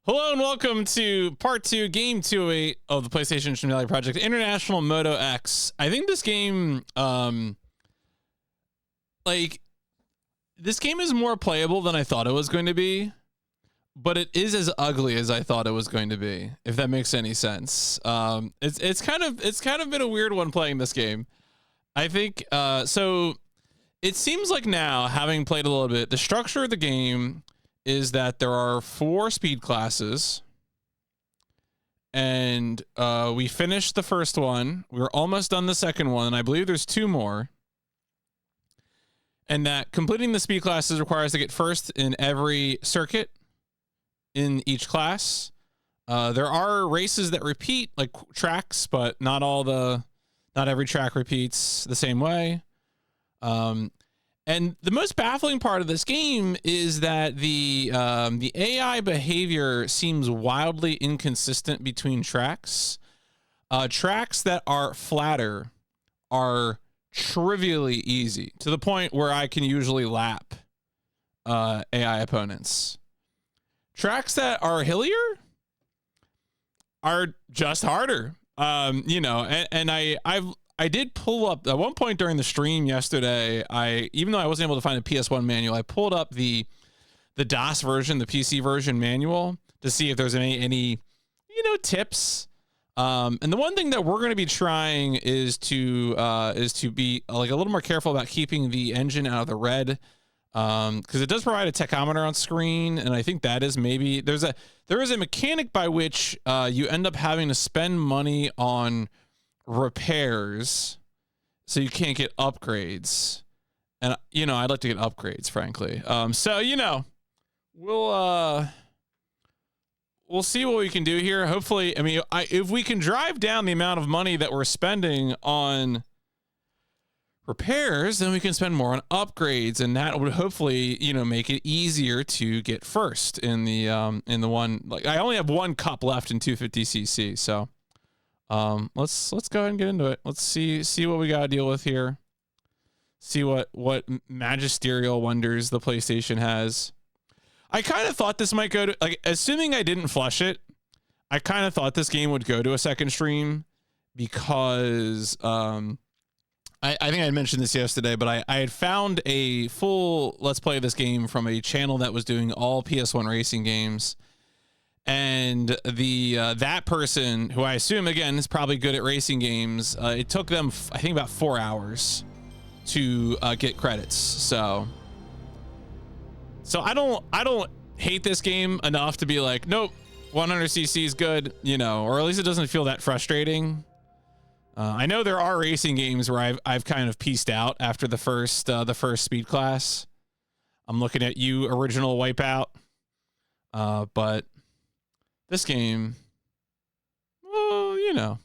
Hello and welcome to part 2, game 208 of the PlayStation Instrumentality Project, International Moto X. I think this game, this game is more playable than I thought it was going to be, but it is as ugly as I thought it was going to be, if that makes any sense. It's kind of been a weird one playing this game. I think, so it seems like now, having played a little bit, the structure of the game is that there are 4 speed classes, and we finished the first one. We were almost done the second one, and I believe there's 2 more. And that completing the speed classes requires to get first in every circuit in each class. There are races that repeat, like tracks, but not every track repeats the same way. And the most baffling part of this game is that the AI behavior seems wildly inconsistent between tracks. Tracks that are flatter are trivially easy, to the point where I can usually lap AI opponents. Tracks that are hillier are just harder. I did pull up at one point during the stream yesterday. Even though I wasn't able to find a PS1 manual, I pulled up the DOS version, the PC version manual, to see if there's any tips. And the one thing that we're going to be trying is to be like a little more careful about keeping the engine out of the red, because it does provide a tachometer on screen, and I think that is maybe there is a mechanic by which you end up having to spend money on repairs, so you can't get upgrades, and I'd like to get upgrades, frankly. We'll see what we can do here. Hopefully, if we can drive down the amount of money that we're spending on repairs, then we can spend more on upgrades, and that would hopefully make it easier to get first in the one. Like, I only have 1 cup left in 250cc, so let's go ahead and get into it. Let's see what we got to deal with here. See what magisterial wonders the PlayStation has. I kind of thought this might go to, like, assuming I didn't flush it, I kind of thought this game would go to a second stream, because I think I had mentioned this yesterday, but I had found a full Let's Play this game from a channel that was doing all PS1 racing games. And that person, who I assume again is probably good at racing games, it took them I think about 4 hours to get credits. So I don't hate this game enough to be like, nope, 100cc is good, or at least it doesn't feel that frustrating. I know there are racing games where I've kind of pieced out after the first speed class. I'm looking at you, original Wipeout, but this game, well,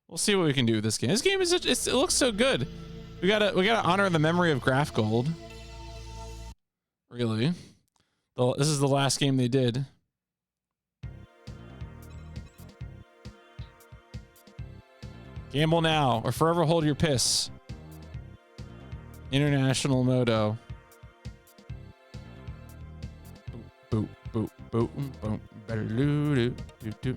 we'll see what we can do with this game. This game it looks so good. We gotta honor the memory of Graftgold. Really, this is the last game they did. Gamble now or forever hold your piss. International Moto. Boop, boop, boop, boop, better do.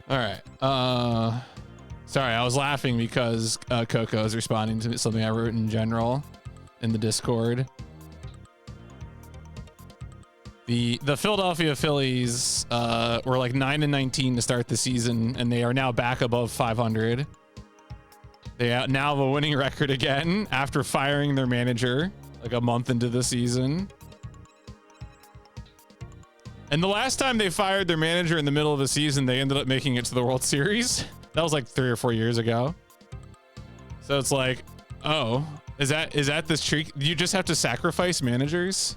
All right. Sorry, I was laughing because Coco is responding to something I wrote in general in the Discord. The Philadelphia Phillies were like 9-19 to start the season, and they are now back above 500. They now have a winning record again after firing their manager like a month into the season. And the last time they fired their manager in the middle of the season, they ended up making it to the World Series. That was like 3 or 4 years ago. So it's like, oh, is that this trick? You just have to sacrifice managers?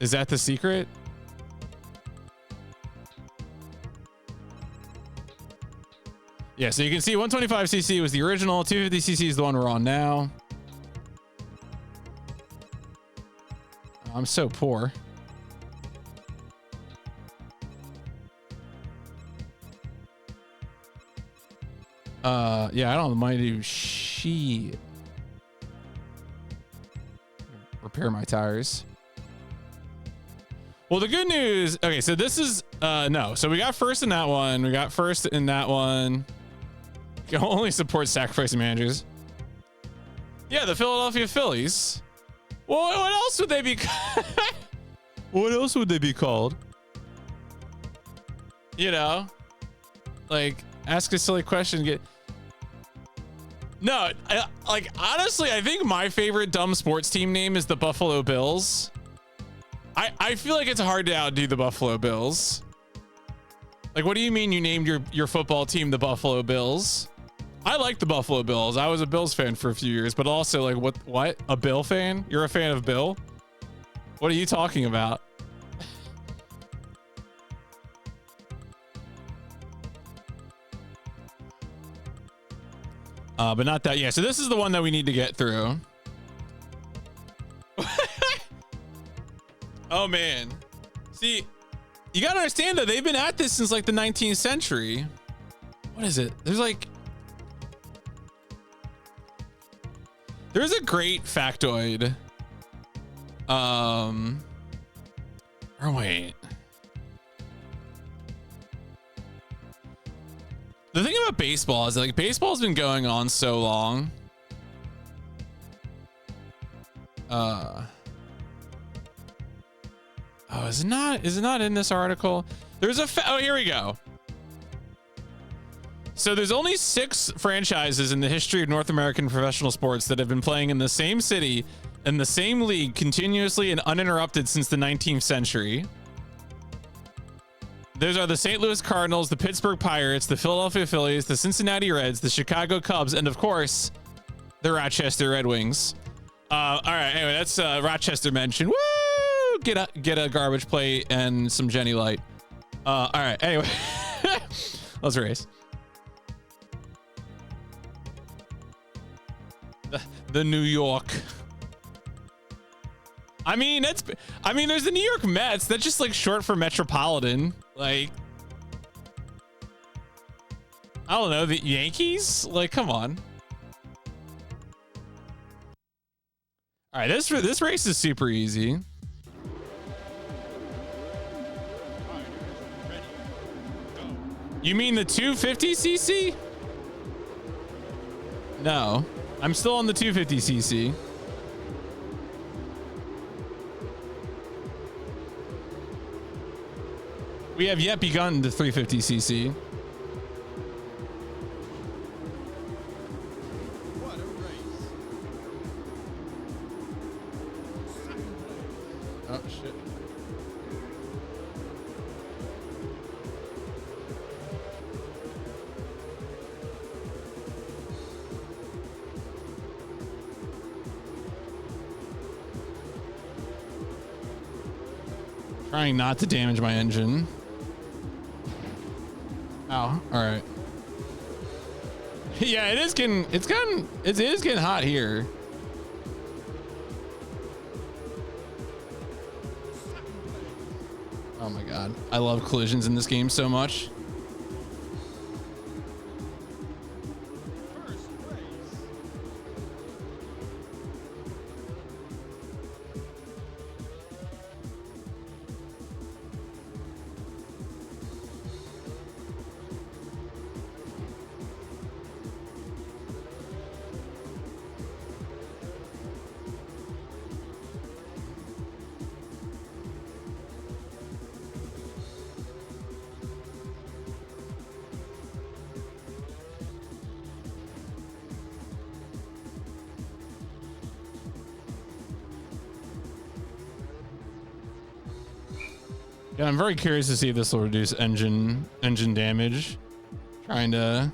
Is that the secret? Yeah, so you can see 125cc was the original, 250cc is the one we're on now. I'm so poor. Yeah, I don't mind do shit. Repair my tires. Well, the good news. Okay, so this is no. So we got first in that one. We got first in that one. Can only support sacrificing managers. Yeah, the Philadelphia Phillies. Well, what else would they be? What else would they be called? You know, like ask a silly question. Get no. Like honestly, I think my favorite dumb sports team name is the Buffalo Bills. I feel like it's hard to outdo the Buffalo Bills. Like, what do you mean you named your football team the Buffalo Bills? I like the Buffalo Bills. I was a Bills fan for a few years, but also like what? A Bill fan? You're a fan of Bill? What are you talking about? But not that. Yeah, so this is the one that we need to get through. Oh man. See, you gotta understand though, they've been at this since like the 19th century. What is it? There's a great factoid. Or wait. The thing about baseball is that, like, baseball's been going on so long. Oh, is it not in this article? There's oh, here we go. So there's only 6 franchises in the history of North American professional sports that have been playing in the same city in the same league continuously and uninterrupted since the 19th century. Those are the St. Louis Cardinals, the Pittsburgh Pirates, the Philadelphia Phillies, the Cincinnati Reds, the Chicago Cubs, and of course, the Rochester Red Wings. All right, anyway, that's Rochester mentioned. Woo! Get a garbage plate and some Jenny Light. All right, anyway, let's race. The New York. I mean, there's the New York Mets. That's just like short for Metropolitan. Like, I don't know, the Yankees? Like, come on. All right, this race is super easy. You mean the 250cc? No, I'm still on the 250cc. We have yet begun the 350cc. What a race. Oh, shit. Trying not to damage my engine. Oh, all right. Yeah, it is getting hot here. Oh my god, I love collisions in this game so much. Yeah, I'm very curious to see if this will reduce engine damage. Trying to.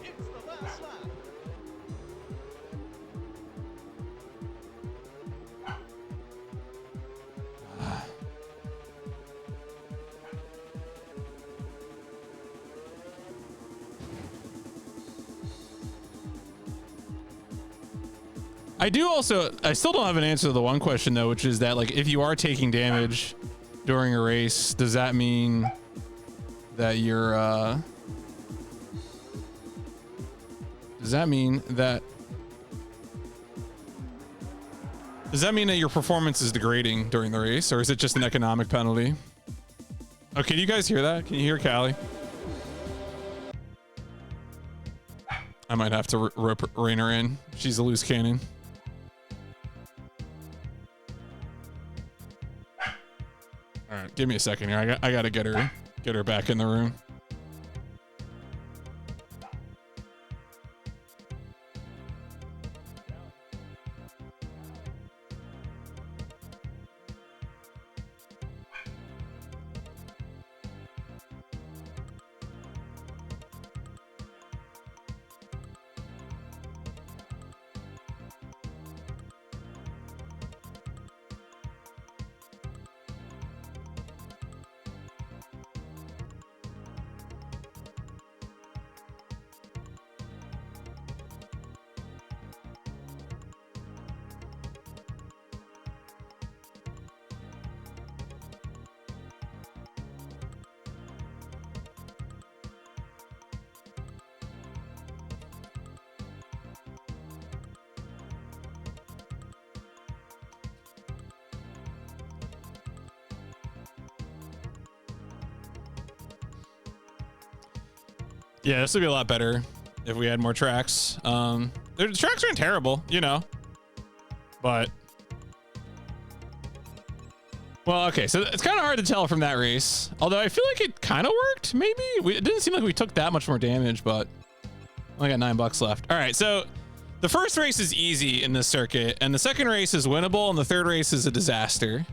It's the last lap. I still don't have an answer to the one question though, which is that, like, if you are taking damage, during a race, does that mean that you're does that mean that your performance is degrading during the race, or is it just an economic penalty? Oh, can you guys hear that? Can you hear Callie? I might have to rein her in. She's a loose cannon. All right, give me a second here. I gotta get her back in the room. Yeah, this would be a lot better if we had more tracks. The tracks aren't terrible, you know, but well, okay. So it's kind of hard to tell from that race, although I feel like it kind of worked. Maybe it didn't seem like we took that much more damage, but only got $9 left. All right, so the first race is easy in this circuit, and the second race is winnable, and the third race is a disaster.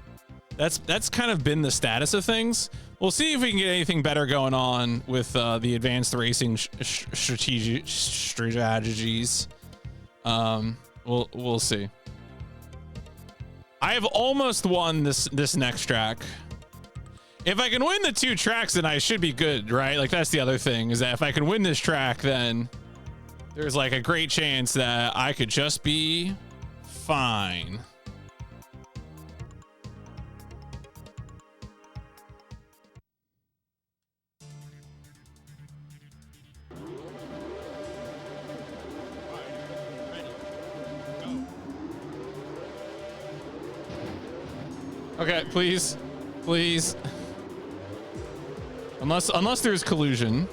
That's kind of been the status of things. We'll see if we can get anything better going on with the advanced racing strategies. We'll see. I have almost won this next track. If I can win the 2 tracks, then I should be good, right? Like, that's the other thing, is that if I can win this track, then there's like a great chance that I could just be fine. Okay, please. Please. Unless there's collusion.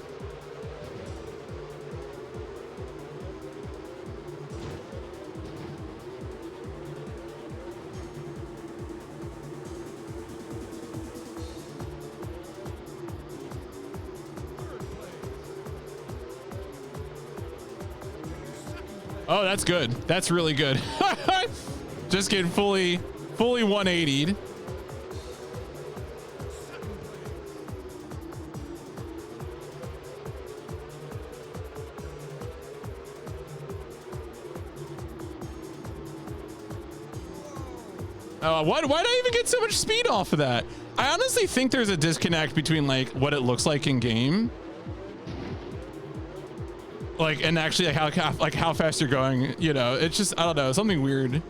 Oh, that's good. That's really good. Just getting fully 180'd. Why did I even get so much speed off of that? I honestly think there's a disconnect between like what it looks like in game, like, and actually like how fast you're going. You know, it's just, I don't know, something weird.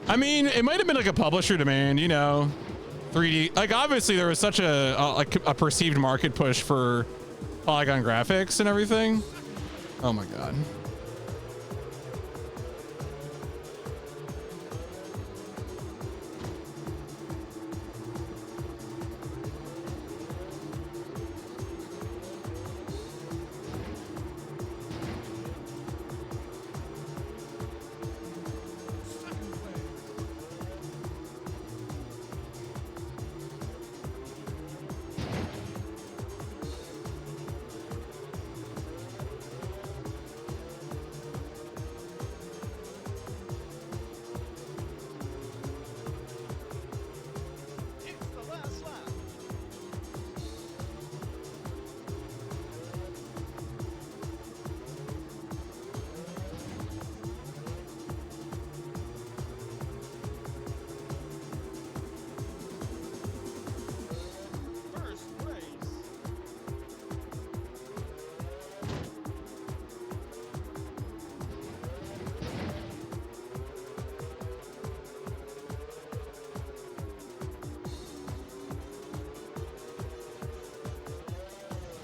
I mean, it might have been like a publisher demand, you know, 3D. Like, obviously there was such a perceived market push for polygon graphics and everything. Oh my god.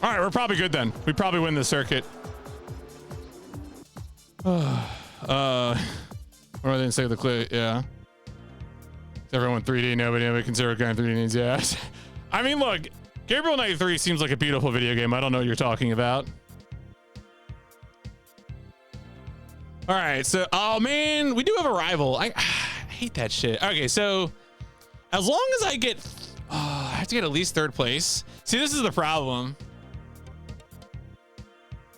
All right, we're probably good then. We probably win the circuit. What do I say the clear? Yeah. Everyone 3D, nobody consider kind of 3D needs. Yeah. I mean, look, Gabriel Knight 3 seems like a beautiful video game. I don't know what you're talking about. All right, so oh man, we do have a rival. I hate that shit. Okay, so as long as I get, I have to get at least third place. See, this is the problem.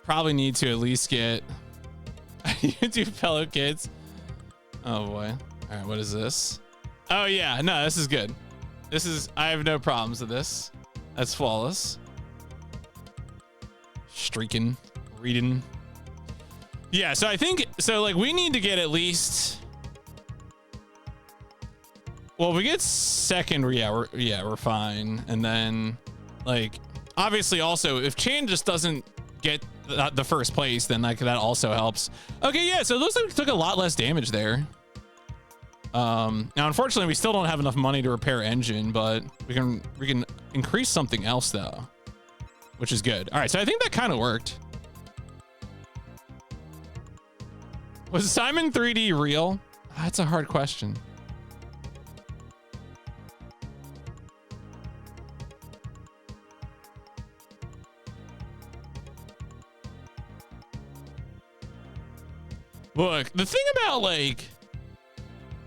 Probably need to at least get YouTube fellow kids. Oh boy. All right, what is this? Oh yeah, no, this is good. This is, I have no problems with this. That's flawless. Streaking, reading. Yeah, so I think, so like we need to get at least, well, if we get second, we're fine. And then like, obviously also if Chan just doesn't get the first place, then like that also helps. Okay, yeah, so those took a lot less damage there. Now unfortunately we still don't have enough money to repair engine, but we can increase something else though, which is good. All right, so I think that kind of worked. Was Simon 3D real? That's a hard question. Look, the thing about like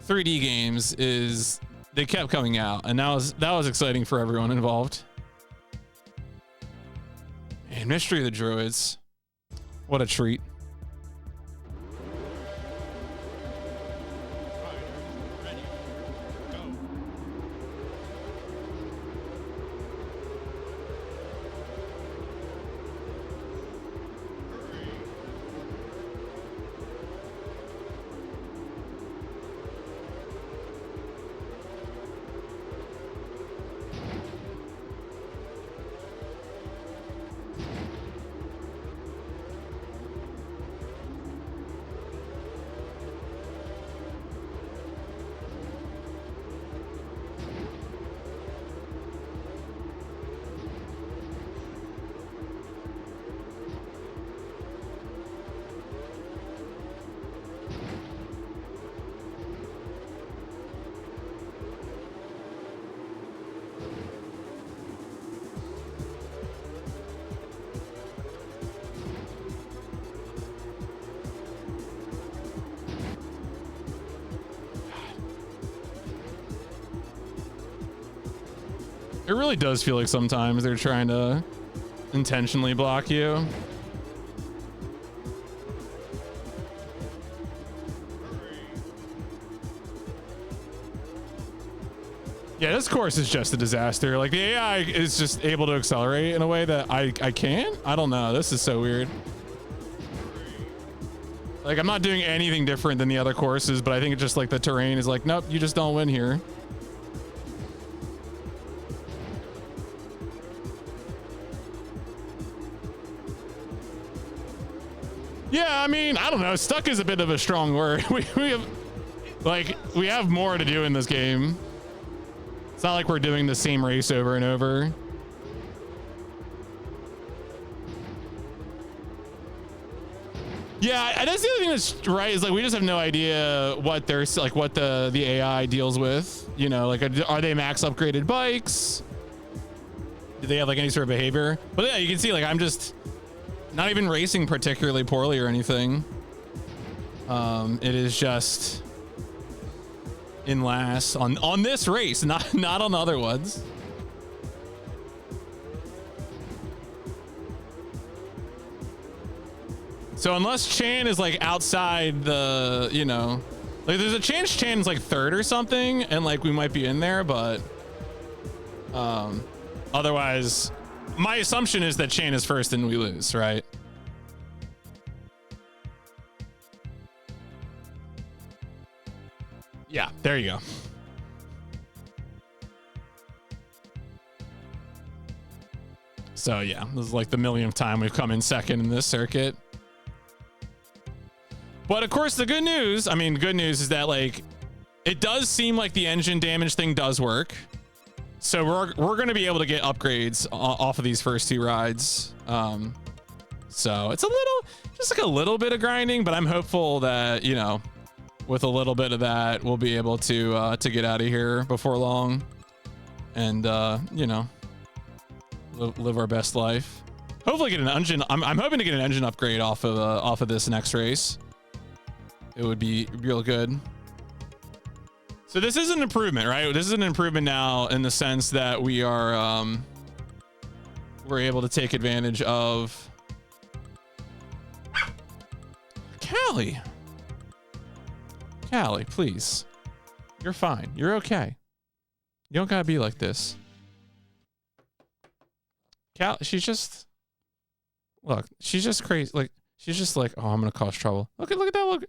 3D games is they kept coming out, and that was exciting for everyone involved. And Mystery of the Druids, what a treat. It really does feel like sometimes they're trying to intentionally block you. Yeah, this course is just a disaster. Like the AI is just able to accelerate in a way that I can't. I don't know. This is so weird. Like I'm not doing anything different than the other courses, but I think it's just like the terrain is like, nope, you just don't win here. Yeah, I mean, I don't know. Stuck is a bit of a strong word. We have more to do in this game. It's not like we're doing the same race over and over. Yeah, that's the other thing that's right, is like we just have no idea what they're like, what the AI deals with. You know, like are they max upgraded bikes? Do they have like any sort of behavior? But yeah, you can see like I'm just not even racing particularly poorly or anything. It is just in last on this race, not on the other ones. So unless Chan is like outside the, you know, like there's a chance Chan's like third or something, and like we might be in there, but otherwise my assumption is that Chan is first and we lose, right? Yeah, there you go. So yeah, this is like the millionth time we've come in second in this circuit. But of course, the good news is that like, it does seem like the engine damage thing does work. So we're going to be able to get upgrades off of these first 2 rides. So it's just like a little bit of grinding, but I'm hopeful that, you know, with a little bit of that, we'll be able to get out of here before long and, you know, live our best life. Hopefully get an engine. I'm hoping to get an engine upgrade off of this next race. It would be real good. So this is an improvement, right? This is an improvement now in the sense that we are, we're able to take advantage of. Callie, please. You're fine. You're okay. You don't gotta be like this. She's just, look, she's just crazy. Like, she's just like, oh, I'm gonna cause trouble. Look at that. Look.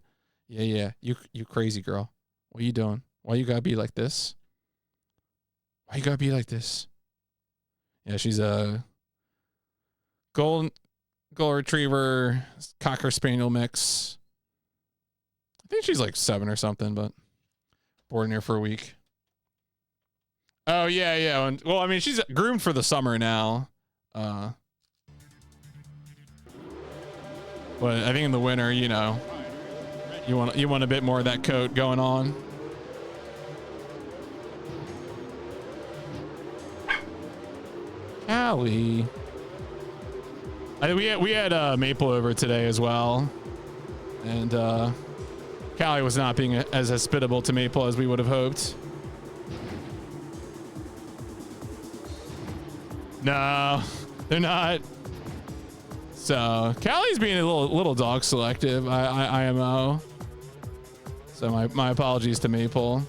Yeah. You crazy girl. What are you doing? Why you gotta be like this? Why you gotta be like this? Yeah, she's a golden retriever, cocker spaniel mix. I think she's like 7 or something, but born here for a week. Oh yeah. And, well, I mean, she's groomed for the summer now. But I think in the winter, you know, you want a bit more of that coat going on. Callie. We had Maple over today as well, and Callie was not being as hospitable to Maple as we would have hoped. No, they're not. So Callie's being a little dog selective. IMO. So my apologies to Maple.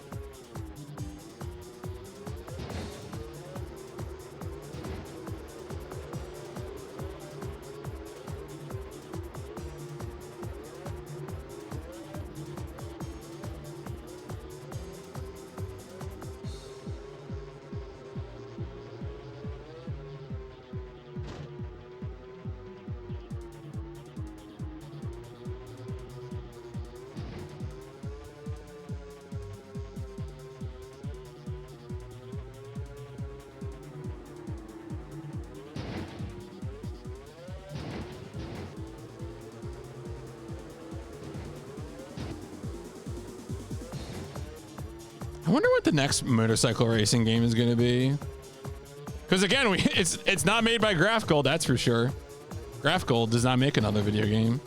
I wonder what the next motorcycle racing game is going to be. Because again, it's not made by Graftgold, that's for sure. Graftgold does not make another video game.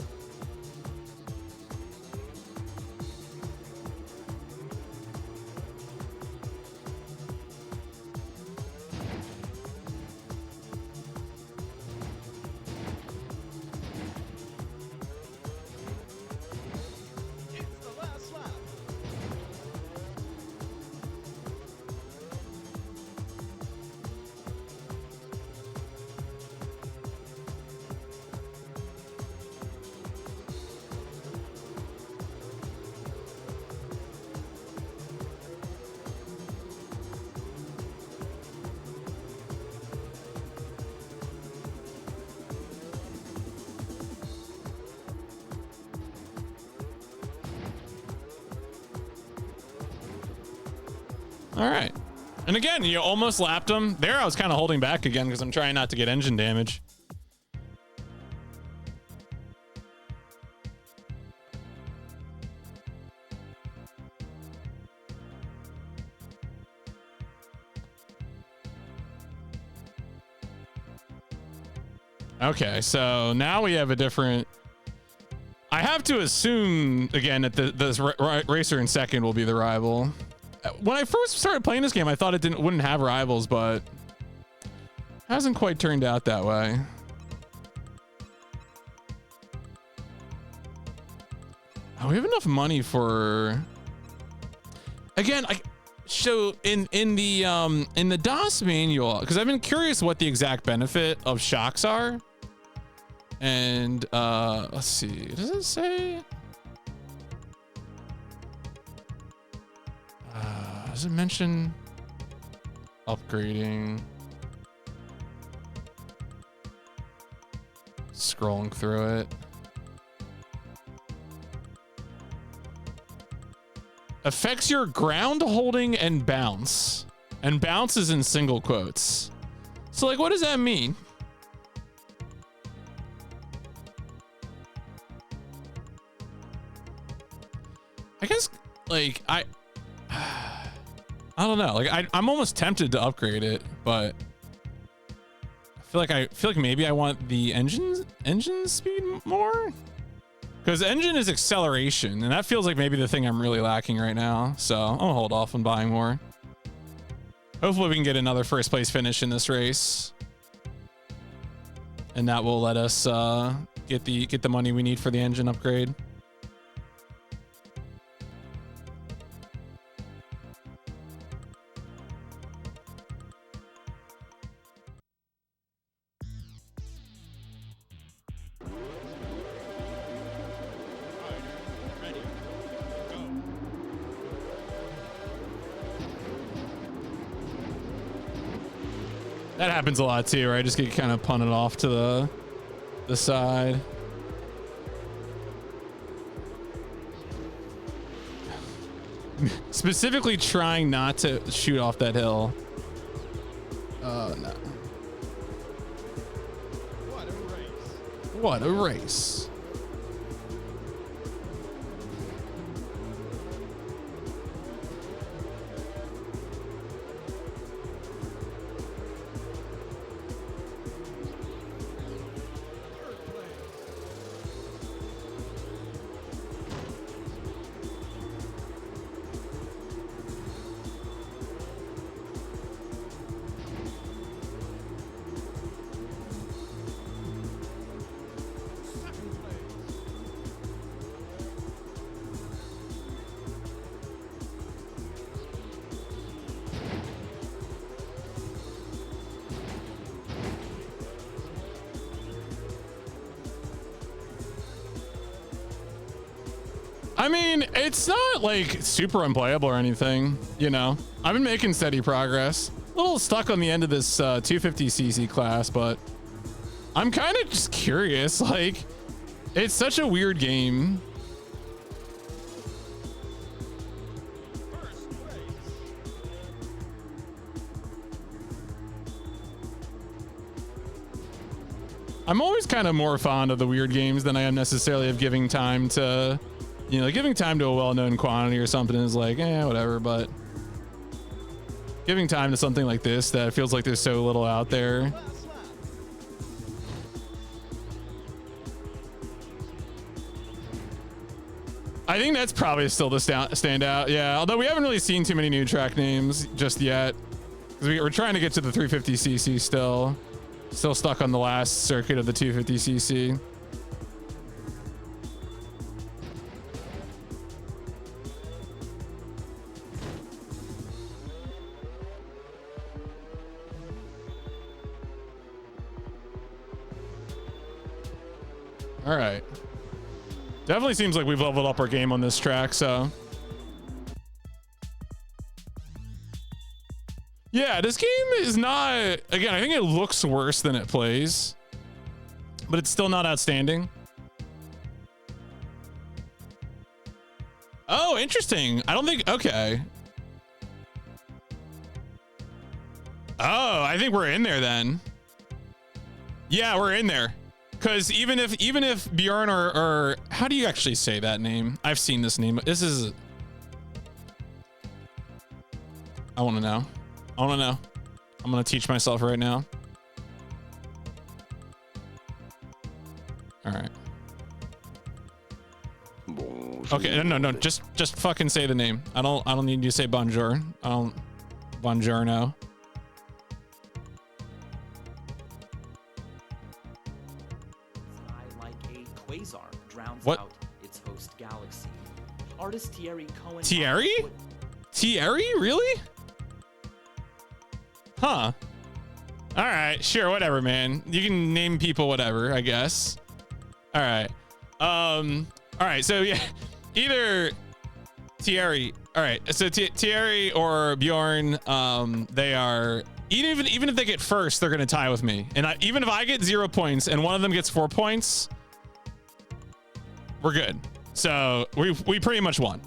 All right. And again, you almost lapped him. There I was kind of holding back again because I'm trying not to get engine damage. Okay, so now we have a different... I have to assume, again, that the racer in second will be the rival. When I first started playing this game, I thought it wouldn't have rivals, but hasn't quite turned out that way. Oh, we have enough money for... Again, so in the DOS manual, because I've been curious what the exact benefit of shocks are. And let's see, does it say? Does it mention upgrading? Scrolling through it. Affects your ground holding and bounce. And bounce is in single quotes. So like, what does that mean? I guess like I don't know. Like I'm almost tempted to upgrade it, but I feel like maybe I want the engine speed more, because engine is acceleration, and that feels like maybe the thing I'm really lacking right now. So I'm gonna hold off on buying more. Hopefully we can get another first place finish in this race, and that will let us get the money we need for the engine upgrade. Ready. Go. That happens a lot too, right? I just get kind of punted off to the side. Specifically trying not to shoot off that hill. Oh no. What a race. What a race. Third place. Second place. I mean, it's not like super unplayable or anything, you know. I've been making steady progress. A little stuck on the end of this 250cc class, but I'm kind of just curious. Like, it's such a weird game. First place. I'm always kind of more fond of the weird games than I am necessarily of giving time to, you know, giving time to a well-known quantity or something is like, whatever. But giving time to something like this that feels like there's so little out there. Last lap. I think that's probably still the standout. Yeah, although we haven't really seen too many new track names just yet, because we're trying to get to the 350cc still. Still stuck on the last circuit of the 250cc. All right. Definitely seems like we've leveled up our game on this track, so. Yeah, this game is not, again, I think it looks worse than it plays, but it's still not outstanding. Oh, interesting. I don't think, okay. Oh, I think we're in there then. Yeah, we're in there. Because even if Bjorn or how do you actually say that name? I've seen this name. This is, I want to know. I want to know. I'm going to teach myself right now. All right. Okay, no, just fucking say the name. I don't need you to say bonjour. I don't, buongiorno. Like a quasar drowns What? out its host galaxy. Artist Thierry Cohen. Thierry? Thierry? Really? Huh. All right, sure, whatever, man. You can name people whatever, I guess. All right. All right, so yeah, either Thierry. All right, so Thierry or Bjorn, they are, even if they get first, they're gonna tie with me. And even if I get 0 points and one of them gets 4 points, we're good. So we pretty much won.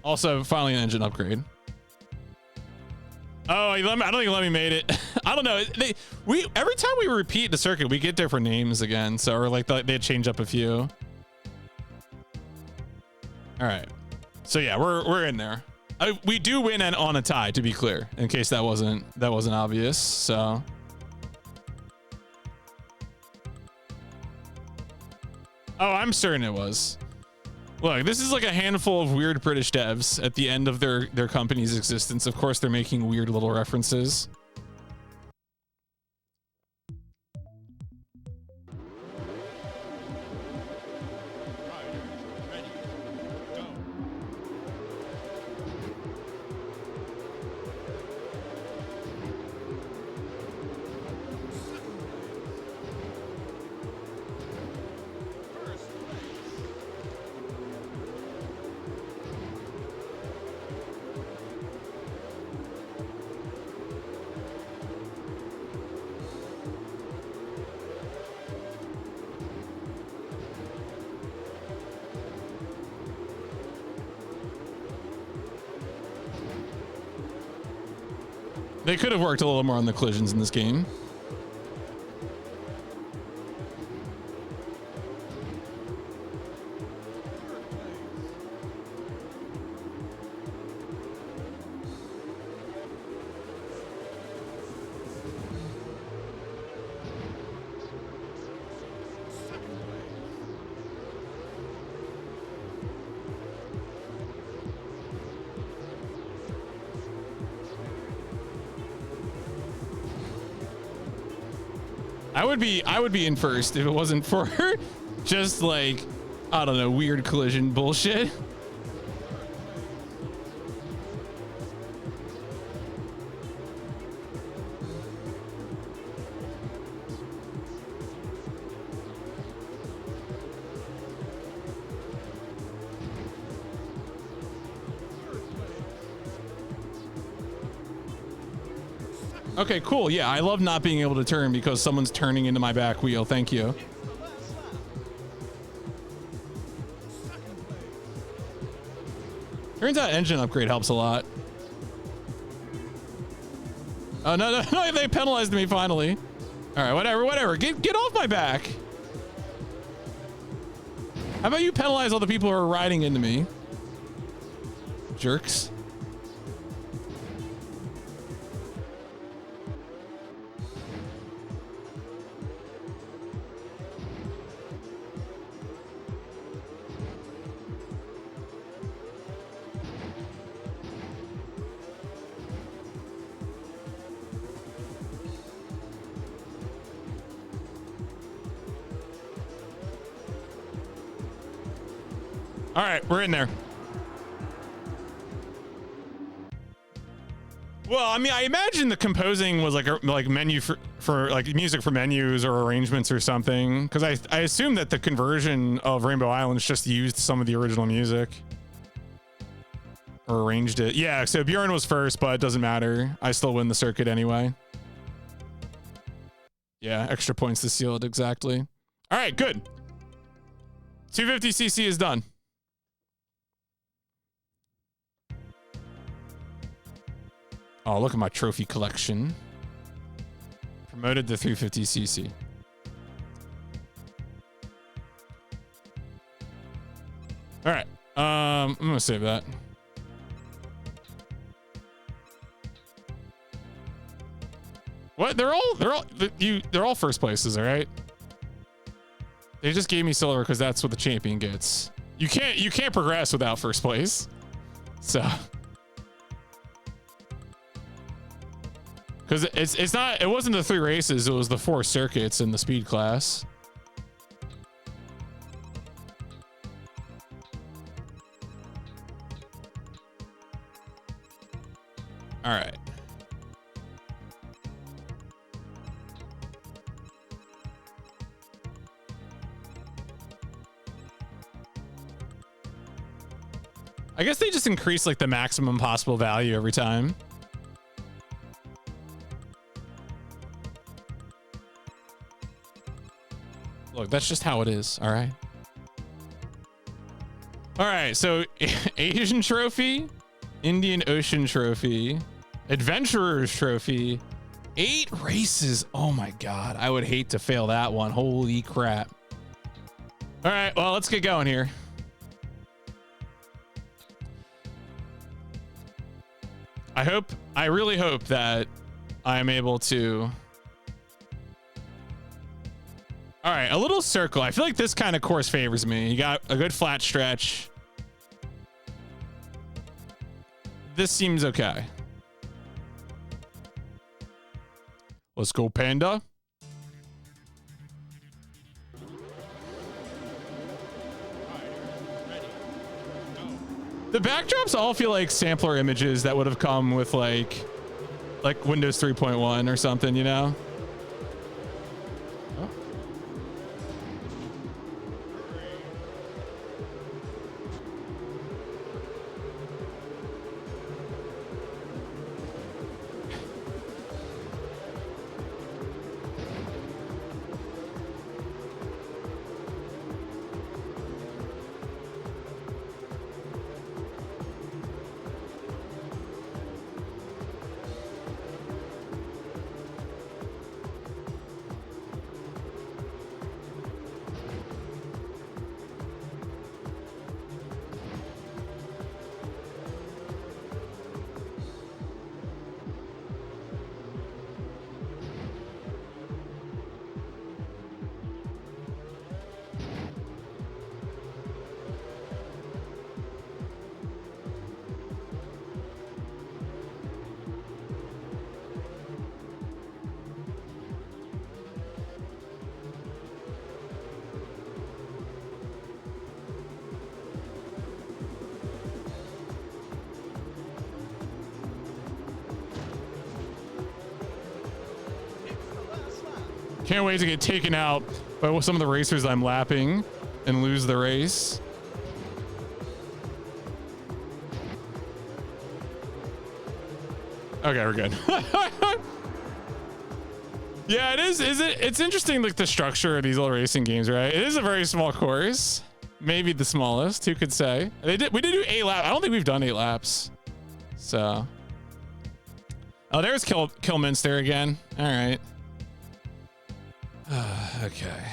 Also, finally an engine upgrade. Oh, I don't think Lemmy made it. I don't know. Every time we repeat the circuit, we get different names again. So, or like they change up a few. All right. So yeah, we're in there. We do win on a tie, to be clear, in case that wasn't obvious. So. Oh, I'm certain it was. Look, this is like a handful of weird British devs at the end of their company's existence. Of course, they're making weird little references. They could have worked a little more on the collisions in this game. I would be in first if it wasn't for just like, I don't know, weird collision bullshit. Okay, cool. Yeah, I love not being able to turn because someone's turning into my back wheel. Thank you. Turns out engine upgrade helps a lot. Oh, no, they penalized me finally. All right, whatever. Get off my back. How about you penalize all the people who are riding into me? Jerks. All right, we're in there. Well, I mean, I imagine the composing was like a menu for like music for menus or arrangements or something, because I assume that the conversion of Rainbow Islands just used some of the original music or arranged it. Yeah, so Bjorn was first, but it doesn't matter. I still win the circuit anyway. Yeah, extra points to seal it exactly. All right, good. 250cc is done. Oh, look at my trophy collection. Promoted to 350cc. All right. I'm gonna save that. What? They're all first places, all right? They just gave me silver because that's what the champion gets. You can't progress without first place. So. Because it wasn't the 3 races, it was the 4 circuits in the speed class. All right. I guess they just increase like the maximum possible value every time. Look, that's just how it is, all right? All right, so Asian Trophy, Indian Ocean Trophy, Adventurers Trophy, 8 races. Oh my God, I would hate to fail that one. Holy crap. All right, well, let's get going here. I really hope that I'm able to. All right, a little circle. I feel like this kind of course favors me. You got a good flat stretch. This seems okay. Let's go, Panda. The backdrops all feel like sampler images that would have come with like Windows 3.1 or something, you know? Oh. Can't wait to get taken out by some of the racers I'm lapping and lose the race. Okay, we're good. Yeah, it is. It's interesting, like the structure of these little racing games, right? It is a very small course, maybe the smallest. Who could say? We did do 8 laps. I don't think we've done 8 laps. So, oh, there's Kilminster again. All right. Okay.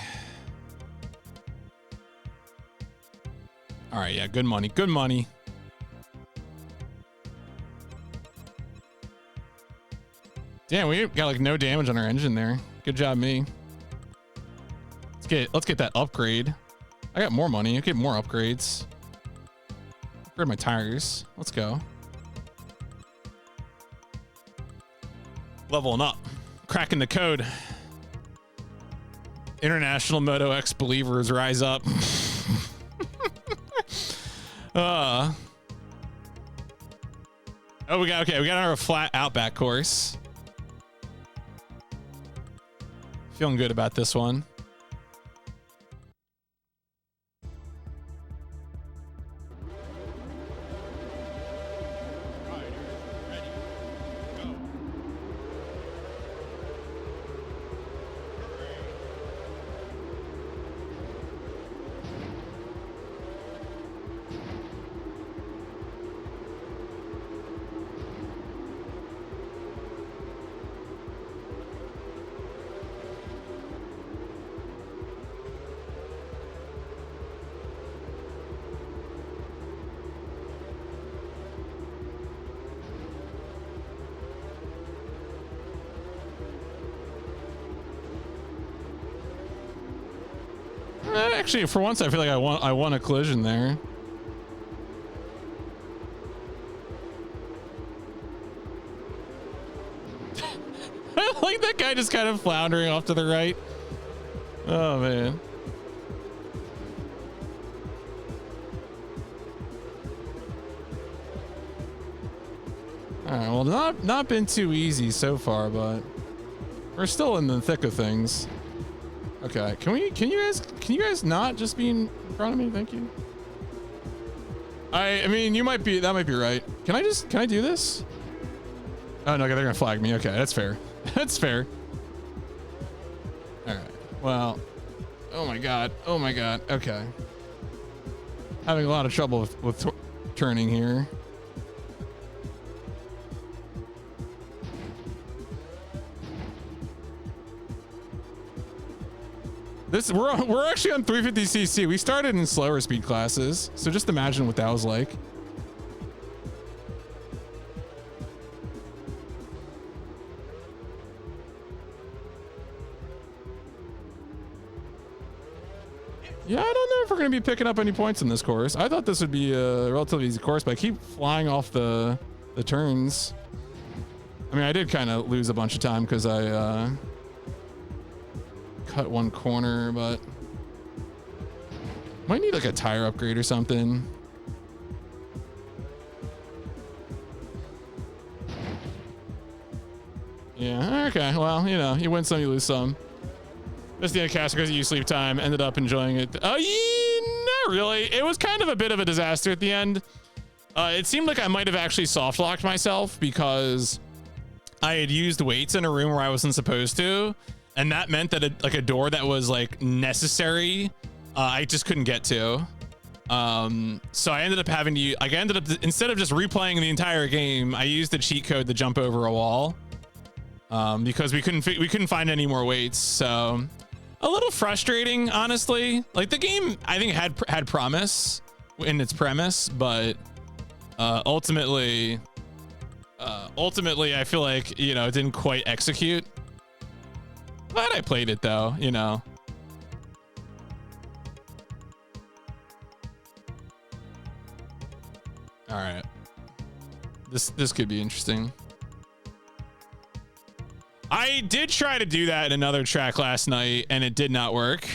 All right, yeah, good money. Good money. Damn, we got like no damage on our engine there. Good job, me. Let's get that upgrade. I got more money. I get more upgrades. Upgrade my tires. Let's go. Leveling up. Cracking the code. International Moto X believers rise up. Oh, we got our flat outback course. Feeling good about this one. Actually, for once, I feel like I won a collision there. I like that guy just kind of floundering off to the right. Oh man. All right, well, not been too easy so far, but we're still in the thick of things. Okay, can you guys not just be in front of me? Thank you. I mean, that might be right. Can I do this? Oh no, they're gonna flag me. Okay, that's fair. That's fair. All right. Well, oh my god. Okay. having a lot of trouble with turning here. We're actually on 350cc. We started in slower speed classes, so just imagine what that was like. Yeah, I don't know if we're going to be picking up any points in this course. I thought this would be a relatively easy course, but I keep flying off the turns. I mean, I did kind of lose a bunch of time because I cut one corner, but might need like a tire upgrade or something. Yeah, okay. Well, you know, you win some, you lose some. Just the cast because you sleep time. Ended up enjoying it. Oh, not really. It was kind of a bit of a disaster at the end. It seemed like I might have actually soft locked myself because I had used weights in a room where I wasn't supposed to, and that meant that a door that was like necessary, I just couldn't get to. So I ended up having to. Like, I ended up instead of just replaying the entire game, I used the cheat code to jump over a wall. Because we couldn't find any more weights, so a little frustrating, honestly. Like, the game, I think had promise in its premise, but ultimately, I feel like, you know, it didn't quite execute. Glad I played it though, you know. All right, this could be interesting. I did try to do that in another track last night, and it did not work.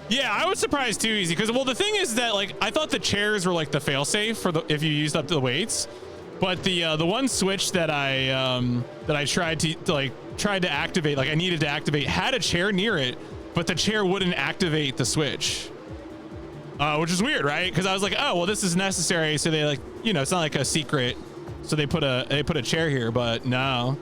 Yeah, I was surprised too, easy, because, well, the thing is that, like, I thought the chairs were like the failsafe for the if you used up the weights, but the one switch that I tried to activate, like I needed to activate, had a chair near it, but the chair wouldn't activate the switch. Which is weird, right? Because I was like, oh, well, this is necessary. So they, like, you know, it's not like a secret. So they put a chair here, but no.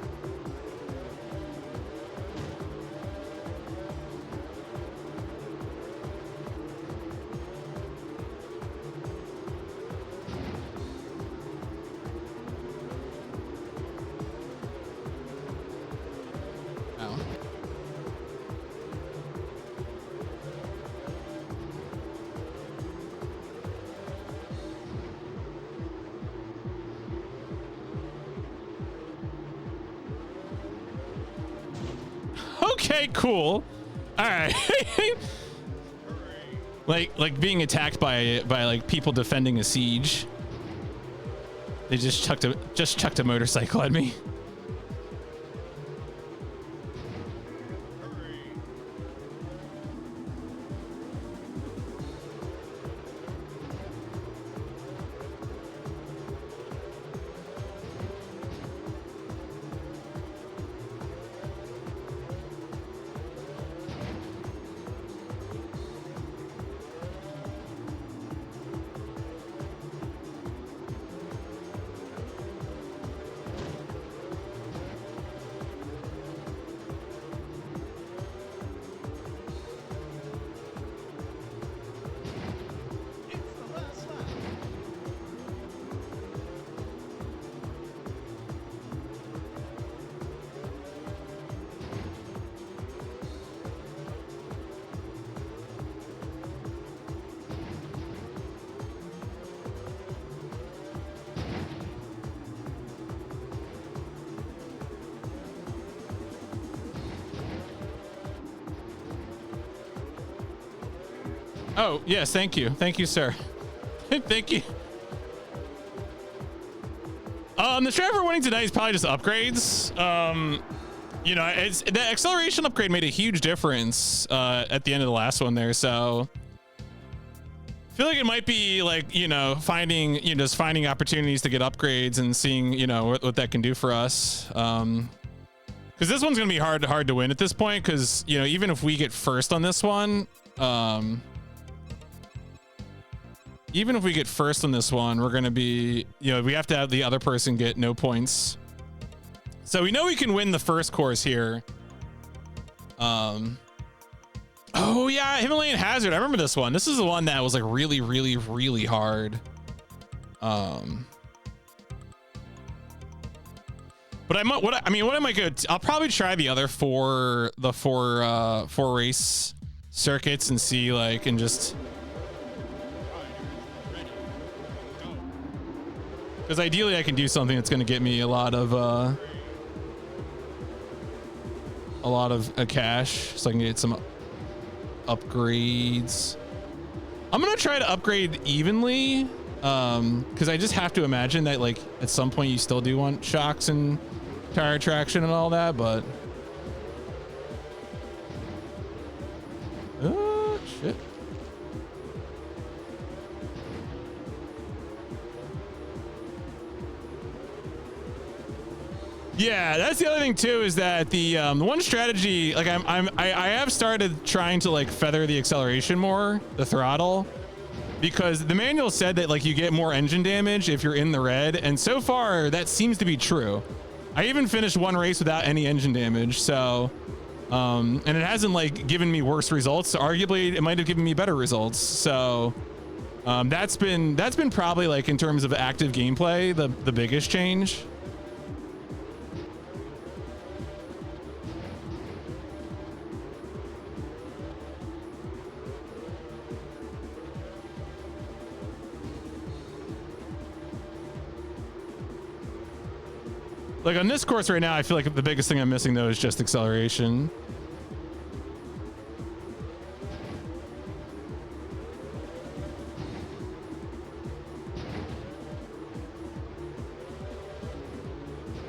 Okay, cool. All right. like being attacked by like people defending a siege. They just chucked a motorcycle at me. Oh, yes, thank you. Thank you, sir. Thank you. The driver winning tonight is probably just upgrades. You know, it's the acceleration upgrade made a huge difference at the end of the last one there, so I feel like it might be like, you know, just finding opportunities to get upgrades and seeing, you know, what that can do for us. Because this one's gonna be hard to win at this point, because, you know, even if we get first on this one, we're going to be, you know, we have to have the other person get no points. So we know we can win the first course here. Oh yeah, Himalayan Hazard. I remember this one. This is the one that was like really, really, really hard. But I might. What I might go. I'll probably try the other four race circuits and see like and just. Because ideally I can do something that's going to get me a lot of cash, so I can get some upgrades. I'm gonna try to upgrade evenly, because I just have to imagine that like at some point you still do want shocks and tire traction and all that, but oh shit. Yeah, that's the other thing too, is that the one strategy, like I have started trying to like feather the acceleration more, the throttle, because the manual said that like you get more engine damage if you're in the red, and so far that seems to be true. I even finished one race without any engine damage, so and it hasn't like given me worse results. So arguably it might have given me better results. So that's been probably like in terms of active gameplay the biggest change. Like on this course right now, I feel like the biggest thing I'm missing though is just acceleration.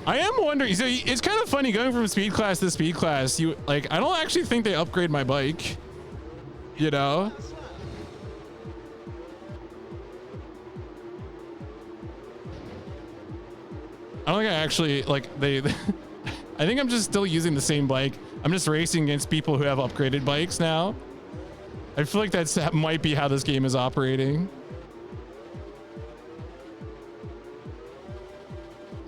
I am wondering, so it's kind of funny going from speed class to speed class. You like, I don't actually think they upgrade my bike, you know? I don't think I actually like I think I'm just still using the same bike. I'm just racing against people who have upgraded bikes now. I feel like that might be how this game is operating.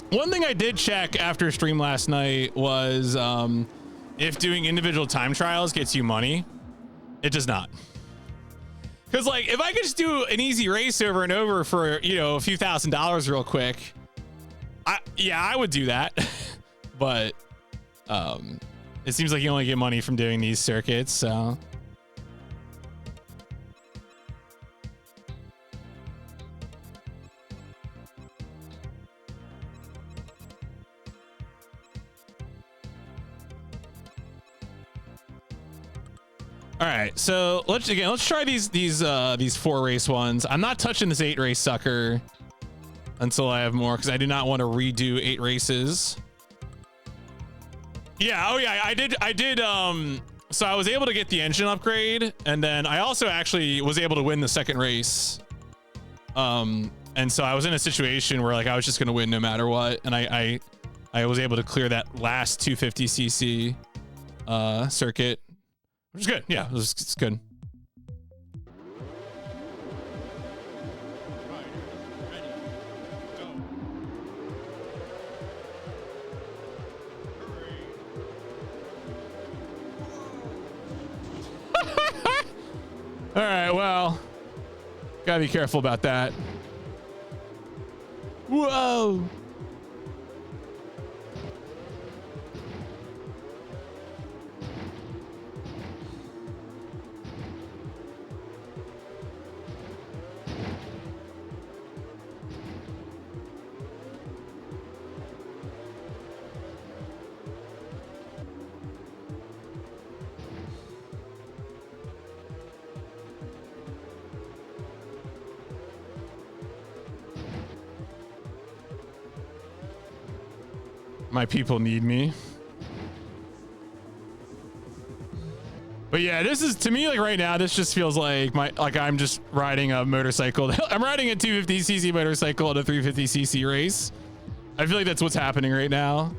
One thing I did check after stream last night was if doing individual time trials gets you money. It does not. Because like if I could just do an easy race over and over for, you know, a few $1,000s real quick, I would do that. But it seems like you only get money from doing these circuits, so all right, so let's try these 4 race ones. I'm not touching this 8 race sucker until I have more, because I do not want to redo 8 races. Yeah, oh yeah, I did so I was able to get the engine upgrade, and then I also actually was able to win the second race. And so I was in a situation where like I was just gonna win no matter what, and I was able to clear that last 250cc circuit, which is good. Yeah, it's good. All right, well, gotta be careful about that. Whoa. My people need me. But yeah, this is, to me, like right now, this just feels like I'm just riding a motorcycle. I'm riding a 250cc motorcycle at a 350cc race. I feel like that's what's happening right now.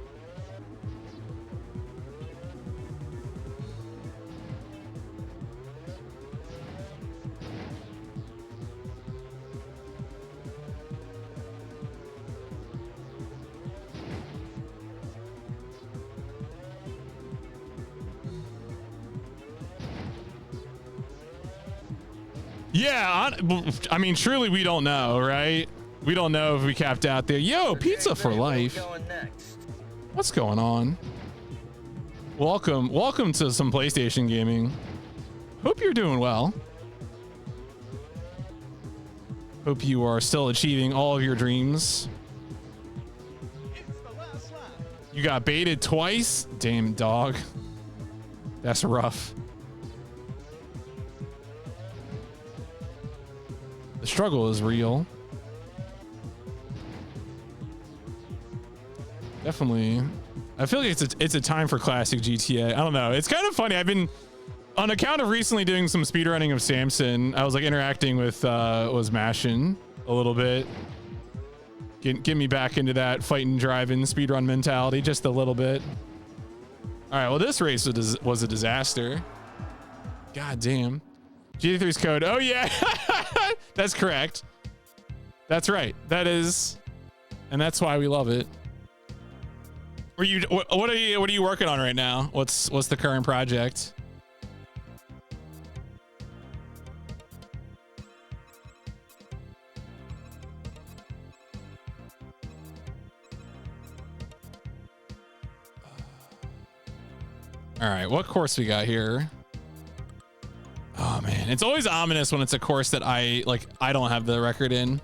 Yeah, I mean, truly, we don't know, right? We don't know if we capped out there. Yo, pizza for life. What's going on? Welcome to some PlayStation gaming. Hope you're doing well. Hope you are still achieving all of your dreams. It's the last lap. You got baited twice? Damn, dog. That's rough. The struggle is real. Definitely. I feel like it's a time for classic GTA. I don't know. It's kind of funny. I've been, on account of recently doing some speedrunning of Samson, I was like interacting with was Mashin a little bit. Get me back into that fighting, driving, speedrun mentality just a little bit. All right, well, this race was a disaster. God damn. GT3's code. Oh yeah. That's correct. That's right. That is, and that's why we love it. What are you working on right now? What's the current project? All right, what course we got here? Oh man, it's always ominous when it's a course that I don't have the record in.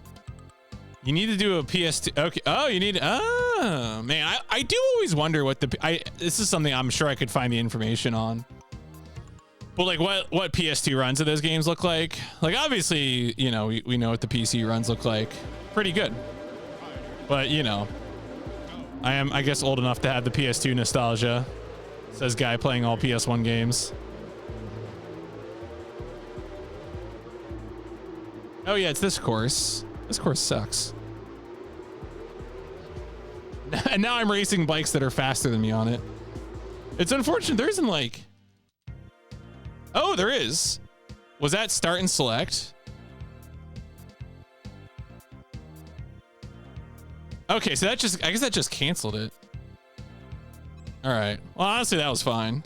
You need to do a PS2. Okay. Oh, you need. Oh man, I do always wonder what this is something I'm sure I could find the information on. But like what PS2 runs of those games look like. Like obviously, you know, we know what the PC runs look like. Pretty good. But you know, I am, I guess, old enough to have the PS2 nostalgia. Says guy playing all PS1 games. Oh yeah, it's this course. This course sucks. And now I'm racing bikes that are faster than me on it. It's unfortunate there isn't like... Oh, there is. Was that start and select? Okay, so that just... I guess that just canceled it. All right. Well, honestly, that was fine.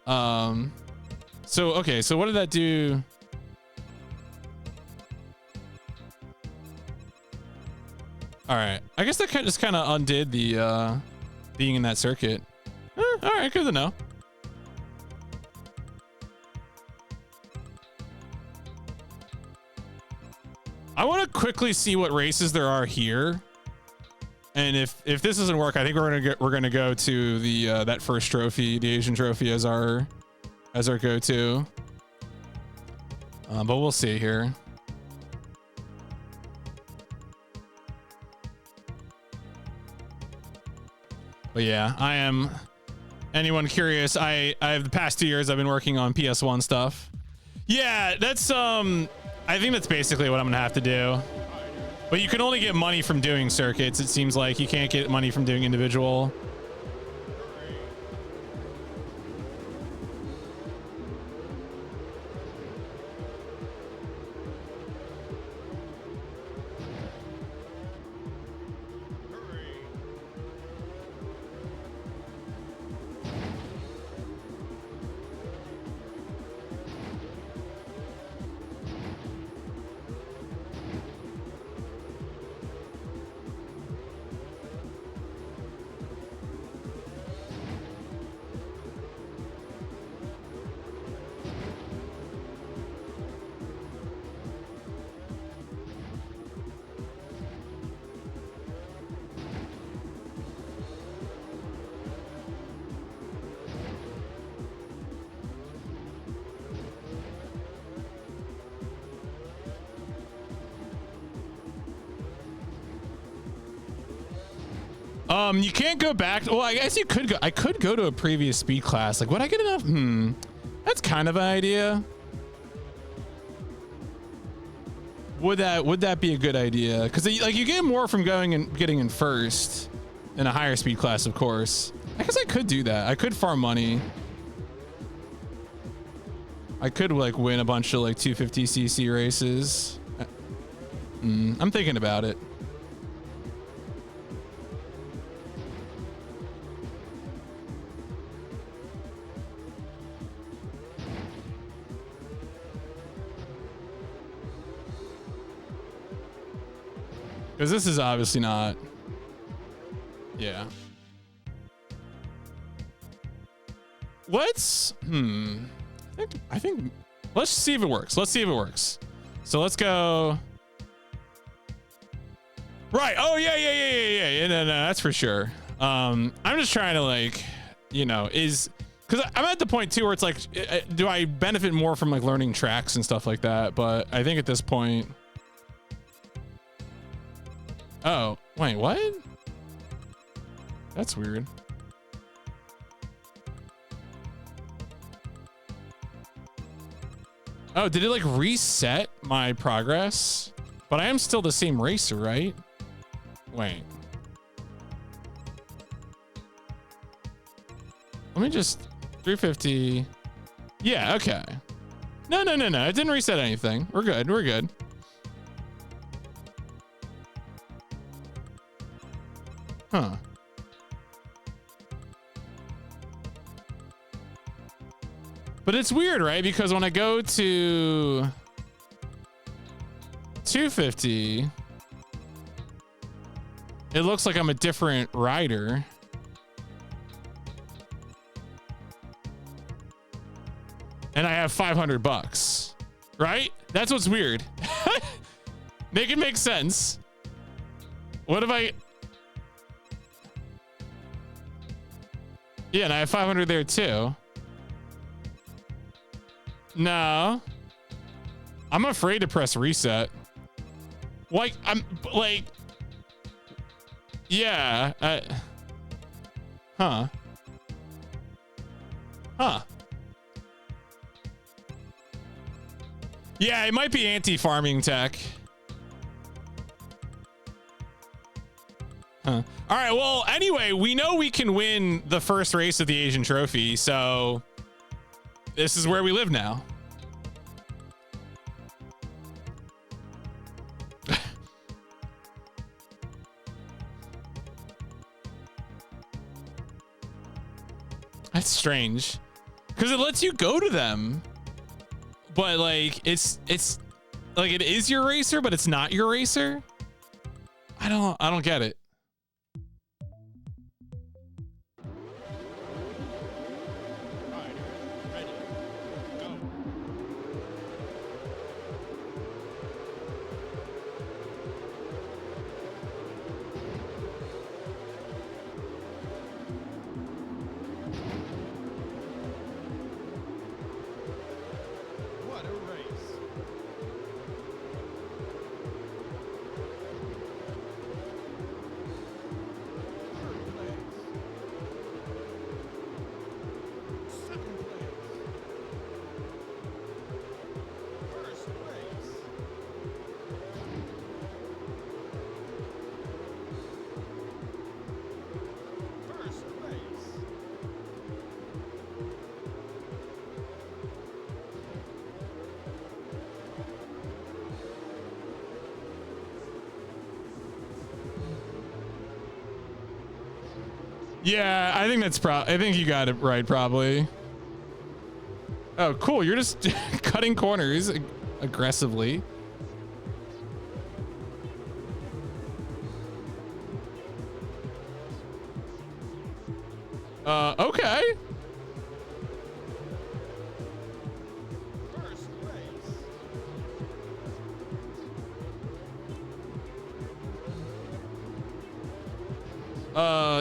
So, okay, so what did that do? All right. I guess that just kind of undid the being in that circuit. All right, good to know. I want to quickly see what races there are here. And if this doesn't work, I think we're gonna go to the that first trophy, the Asian trophy, as our go-to. But we'll see here. But yeah, I am. Anyone curious? I have the past 2 years I've been working on PS1 stuff. Yeah, that's I think that's basically what I'm gonna have to do. But you can only get money from doing circuits. It seems like you can't get money from doing individual. You can't go back. Well, I guess you could go. I could go to a previous speed class. Like, would I get enough? That's kind of an idea. Would that be a good idea? Because like you get more from going and getting in first in a higher speed class, of course. I guess I could do that. I could farm money. I could like win a bunch of like 250cc races. I'm thinking about it. Because this is obviously not. Yeah. Let's. I think. Let's see if it works. Let's see if it works. So let's go. Right. Oh yeah. No, that's for sure. I'm just trying to like, you know, because I'm at the point too where it's like, do I benefit more from like learning tracks and stuff like that? But I think at this point. Oh wait, what? That's weird. Oh, did it like reset my progress? But I am still the same racer, right? Wait. Let me just 350. Yeah, okay. No. It didn't reset anything. We're good. We're good. Huh. But it's weird, right? Because when I go to 250, it looks like I'm a different rider. And I have $500, right? That's what's weird. Make it make sense. What if I... Yeah, and I have 500 there too. No. I'm afraid to press reset. Like, I'm like... Yeah. Huh. Yeah, it might be anti-farming tech. Huh. All right, well, anyway, we know we can win the first race of the Asian Trophy, so this is where we live now. That's strange. Because it lets you go to them. But like it's like it is your racer, but it's not your racer. I don't get it. What a race. Third place. Second place. First place. First place. Yeah, I think that's I think you got it right, probably. Oh, cool. You're just cutting corners aggressively. Okay. First place.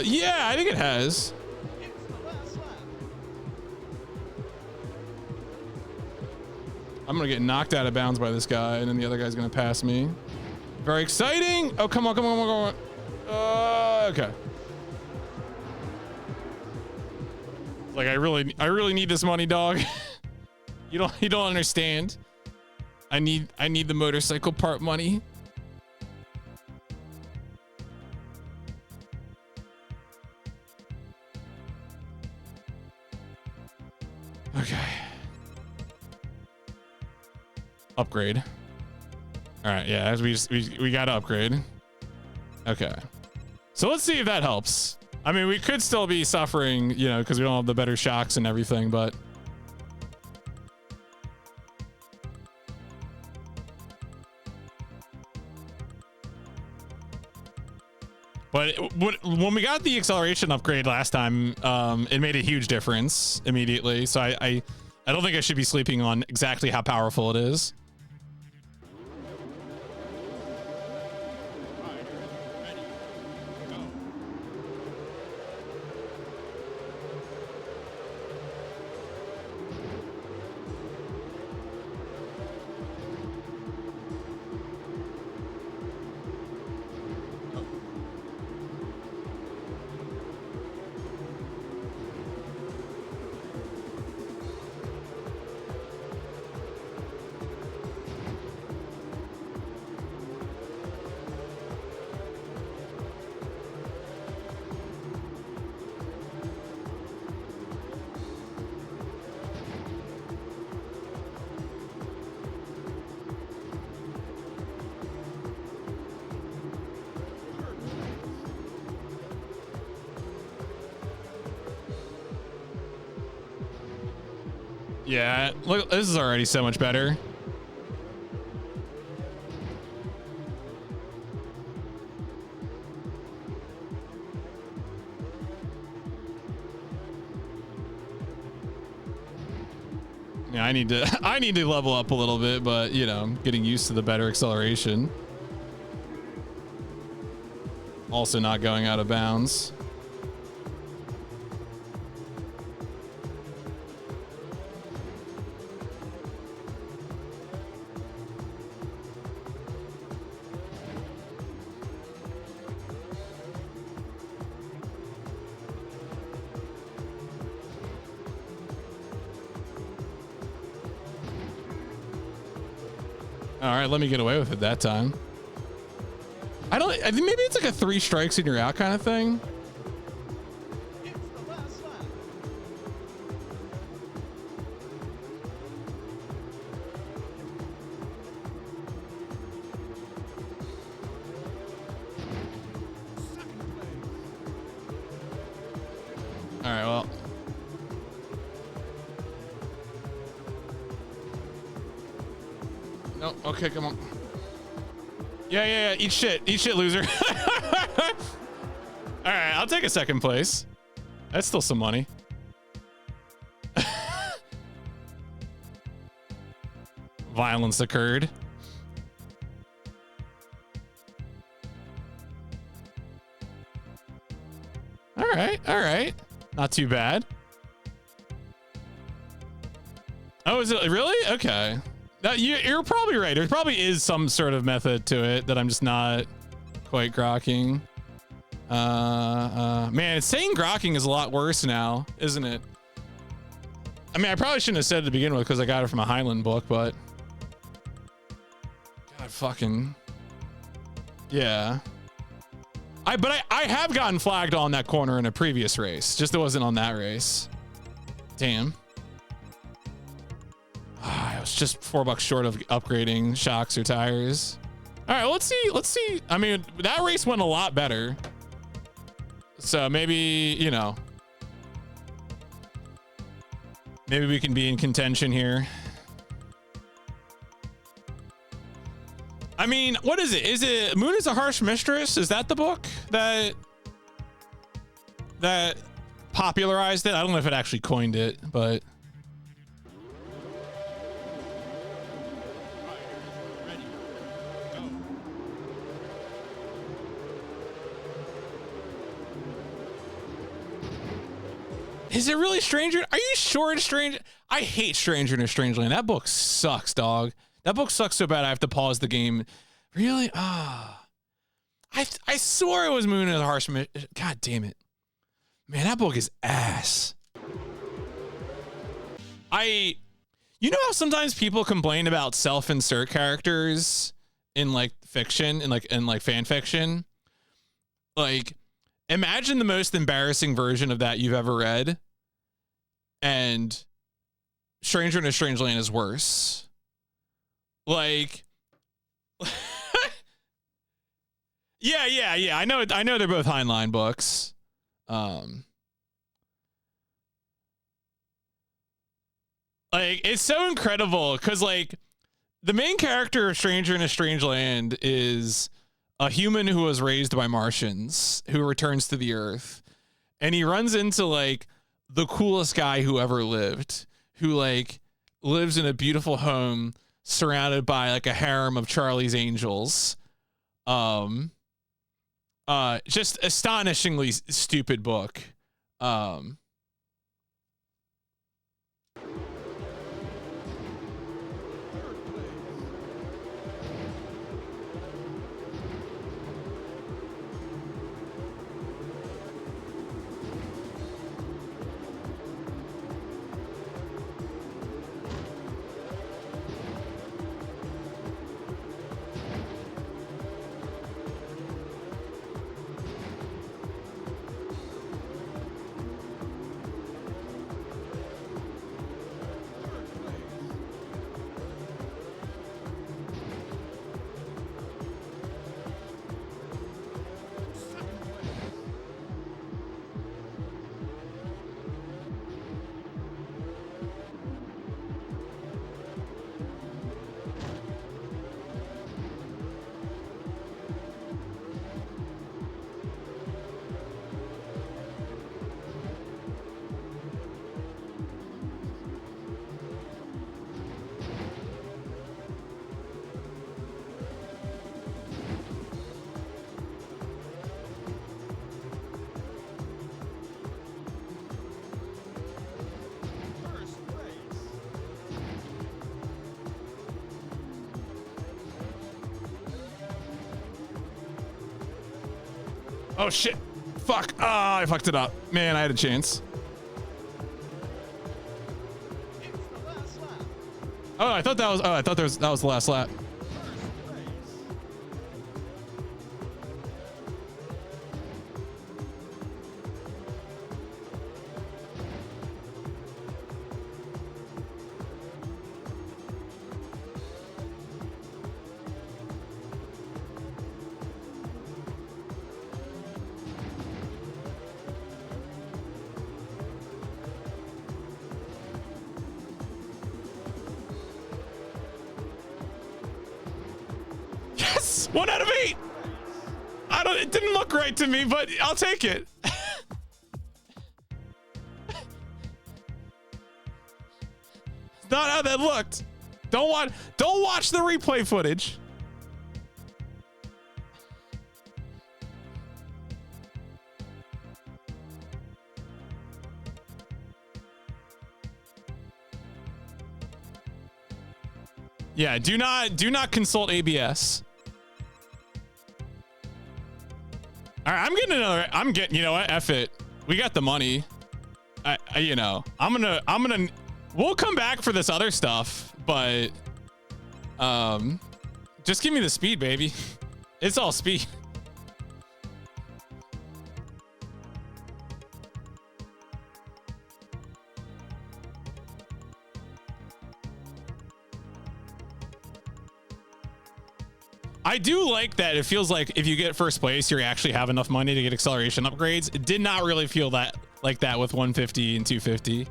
Yeah, I think it has. It's the last lap. I'm gonna get knocked out of bounds by this guy, and then the other guy's gonna pass me. Very exciting. Oh, come on. Okay. Like I really need this money, dog. You don't understand. I need the motorcycle part money. Okay. Upgrade. All right, yeah, as we got to upgrade. Okay. So let's see if that helps. I mean, we could still be suffering, you know, because we don't have the better shocks and everything, but but when we got the acceleration upgrade last time, it made a huge difference immediately. So I don't think I should be sleeping on exactly how powerful it is. Yeah, look, this is already so much better. Yeah, I need to level up a little bit, but you know, I'm getting used to the better acceleration. Also not going out of bounds. All right, let me get away with it that time. I think maybe it's like a 3 strikes and you're out kind of thing. It's the last lap. Second place. All right, well. No, okay, come on. Yeah, eat shit, loser. All right, I'll take a second place. That's still some money. Violence occurred. All right. Not too bad. Oh, is it really? Okay. You're probably right. There probably is some sort of method to it that I'm just not quite grokking. Man, saying grokking is a lot worse now, isn't it? I mean, I probably shouldn't have said it to begin with because I got it from a Highland book, but God, fucking yeah. I have gotten flagged on that corner in a previous race. Just it wasn't on that race. Damn. I was just $4 short of upgrading shocks or tires. All right, let's see. I mean, that race went a lot better. So maybe, you know, maybe we can be in contention here. I mean, what is it? Is it Moon is a Harsh Mistress? Is that the book that popularized it? I don't know if it actually coined it, but Ready. Go. is it really Stranger? Are you sure it's Stranger? I hate Stranger in a Strange Land. That book sucks, dog. That book sucks so bad I have to pause the game. Really? I swore it was Moon and the Harsh. God damn it. Man, that book is ass. You know how sometimes people complain about self-insert characters in like fiction and like fan fiction? Like, imagine the most embarrassing version of that you've ever read, and Stranger in a Strange Land is worse. Like, yeah. I know they're both Heinlein books. Like, it's so incredible because like the main character of Stranger in a Strange Land is a human who was raised by Martians who returns to the Earth, and he runs into like the coolest guy who ever lived, who like lives in a beautiful home surrounded by like a harem of Charlie's Angels. Just astonishingly stupid book. Oh shit. Fuck. Ah, I fucked it up. Man, I had a chance. Oh, I thought that was that was the last lap. Yes! 1 out of 8! It didn't look right to me, but I'll take it. Not how that looked. Don't watch the replay footage. Yeah, do not consult ABS. All right, I'm getting, you know what? F it. We got the money. You know, we'll come back for this other stuff, but just give me the speed, baby. It's all speed. I do like that. It feels like if you get first place, you actually have enough money to get acceleration upgrades. It did not really feel like that with 150 and 250.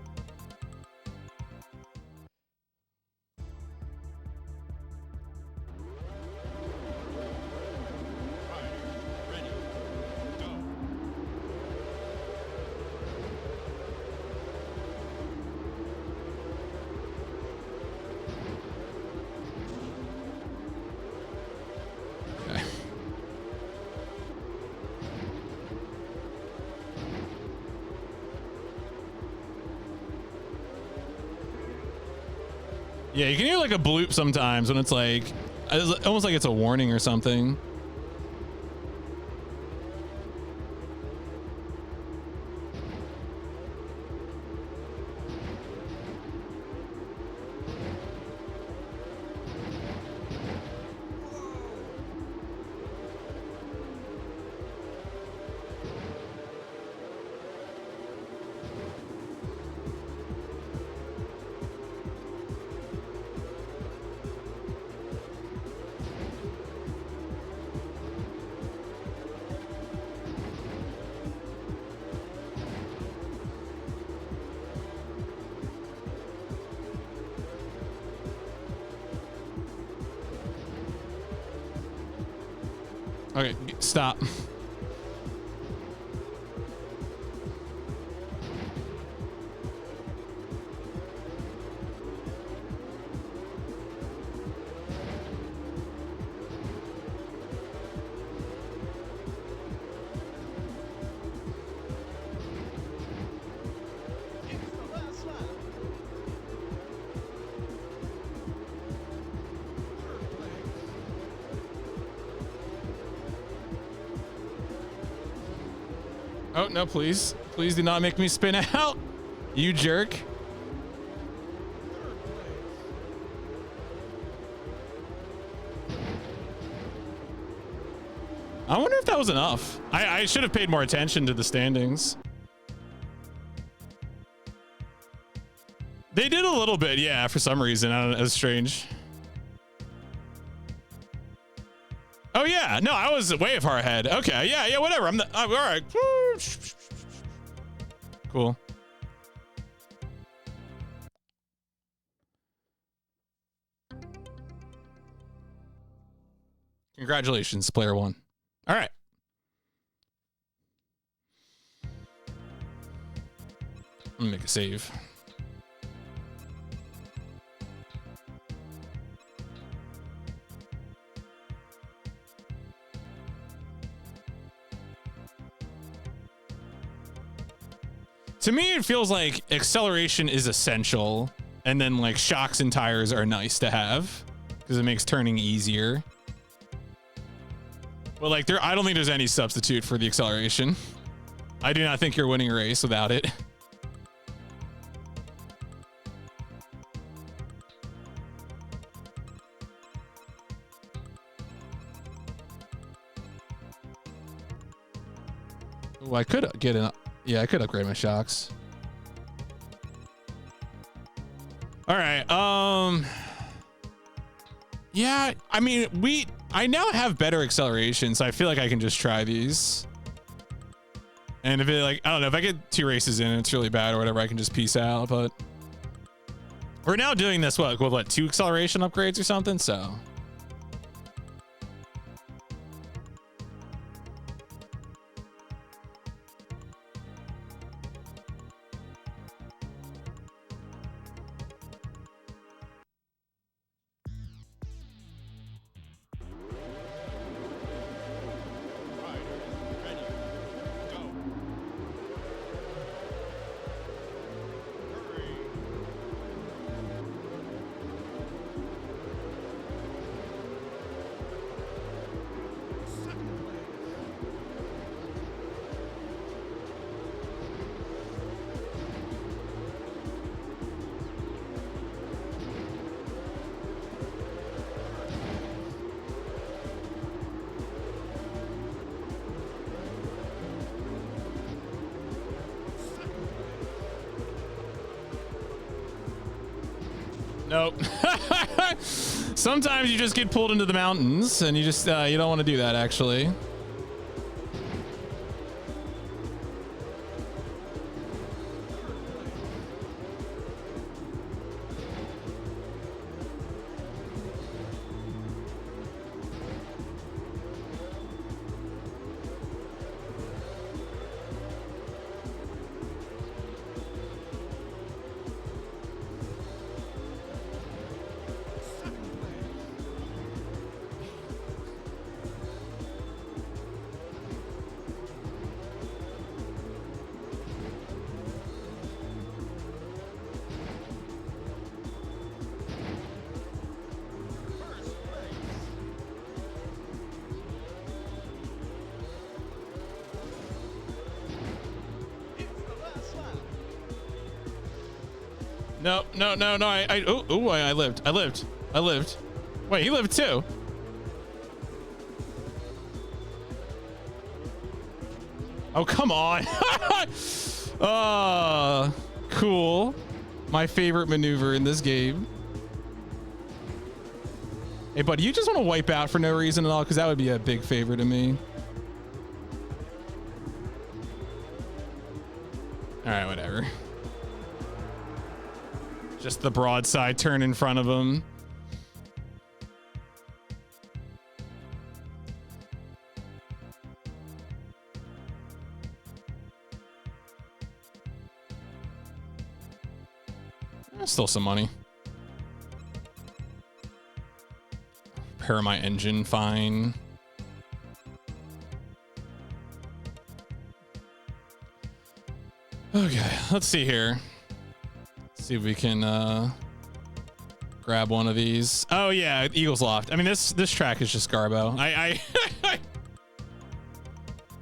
Yeah, you can hear like a bloop sometimes when it's almost like it's a warning or something. Okay, stop. It's the last lap. Third place. Oh, no, please. Please do not make me spin out. You jerk. Third place. I wonder if that was enough. I should have paid more attention to the standings. They did a little bit, yeah, for some reason. I don't know, it was strange. Oh, yeah. No, I was way far ahead. Okay, yeah, whatever. All right. Cool. Congratulations, player one. All right. Let me make a save. To me, it feels like acceleration is essential, and then like shocks and tires are nice to have because it makes turning easier. But like, I don't think there's any substitute for the acceleration. I do not think you're winning a race without it. Oh, I could get an. Yeah, I could upgrade my shocks. All right. Yeah, I mean, I now have better acceleration, so I feel like I can just try these. And if it like, I don't know, if I get 2 races in and it's really bad or whatever, I can just peace out. But we're now doing this, what, 2 acceleration upgrades or something? So. Riders, ready, go. Hurry. Second place. Nope. Sometimes you just get pulled into the mountains and you just, you don't want to do that actually. No, no, no, no. I lived. I lived. Wait, he lived too. Oh, come on. Cool. My favorite maneuver in this game. Hey, buddy, you just want to wipe out for no reason at all? Because that would be a big favor to me. All right, whatever. Just the broadside turn in front of him. Still some money. Repair my engine, fine. Okay, let's see here. See if we can grab one of these. Oh yeah, Eagles Loft. I mean, this track is just Garbo. I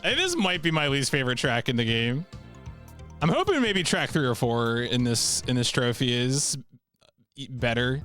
this might be my least favorite track in the game. I'm hoping maybe track 3 or 4 in this trophy is better.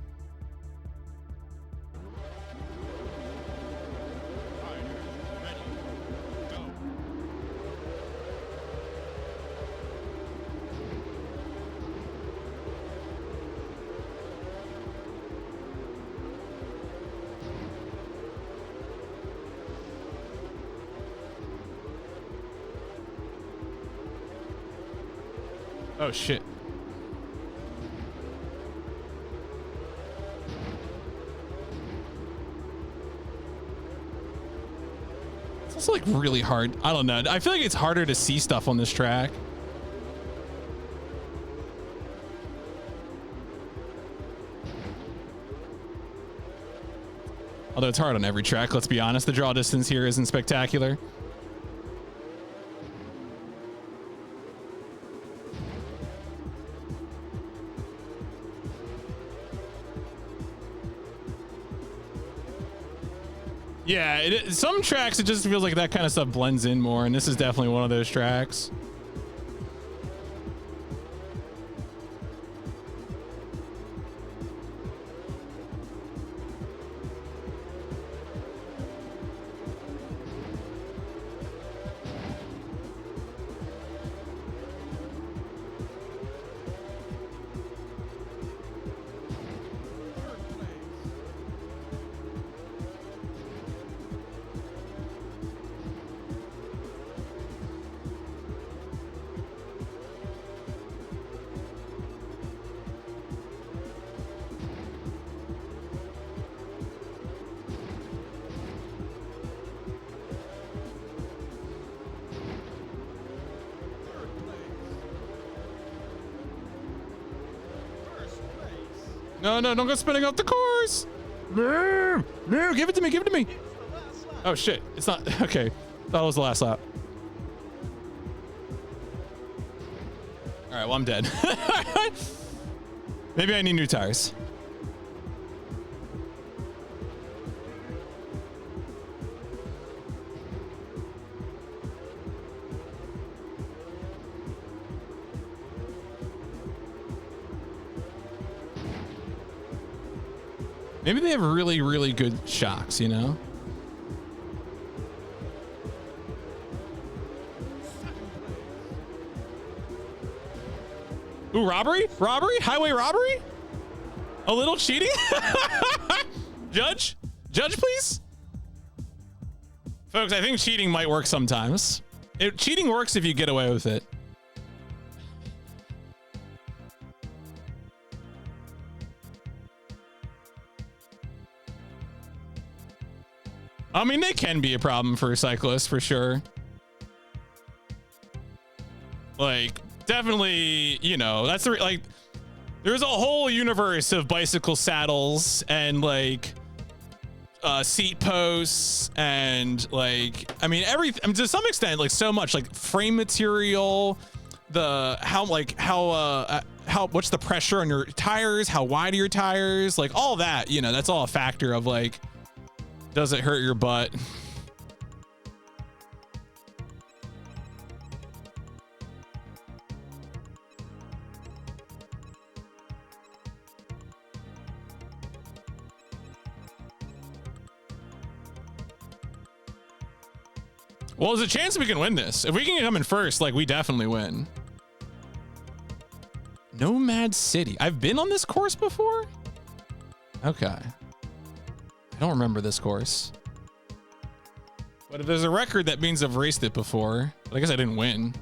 Oh shit. It's also like really hard. I don't know. I feel like it's harder to see stuff on this track. Although it's hard on every track, let's be honest. The draw distance here isn't spectacular. Yeah, some tracks it just feels like that kind of stuff blends in more, and this is definitely one of those tracks. No, don't go spinning off the course. No, give it to me, give it to me. Oh shit, it's not, okay. That was the last lap. All right, well, I'm dead. Maybe I need new tires. Maybe they have really, really good shocks, you know? Ooh, robbery? Robbery? Highway robbery? A little cheating? Judge? Judge, please? Folks, I think cheating might work sometimes. Cheating works if you get away with it. I mean, they can be a problem for cyclists, for sure. Like, definitely, you know, that's the, like, there's a whole universe of bicycle saddles and, like, seat posts and, like, I mean, everything, to some extent, like, so much, like, frame material, what's the pressure on your tires, how wide are your tires, like, all that, you know, that's all a factor of, like, does it hurt your butt? Well, there's a chance we can win this. If we can come in first, like, we definitely win. Nomad City. I've been on this course before? Okay. I don't remember this course. But if there's a record, that means I've raced it before. But I guess I didn't win.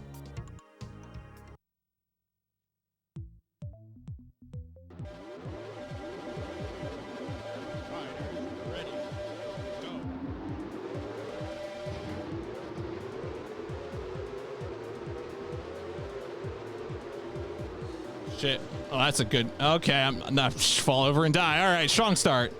Shit. Oh, that's a good. Okay, I'm not fall over and die. All right, strong start.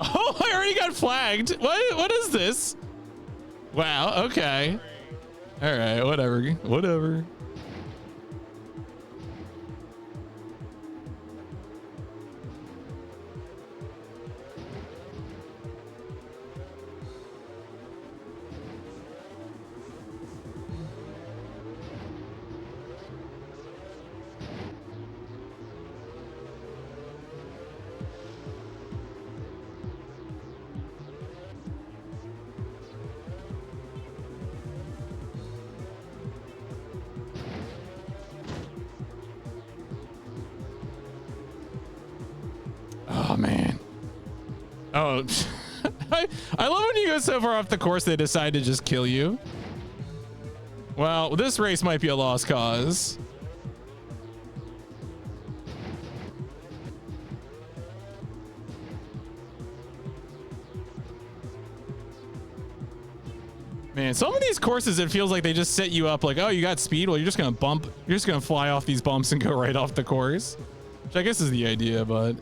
Oh, I already got flagged. What is this? Wow, okay. All right, whatever. Oh man. Oh, I love when you go so far off the course they decide to just kill you. Well, this race might be a lost cause. Man, some of these courses, it feels like they just set you up like, oh, you got speed? Well, you're just going to bump. You're just going to fly off these bumps and go right off the course. Which I guess is the idea, but...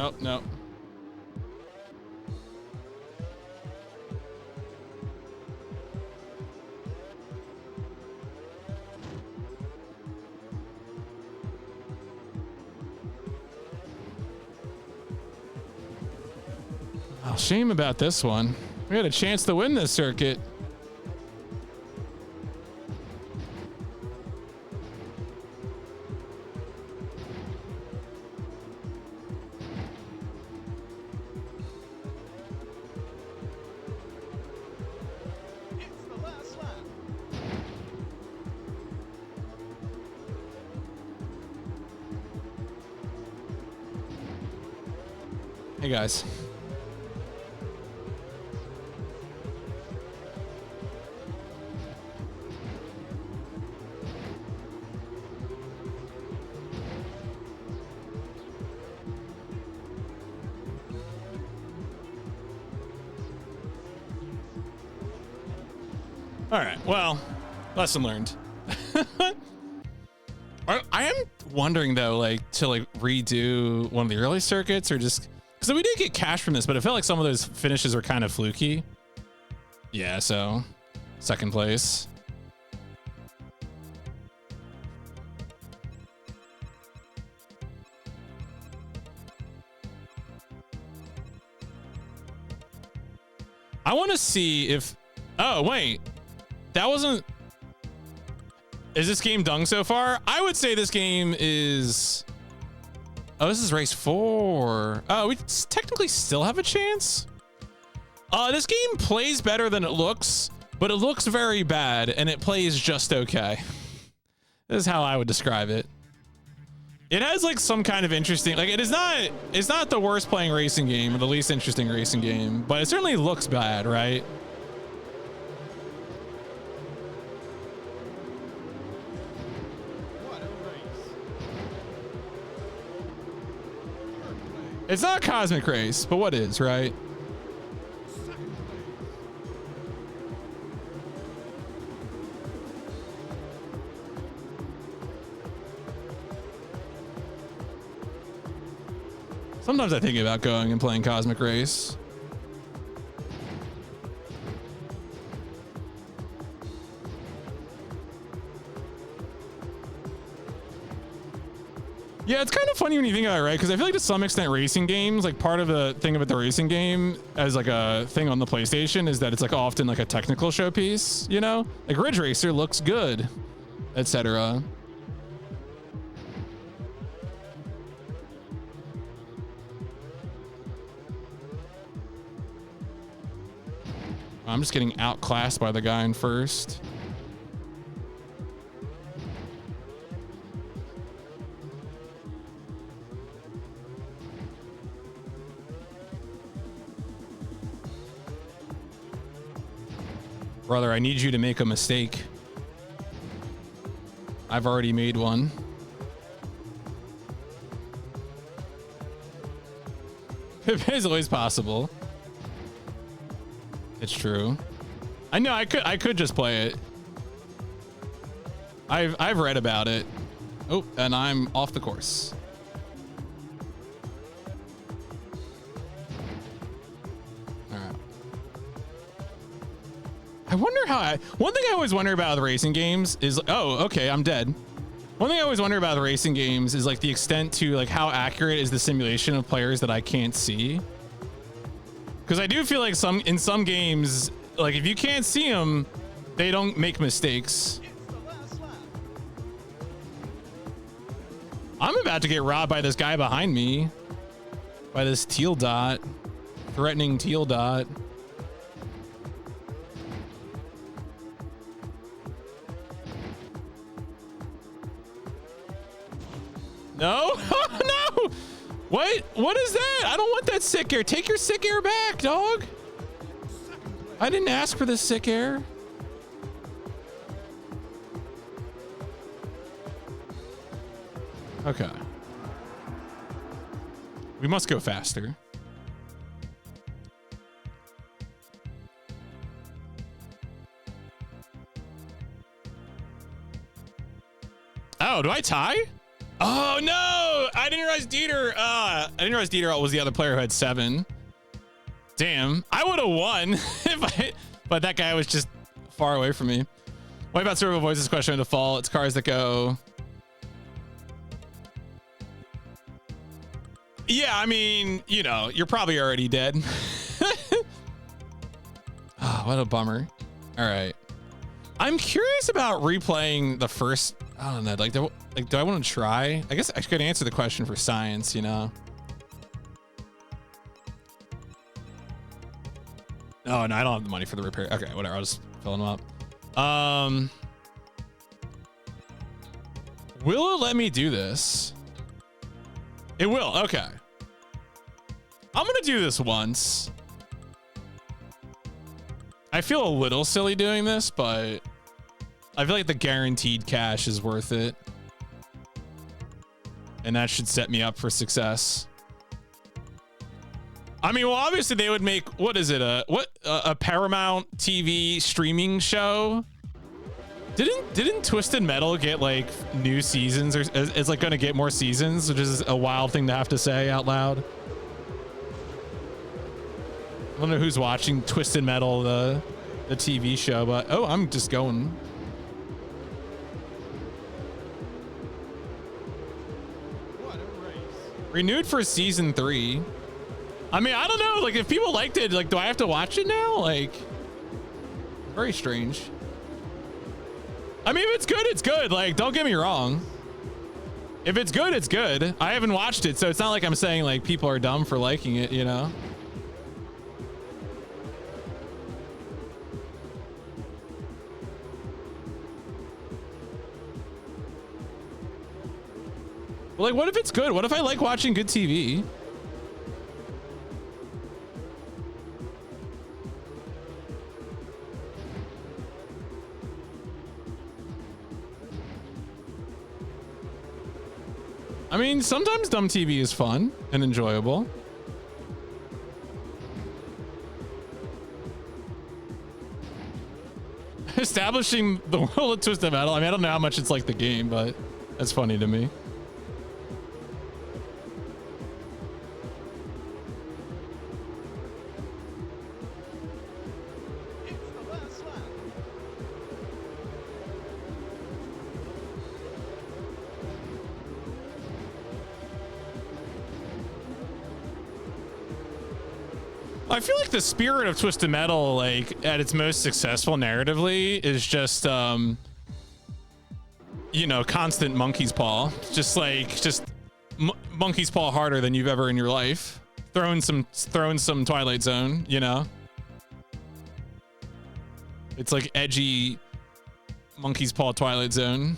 Oh, no. Oh, shame about this one. We had a chance to win this circuit. It's the last lap. Hey, guys. All right. Well, lesson learned. I am wondering though, like to like redo one of the early circuits or just because we did get cash from this, but it felt like some of those finishes were kind of fluky. Yeah. So second place. I want to see if. Oh wait. That wasn't. Is this game done so far? I would say this game is. Oh, this is race 4. Oh, we technically still have a chance. This game plays better than it looks, but it looks very bad and it plays just okay. This is how I would describe it. It has like some kind of interesting, like it's not the worst playing racing game or the least interesting racing game, but it certainly looks bad, right? What a race. Third place. It's not a cosmic race, but what is, right? Second place. Sometimes I think about going and playing Cosmic Race. Yeah, it's kind of funny when you think about it, right? Because I feel like to some extent racing games, like part of the thing about the racing game as like a thing on the PlayStation is that it's like often like a technical showpiece, you know? Like Ridge Racer looks good, etc. I'm just getting outclassed by the guy in first. Brother, I need you to make a mistake. I've already made one. It is always possible. It's true. I know I could just play it. I've read about it. Oh, and I'm off the course. All right. I wonder how one thing I always wonder about the racing games is, oh, okay, I'm dead. One thing I always wonder about the racing games is like the extent to like how accurate is the simulation of players that I can't see. Because I do feel like in some games, like if you can't see them, they don't make mistakes. It's the last lap. I'm about to get robbed by this guy behind me. By this teal dot. Threatening teal dot. No, no. What is that? I don't want that sick air. Take your sick air back, dog. I didn't ask for this sick air. Okay. We must go faster. Oh, do I tie? Oh no! I didn't realize Dieter was the other player who had 7. Damn, I would have won but that guy was just far away from me. What about Servo Voices question by default? It's cars that go. Yeah, I mean, you know, you're probably already dead. Oh, what a bummer. All right. I'm curious about replaying the first. I don't know. Do I want to try? I guess I could answer the question for science, you know. Oh, no, I don't have the money for the repair. Okay, whatever. I'll just fill them up. Will it let me do this? It will. Okay. I'm going to do this once. I feel a little silly doing this, but I feel like the guaranteed cash is worth it. And that should set me up for success. I mean, well, obviously they would make, what is it? A Paramount TV streaming show? Didn't Twisted Metal get like new seasons, or it's like going to get more seasons, which is a wild thing to have to say out loud. I don't know who's watching Twisted Metal, the TV show, but oh, I'm just going. What a race. Renewed for season 3. I mean, I don't know. Like, if people liked it, like, do I have to watch it now? Like, very strange. I mean, if it's good, it's good. Like, don't get me wrong. If it's good, it's good. I haven't watched it, so it's not like I'm saying, like, people are dumb for liking it, you know? Well, like, what if it's good? What if I like watching good TV? I mean, sometimes dumb TV is fun and enjoyable. Establishing the world of Twisted Metal. I mean, I don't know how much it's like the game, but that's funny to me. It's the last lap. I feel like the spirit of Twisted Metal, like at its most successful narratively, is just, you know, constant monkey's paw. Just monkey's paw harder than you've ever in your life. Throwing some Twilight Zone, you know. It's like edgy Monkey's Paw Twilight Zone.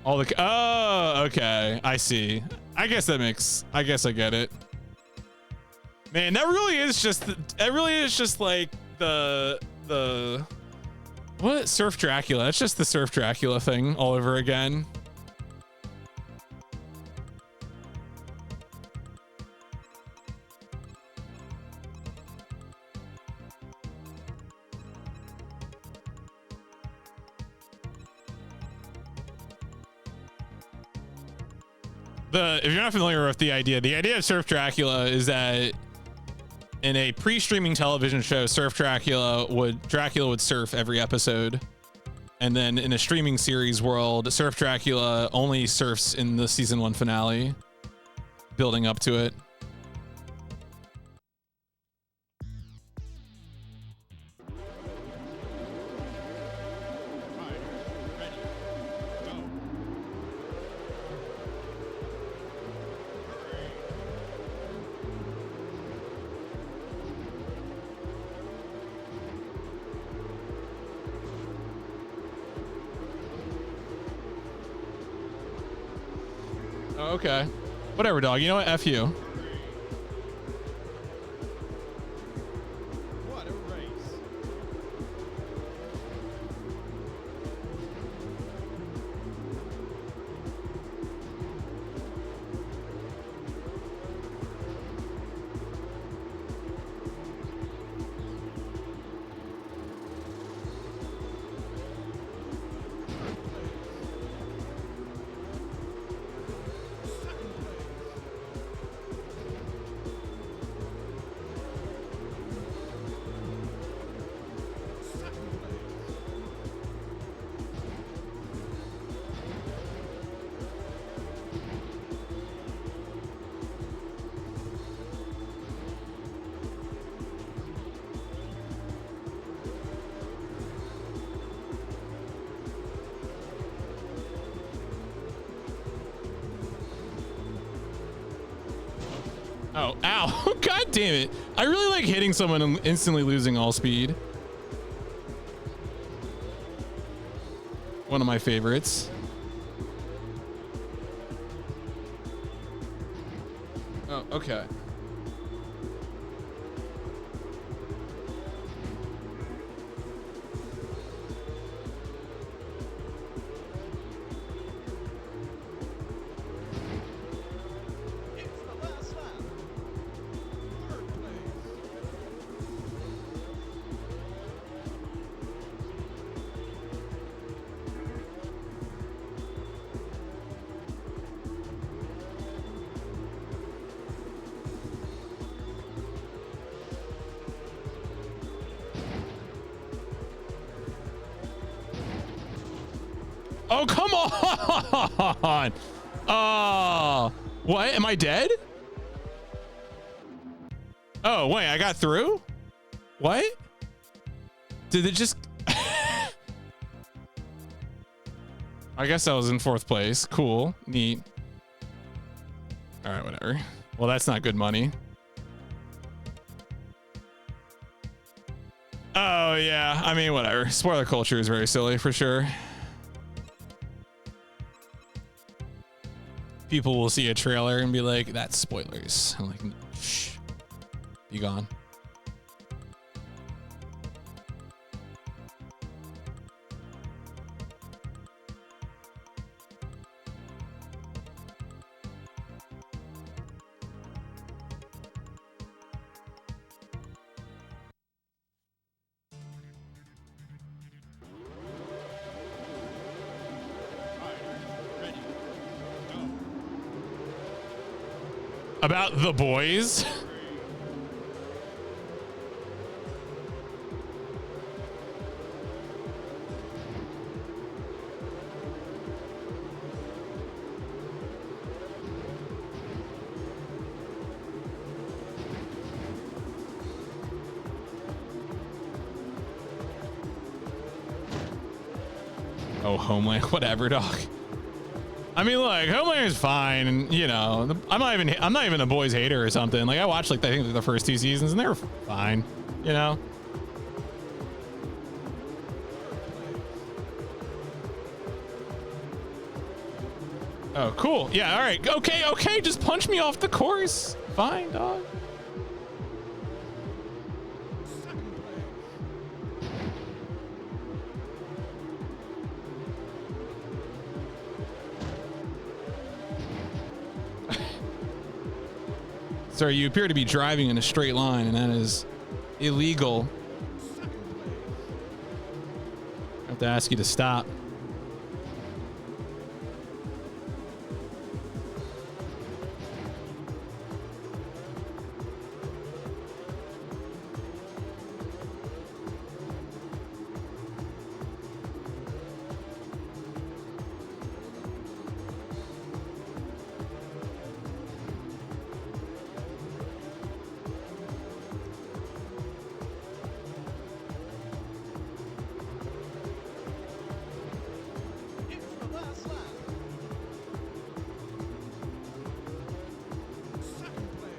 All the oh, okay, I see. I guess I get it. Man, that really is just like the what? Surf Dracula. That's just the Surf Dracula thing all over again. If you're not familiar with the idea of Surf Dracula is that in a pre-streaming television show, Dracula would surf every episode, and then in a streaming series world, Surf Dracula only surfs in the season 1 finale, building up to it. Okay. Whatever, dog. You know what? F you. What a race. Oh, ow. God damn it. I really like hitting someone and instantly losing all speed. One of my favorites. Oh, okay. It's the last lap. Third place. Oh, come on. Oh, what? Am I dead? Oh, wait, I got through? What? Did it just... I guess I was in 4th place. Cool. Neat. All right, whatever. Well, that's not good money. Oh, yeah. I mean, whatever. Spoiler culture is very silly for sure. People will see a trailer and be like, that's spoilers. I'm like, shh, be gone. Ready. Go. About the boys. Oh, Homeland, whatever, dog. I mean, look, Homelander's fine, and you know, I'm not even a boys hater or something. Like I watched like I think the first 2 seasons, and they were fine, you know. Oh, cool. Yeah. All right. Okay. Okay. Just punch me off the course. Fine, dog. Sir, you appear to be driving in a straight line, and that is illegal. I have to ask you to stop. It's the last lap. Second place.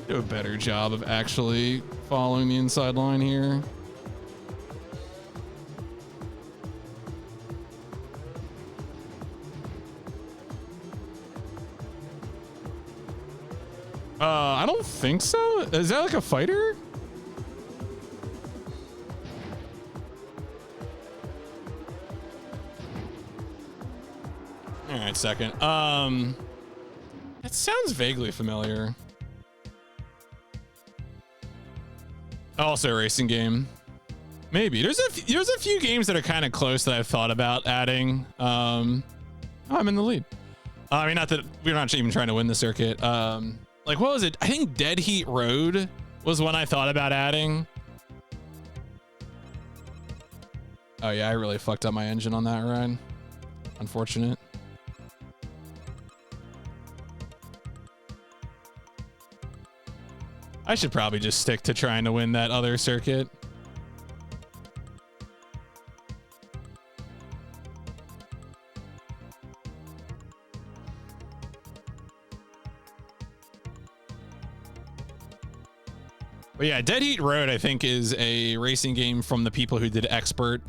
Do a better job of actually following the inside line here. I don't think so. Is that like a fighter? All right, second. It sounds vaguely familiar. Also a racing game. Maybe. There's a few games that are kind of close that I've thought about adding. I'm in the lead. I mean, not that we're not even trying to win the circuit. Like, what was it? I think Dead Heat Road was one I thought about adding. Oh yeah, I really fucked up my engine on that ride. Unfortunate. I should probably just stick to trying to win that other circuit. But yeah, Dead Heat Road, I think, is a racing game from the people who did Expert.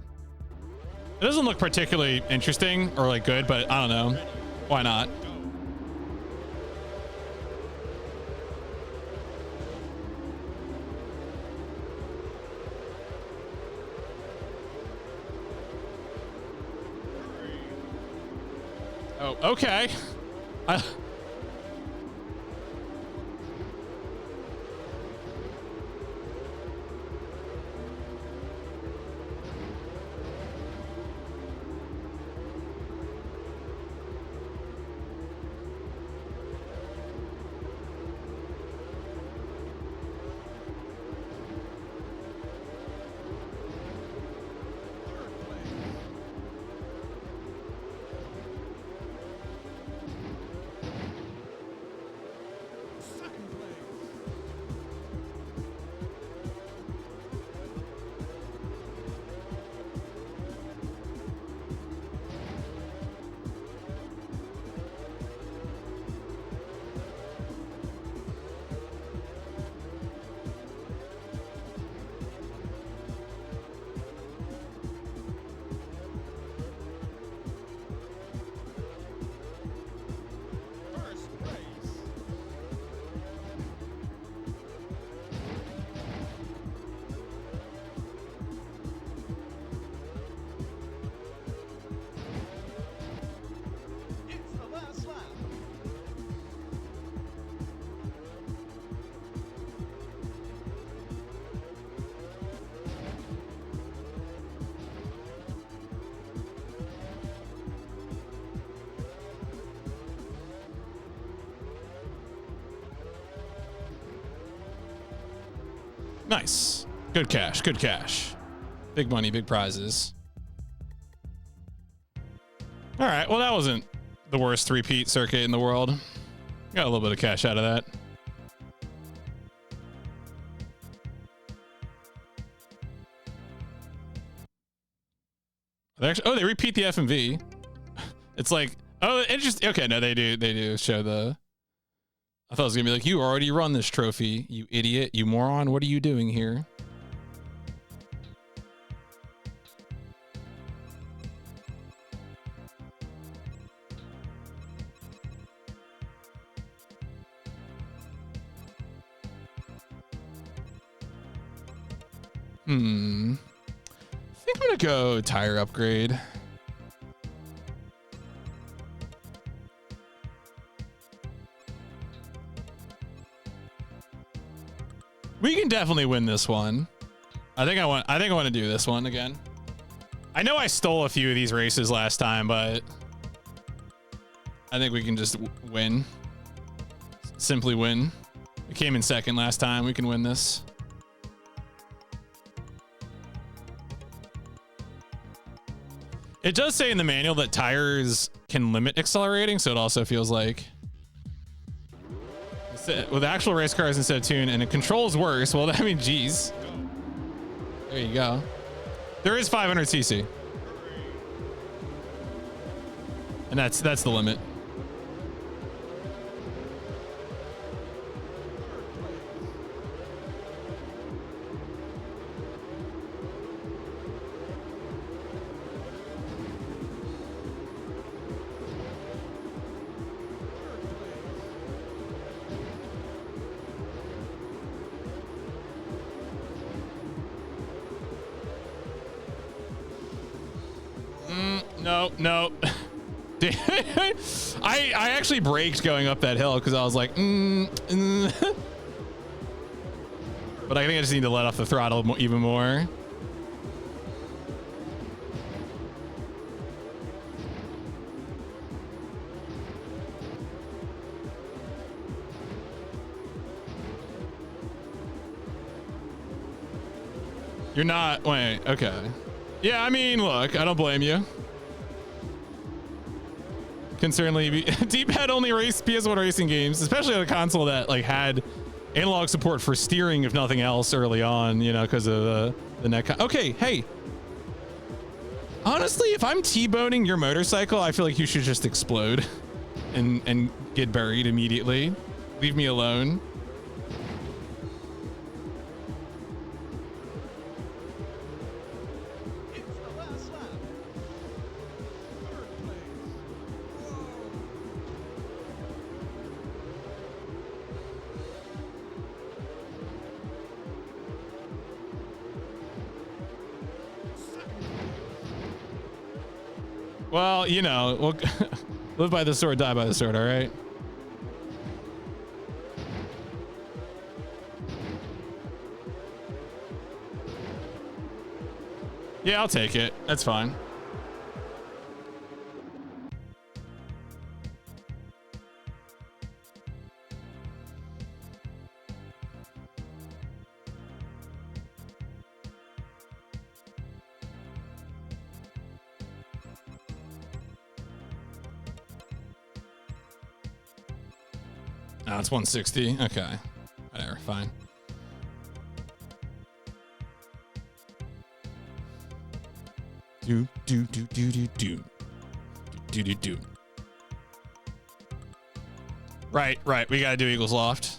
It doesn't look particularly interesting or like good, but I don't know. Why not? Oh, okay. First race. It's the last lap. Nice. Good cash. Good cash. Big money, big prizes. All right. Well, that wasn't the worst three-peat circuit in the world. Got a little bit of cash out of that. They actually, oh, they repeat the FMV. It's like, oh, interesting. Okay, no, they do show the. I thought it was gonna be like, you already run this trophy, you idiot, you moron. What are you doing here? I think I'm gonna go tire upgrade. We can definitely win this one. I think I want to do this one again. I know I stole a few of these races last time, but I think we can just win. Simply win. We came in second last time. We can win this. It does say in the manual that tires can limit accelerating, so it also feels like with actual race cars instead of tune, and it controls worse. Well, I mean, geez. There you go. There is 500cc, and that's the limit. No. I actually braked going up that hill because I was like, But I think I just need to let off the throttle even more. You're not, wait, okay. Yeah, I mean, look, I don't blame you. Can certainly be D-pad only race PS1 racing games, especially on a console that like had analog support for steering, if nothing else, early on, you know, because of the neck. Okay, hey. Honestly, if I'm T-boning your motorcycle, I feel like you should just explode and get buried immediately. Leave me alone. Well, you know, we'll live by the sword, die by the sword, all right? Yeah, I'll take it. That's fine. Oh, it's 160. Okay. Whatever, fine. Do. Right. We gotta do Eagles Loft.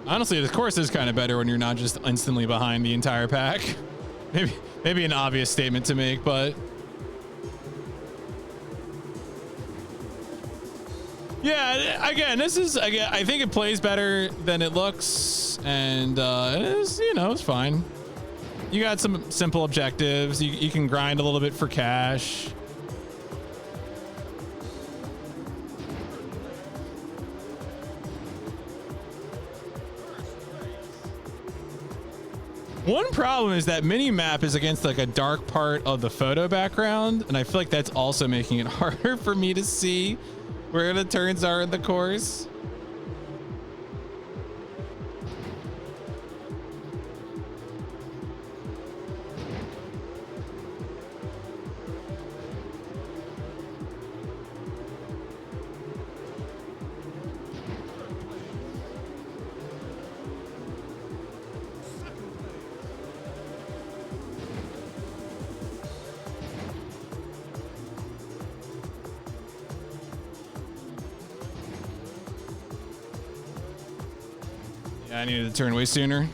Honestly, the course is kind of better when you're not just instantly behind the entire pack. Maybe an obvious statement to make, but yeah, again, I think it plays better than it looks, and it is, you know, it's fine. You got some simple objectives. You can grind a little bit for cash. One problem is that mini map is against like a dark part of the photo background, and I feel like that's also making it harder for me to see where the turns are in the course. Yeah, I needed to turn way sooner.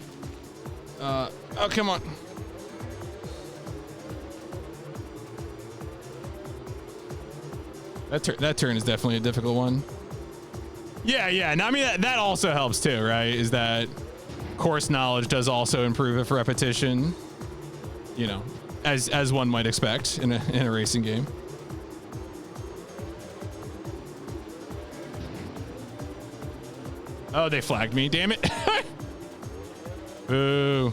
Oh, come on. That turn is definitely a difficult one. Yeah, yeah. And I mean, that also helps too, right? Is that course knowledge does also improve with repetition, you know, as one might expect in a racing game. Oh, they flagged me. Damn it. Boo.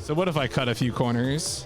So what if I cut a few corners?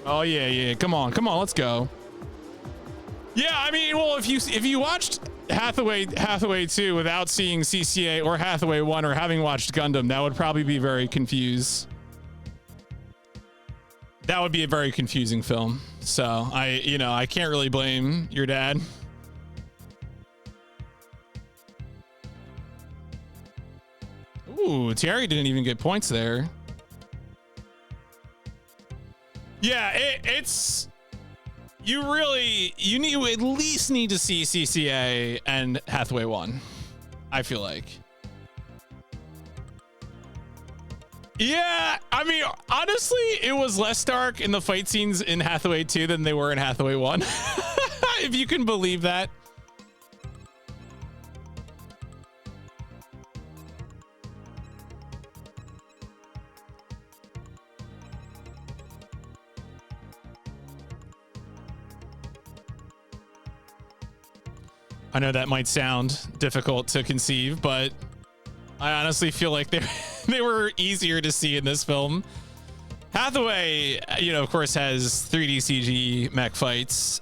Oh yeah, yeah. Come on, let's go. Yeah, I mean, well, if you watched Hathaway 2 without seeing CCA or Hathaway 1 or having watched Gundam, that would probably be very confused. That would be a very confusing film. So I can't really blame your dad. Ooh, Thierry didn't even get points there. Yeah, it's you at least need to see CCA and Hathaway 1, I feel like. Yeah, I mean, honestly, it was less dark in the fight scenes in Hathaway 2 than they were in Hathaway 1. If you can believe that. I know that might sound difficult to conceive, but I honestly feel like they were easier to see in this film. Hathaway, of course, has 3D CG mech fights,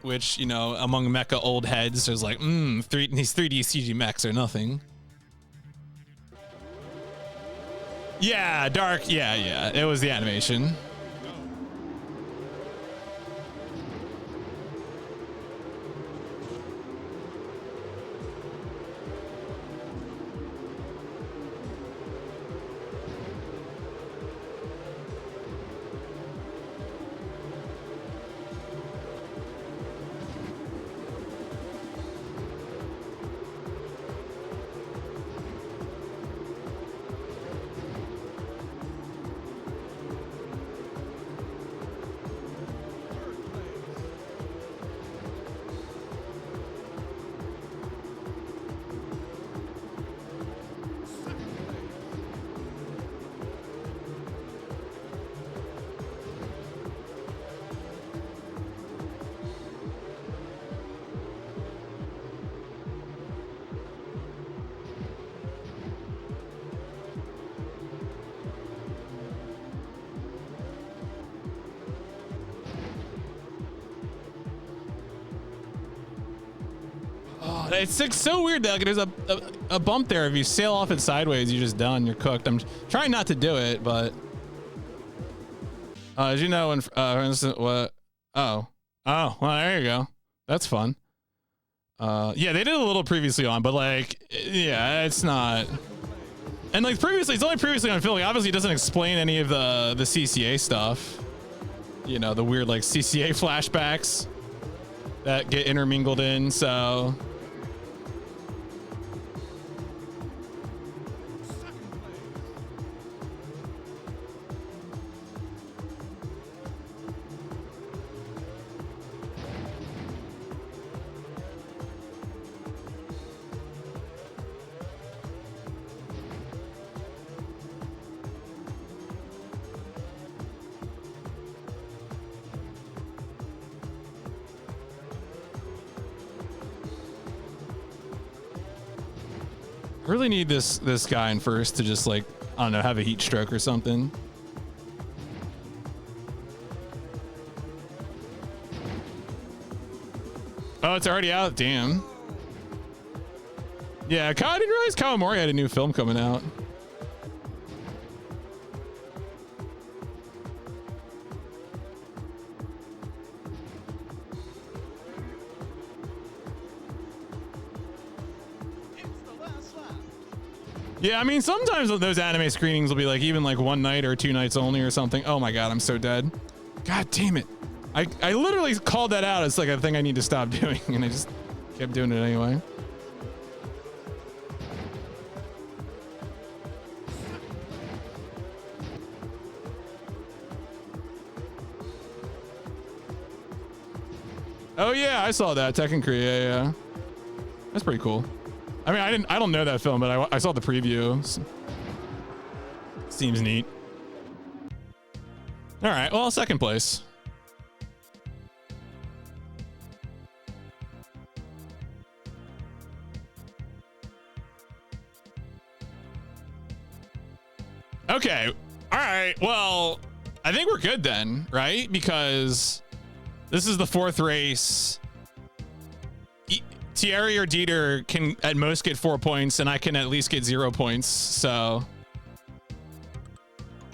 which, among mecha old heads, there's like, these 3D CG mechs are nothing. Yeah, dark. Yeah. It was the animation. It's like so weird that there's a bump there. If you sail off it sideways, you're just done. You're cooked. I'm trying not to do it, but as you know, for instance, what? Oh, well, there you go. That's fun. Yeah, they did a little previously on, but like, yeah, it's not. And like previously, it's only previously on film. Like, obviously, it doesn't explain any of the CCA stuff. The weird like CCA flashbacks that get intermingled in. So. Really need this guy in first to just like, I don't know, have a heat stroke or something. Oh, it's already out. Damn. Yeah, I didn't realize Kawamori had a new film coming out. Yeah, I mean, sometimes those anime screenings will be like even like one night or 2 nights only or something. Oh my god, I'm so dead. God damn it. I literally called that out as like a thing I need to stop doing, and I just kept doing it anyway. Oh yeah, I saw that Tekken Crew. Yeah. That's pretty cool. I mean, I don't know that film, but I saw the preview. Seems neat. All right, well, second place. Okay. All right. Well, I think we're good then, right? Because this is the 4th race. Thierry or Dieter can at most get 4 points, and I can at least get 0 points. So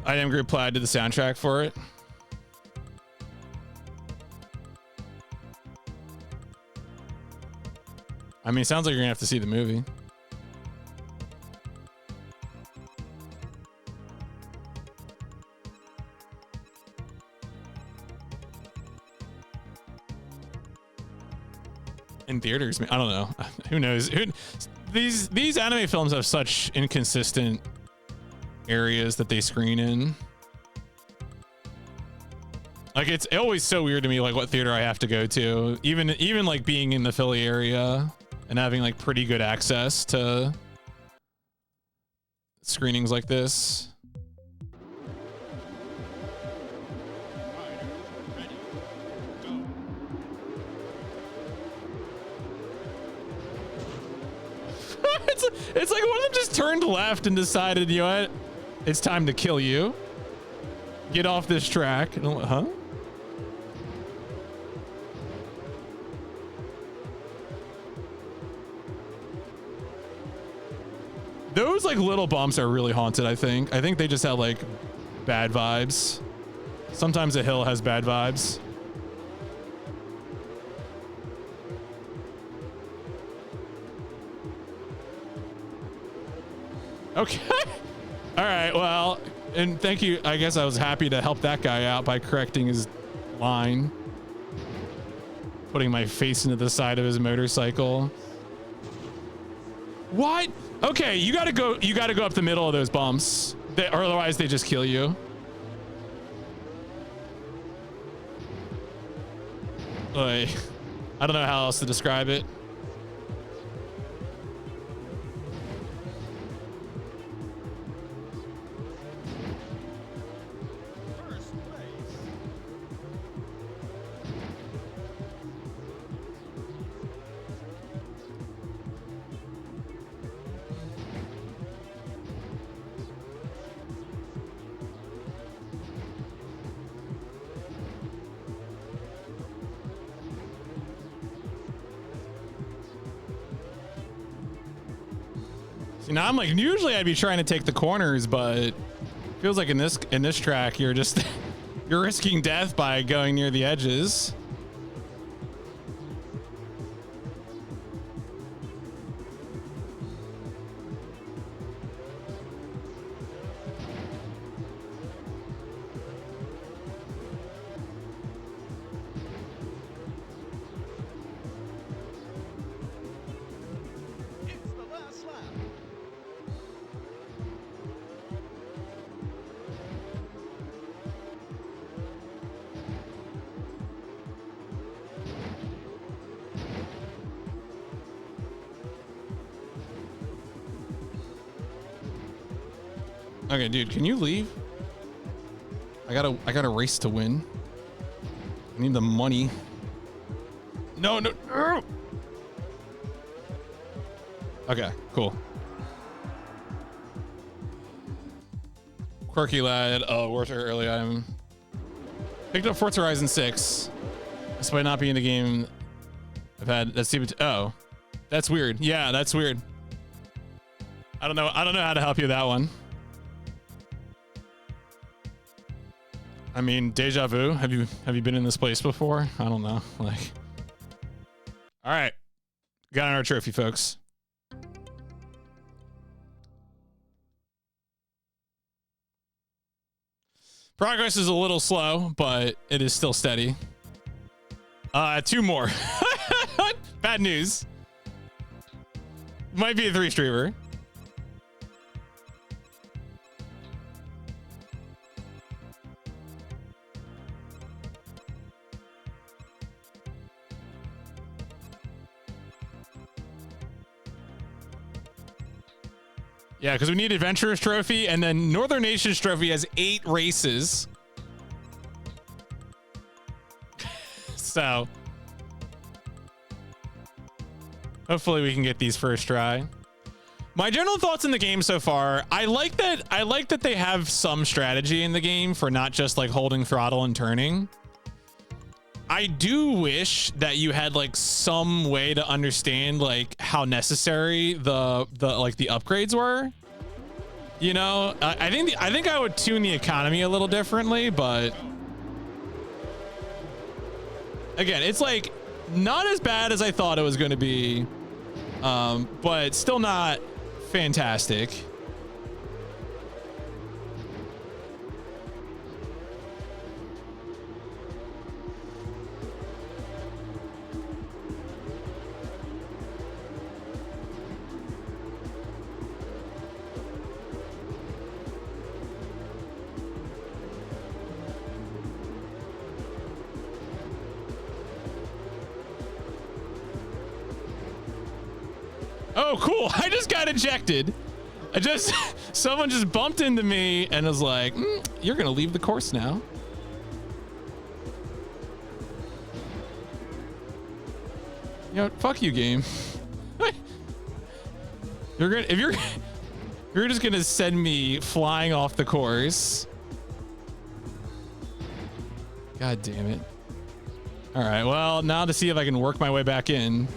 Item Group Plaid did the soundtrack for it. I mean, it sounds like you're gonna have to see the movie. In theaters, I don't know. Who knows? These anime films have such inconsistent areas that they screen in. Like it's always so weird to me, like what theater I have to go to. Even like being in the Philly area and having like pretty good access to screenings like this. It's like one of them just turned left and decided, you know what? It's time to kill you. Get off this track. And I'm like, huh? Those like little bumps are really haunted, I think. I think they just have like bad vibes. Sometimes a hill has bad vibes. Okay. All right. Well, and thank you. I guess I was happy to help that guy out by correcting his line. Putting my face into the side of his motorcycle. What? Okay, you gotta go up the middle of those bumps. Or otherwise they just kill you. Like, I don't know how else to describe it. Now I'm like, usually I'd be trying to take the corners, but feels like in this track you're just you're risking death by going near the edges. Okay, dude, can you leave? I gotta race to win. I need the money. No. Okay, cool. Quirky lad. Oh, worth our early item. Picked up Forza Horizon 6. Despite not being the game I've had. That's stupid. Oh, that's weird. Yeah, that's weird. I don't know how to help you with that one. I mean, deja vu. Have you been in this place before? I don't know. Like, all right, got our trophy, folks. Progress is a little slow, but it is still steady. 2 more. Bad news. Might be a 3 streamer. Yeah, because we need Adventurers Trophy, and then Northern Nations Trophy has 8 races. So hopefully we can get these first try. My general thoughts in the game so far, I like that they have some strategy in the game for not just like holding throttle and turning. I do wish that you had like some way to understand like how necessary the upgrades were. You know, I think I would tune the economy a little differently, but again, it's like not as bad as I thought it was going to be, but still not fantastic. Oh, cool. I just got ejected. Someone just bumped into me and was like, you're going to leave the course now. You know, fuck you, game. If you're just going to send me flying off the course. God damn it. All right. Well, now to see if I can work my way back in.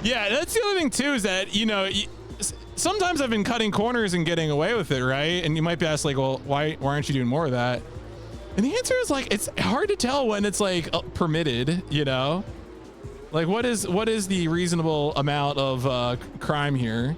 Yeah, that's the other thing too, is that, you know, sometimes I've been cutting corners and getting away with it, right? And you might be asked like, well, why aren't you doing more of that? And the answer is like, it's hard to tell when it's like permitted, you know? Like what is the reasonable amount of crime here?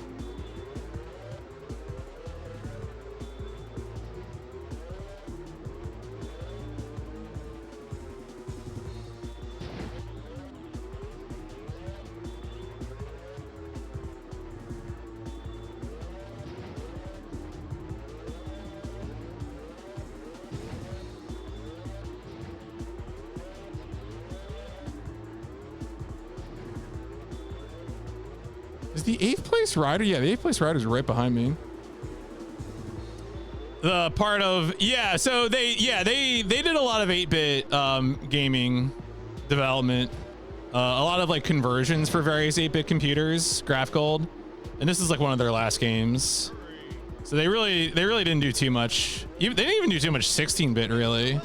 Is the 8th place rider? Yeah, the 8th place rider is right behind me. The part of, yeah, so they did a lot of 8-bit gaming development, a lot of like conversions for various 8-bit computers, Graftgold, and this is like one of their last games. So they really didn't do too much. They didn't even do too much 16-bit really.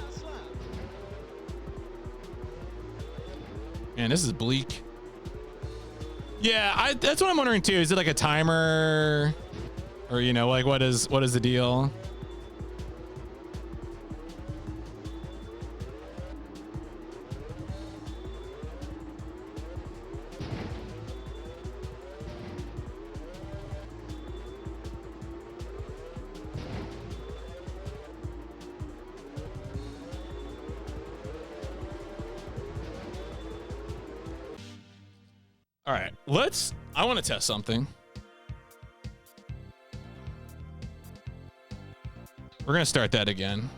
Man, this is bleak. Yeah, that's what I'm wondering too. Is it like a timer, or you know, like what is the deal? All right, I want to test something. We're going to start that again.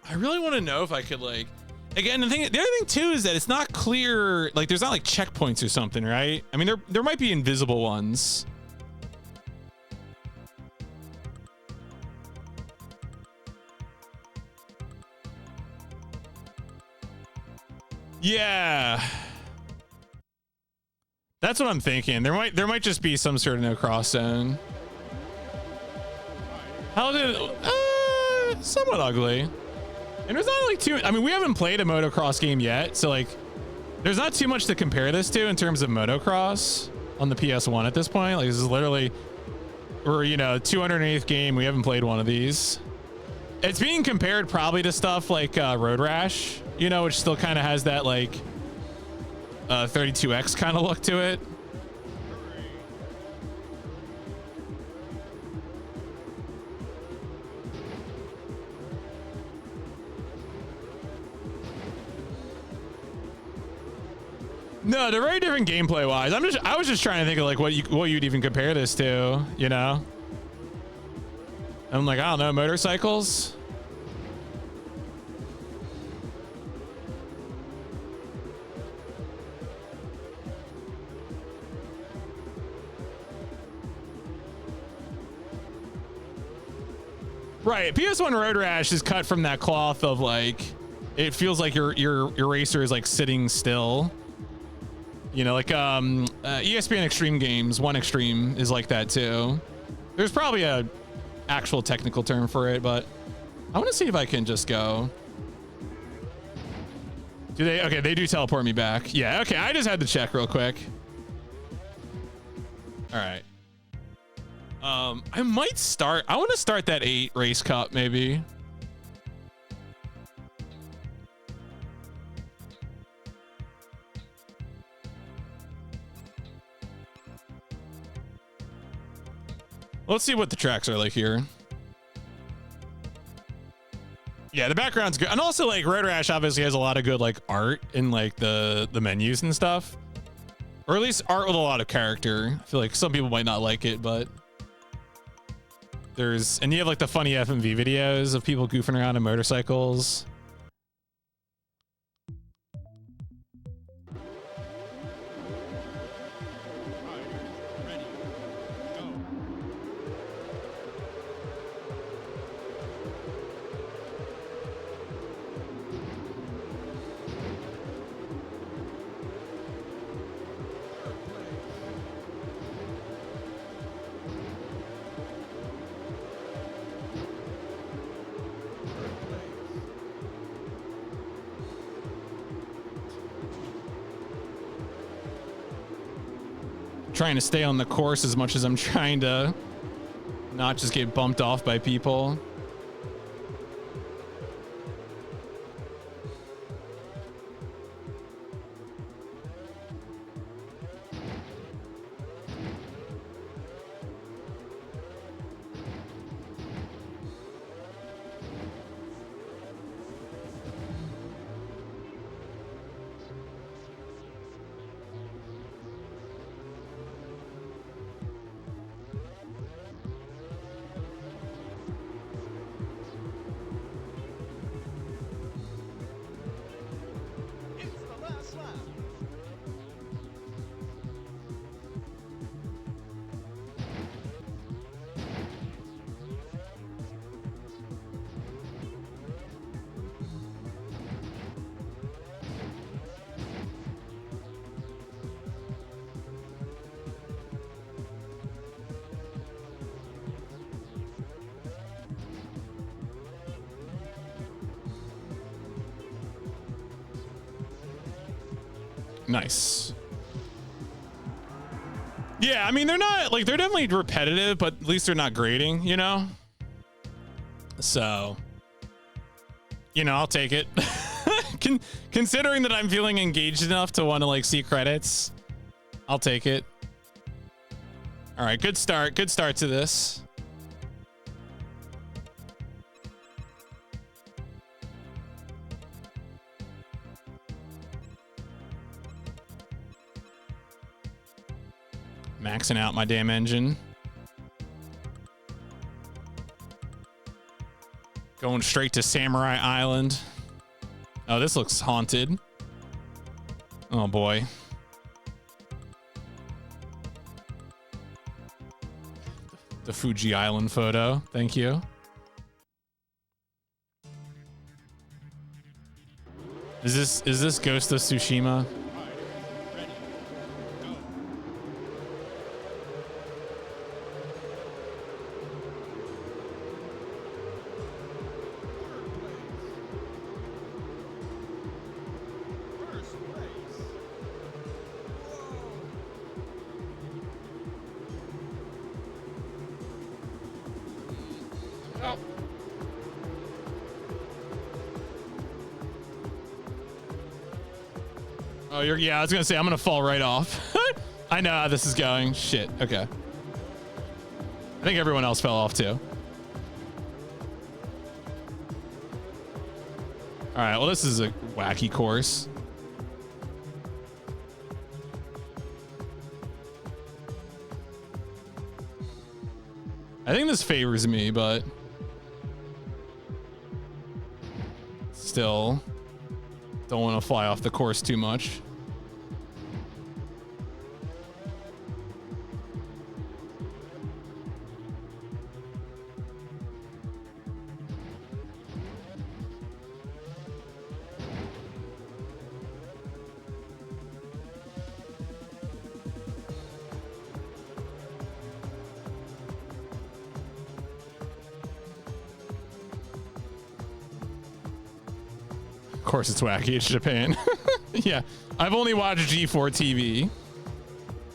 I really want to know if I could like, again, the other thing too is that it's not clear, like there's not like checkpoints or something, right? I mean, there might be invisible ones. Yeah. That's what I'm thinking. There might just be some sort of no cross zone. How did somewhat ugly. And there's not like too, I mean, we haven't played a motocross game yet, so like there's not too much to compare this to in terms of motocross on the PS1 at this point. Like this is literally, we're, you know, 208th game. We haven't played one of these. It's being compared probably to stuff like Road Rash, you know, which still kind of has that like 32X kind of look to it. No, they're very different gameplay wise. I was just trying to think of like what you'd even compare this to, you know? I'm like, I don't know, motorcycles. Right, PS1 Road Rash is cut from that cloth of like, it feels like your racer is like sitting still. You know, like ESPN Extreme Games, One Extreme is like that too. There's probably a actual technical term for it, but I want to see if I can just go. Do they? Okay, they do teleport me back. Yeah, okay, I just had to check real quick. All right. I might start. I want to start that 8 race cup maybe. Let's see what the tracks are like here. Yeah, the background's good. And also like Road Rash obviously has a lot of good like art in like the menus and stuff. Or at least art with a lot of character. I feel like some people might not like it, but and you have like the funny FMV videos of people goofing around in motorcycles. Trying to stay on the course as much as I'm trying to not just get bumped off by people. It's the last lap. Nice. Yeah, I mean, they're not like, they're definitely repetitive, but at least they're not grating, you know? So, you know, I'll take it. Considering that I'm feeling engaged enough to want to like see credits, I'll take it. All right, good start. Good start to this. Maxing out my damn engine. Going straight to Samurai Island. Oh, this looks haunted. Oh boy. The Fuji Island photo. Thank you. Is this Ghost of Tsushima? Oh, yeah, I was gonna say I'm gonna fall right off. I know how this is going. Shit. Okay. I think everyone else fell off too. All right. Well, this is a wacky course. I think this favors me, but still don't want to fly off the course too much. Of course it's wacky, it's Japan. Yeah, I've only watched G4 TV.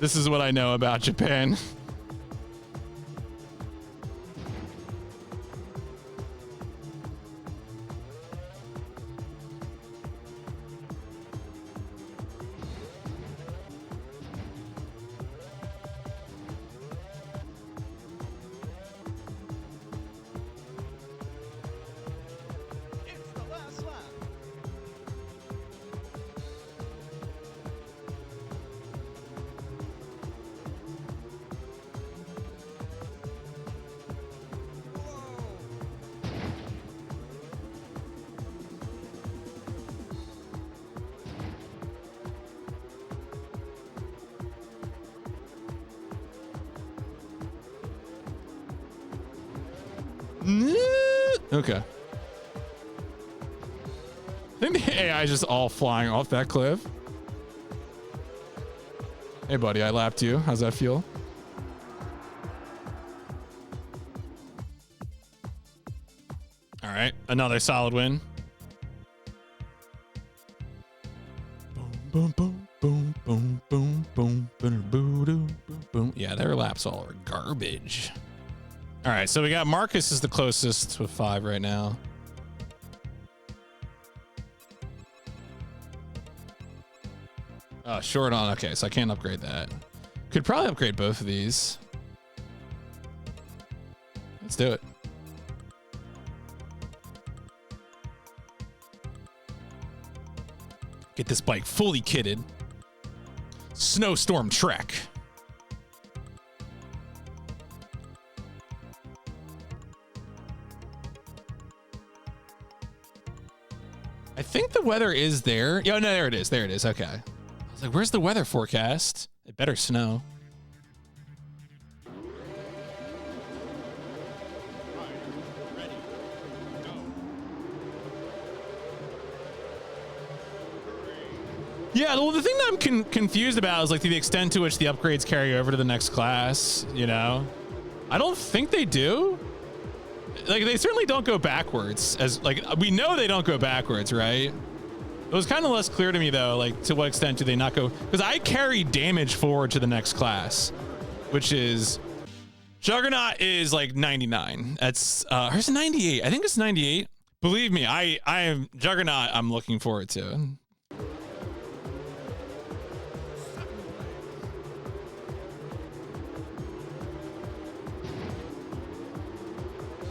This is what I know about Japan. It's the last lap. Okay. I think the AI is just all flying off that cliff. Hey, buddy, I lapped you. How's that feel? All right, another solid win. Boom, boom, boom, boom, boom, boom, boom, boom, boom, boom. Yeah, their laps all are garbage. All right, so we got Marcus is the closest with 5 right now. Short on. Okay, so I can't upgrade that. Could probably upgrade both of these. Let's do it. Get this bike fully kitted. Snowstorm Trek. I think the weather is there. Oh, no, there it is. There it is. Okay. I was like, where's the weather forecast? It better snow. Yeah, well, the thing that I'm confused about is like the extent to which the upgrades carry over to the next class, you know? I don't think they do. Like, they certainly don't go backwards. As like, we know they don't go backwards, right? It was kind of less clear to me, though, like, to what extent do they not go? Because I carry damage forward to the next class, which is... Juggernaut is like 99. That's, hers 98. I think it's 98. Believe me, I am... Juggernaut, I'm looking forward to.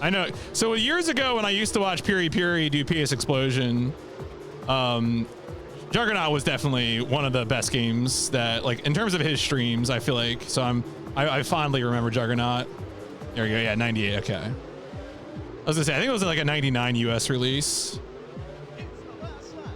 I know. So years ago when I used to watch Piri Piri do PS Explosion, Juggernaut was definitely one of the best games that, like, in terms of his streams, I feel like. So I fondly remember Juggernaut. There we go. Yeah, 98. Okay. I was gonna say, I think it was like a 99 US release. It's the last lap.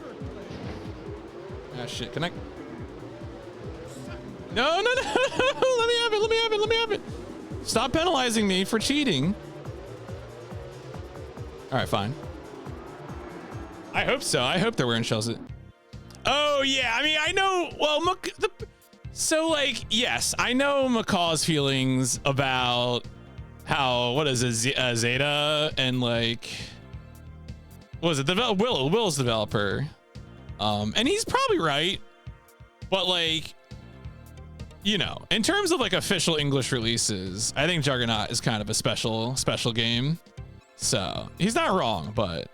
Third place. Ah, shit. Can I? No, no, no. Let me have it. Let me have it. Let me have it. Stop penalizing me for cheating. All right, fine. I hope so. I hope they're wearing shells. Oh, yeah. I mean, I know. Well, so, like, yes, I know McCaw's feelings about how, what is it, Zeta and, like, what was it? Will's developer. And he's probably right. But, like, you know, in terms of, like, official English releases, I think Juggernaut is kind of a special game. So, he's not wrong, but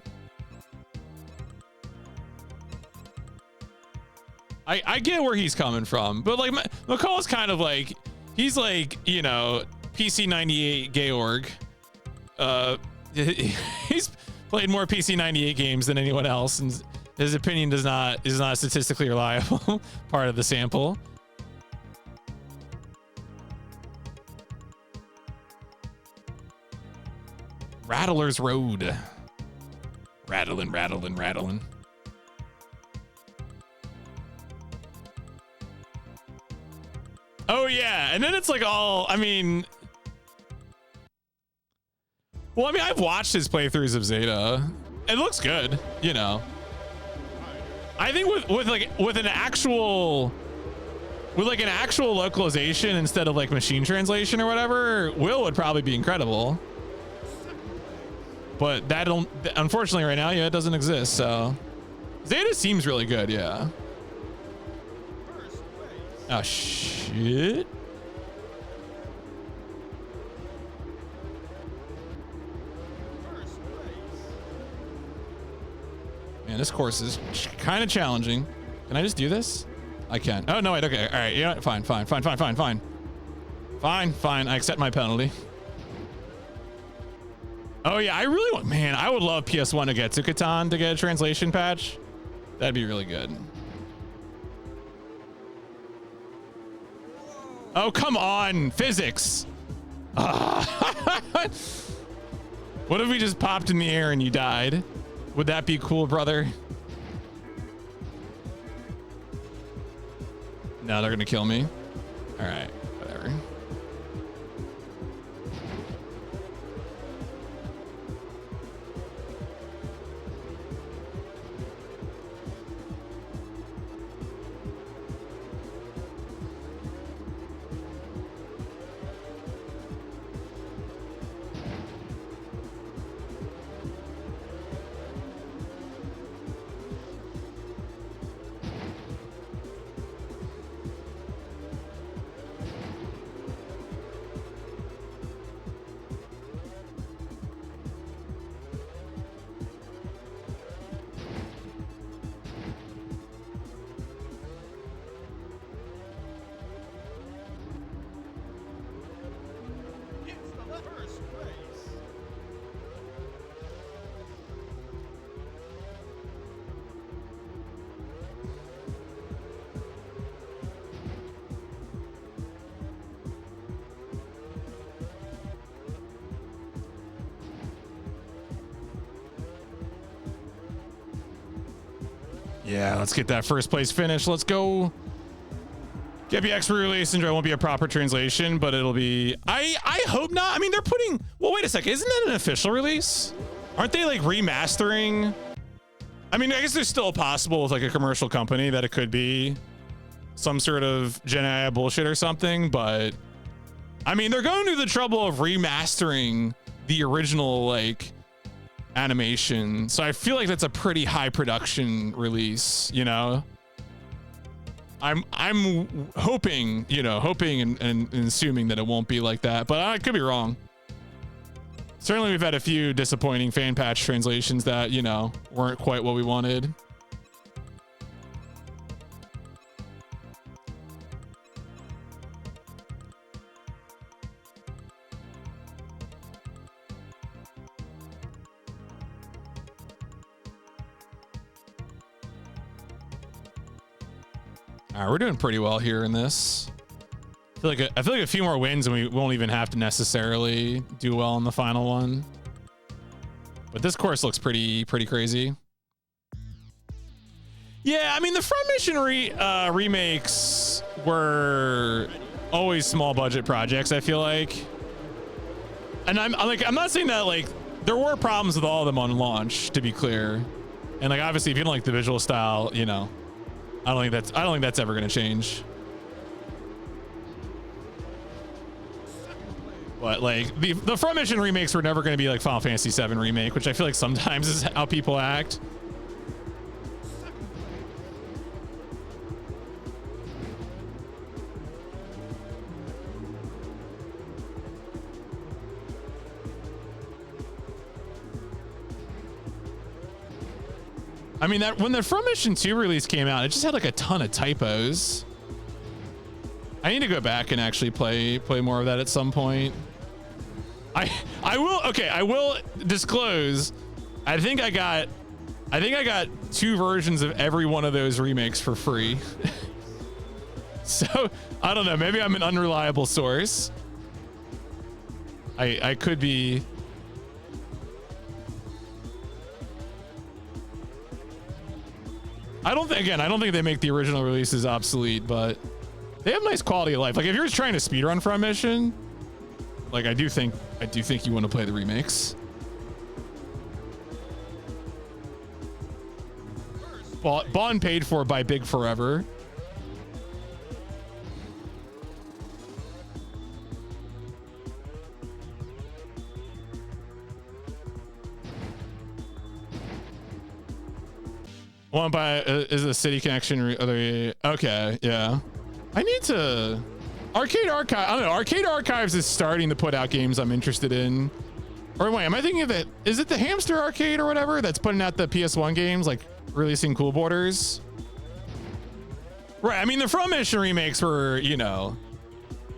I get where he's coming from, but like McCall's kind of like, he's like, you know, PC 98 Georg. He's played more PC 98 games than anyone else, and his opinion is not statistically reliable part of the sample. Rattler's Road. Rattling, rattling, rattling. Oh yeah, and then it's like all, I mean, well, I mean, I've watched his playthroughs of Zeta. It looks good, you know. I think with an actual localization instead of like machine translation or whatever, Will would probably be incredible. But that don't, unfortunately right now, yeah, it doesn't exist. So Zeta seems really good, yeah. Oh shit. Man, this course is kind of challenging. Can I just do this? I can. Oh no, wait, okay. All right, yeah, fine. I accept my penalty. Oh yeah, I really want, man, I would love PS1 to get Tsukatan to get a translation patch. That'd be really good. Oh, come on, physics. What if we just popped in the air and you died? Would that be cool, brother? No, they're gonna kill me. All right, whatever. Yeah, let's get that first place finish. Let's go. Get the X release and it won't be a proper translation, but it'll be, I hope not. I mean, they're putting, well, wait a second. Isn't that an official release? Aren't they like remastering? I mean, I guess there's still possible with like a commercial company that it could be some sort of Gen AI bullshit or something, but I mean, they're going through the trouble of remastering the original like animation. So I feel like that's a pretty high production release, you know? I'm hoping, you know, and assuming that it won't be like that, but I could be wrong. Certainly we've had a few disappointing fan patch translations that, you know, weren't quite what we wanted. All right, we're doing pretty well here in this. I feel like a few more wins and we won't even have to necessarily do well in the final one. But this course looks pretty crazy. Yeah, I mean the Front Mission remakes were always small budget projects, I feel like. And I'm not saying that like there were problems with all of them on launch, to be clear. And like obviously if you don't like the visual style, you know, I don't think that's ever gonna change. But like the Front Mission remakes were never gonna be like Final Fantasy VII Remake, which I feel like sometimes is how people act. I mean, that when the Front Mission 2 release came out, it just had like a ton of typos. I need to go back and actually play more of that at some point. I will disclose. I think I got 2 versions of every one of those remakes for free. So I don't know, maybe I'm an unreliable source. I could be. I don't think they make the original releases obsolete, but they have nice quality of life. Like if you're just trying to speedrun Front Mission, like I do think you want to play the remakes. Bought and paid for by Big Forever. One by is the city connection. Okay, yeah. I need to Arcade Archive. I don't know. Arcade Archives is starting to put out games I'm interested in. Or wait, am I thinking of that? Is it the Hamster Arcade or whatever that's putting out the PS1 games, like releasing Cool Borders? Right. I mean, the Front Mission remakes were, you know,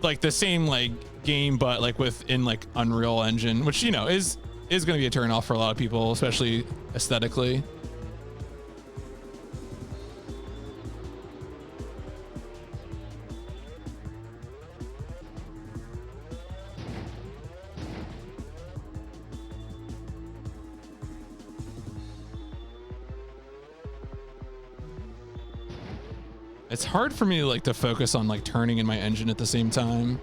like the same like game, but like within like Unreal Engine, which you know is going to be a turnoff for a lot of people, especially aesthetically. It's hard for me like to focus on like turning in my engine at the same time.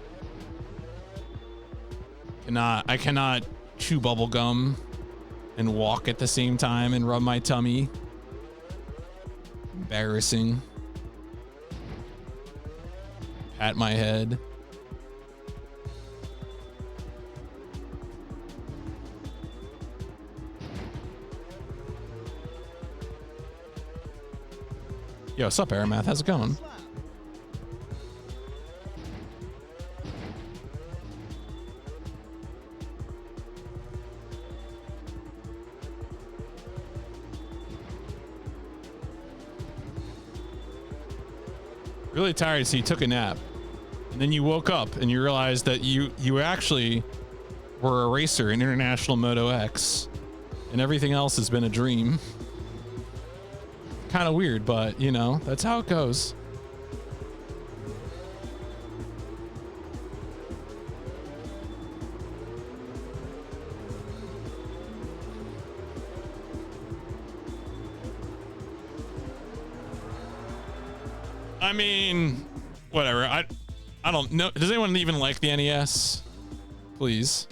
I cannot chew bubble gum and walk at the same time and rub my tummy. Embarrassing. Pat my head. Yo, what's up, Aeromath? How's it going? Really tired, so you took a nap. And then you woke up and you realized that you actually were a racer in International Moto X. And everything else has been a dream. Kind of weird, but you know, that's how it goes. I mean, whatever. I don't know. Does anyone even like the NES? Please.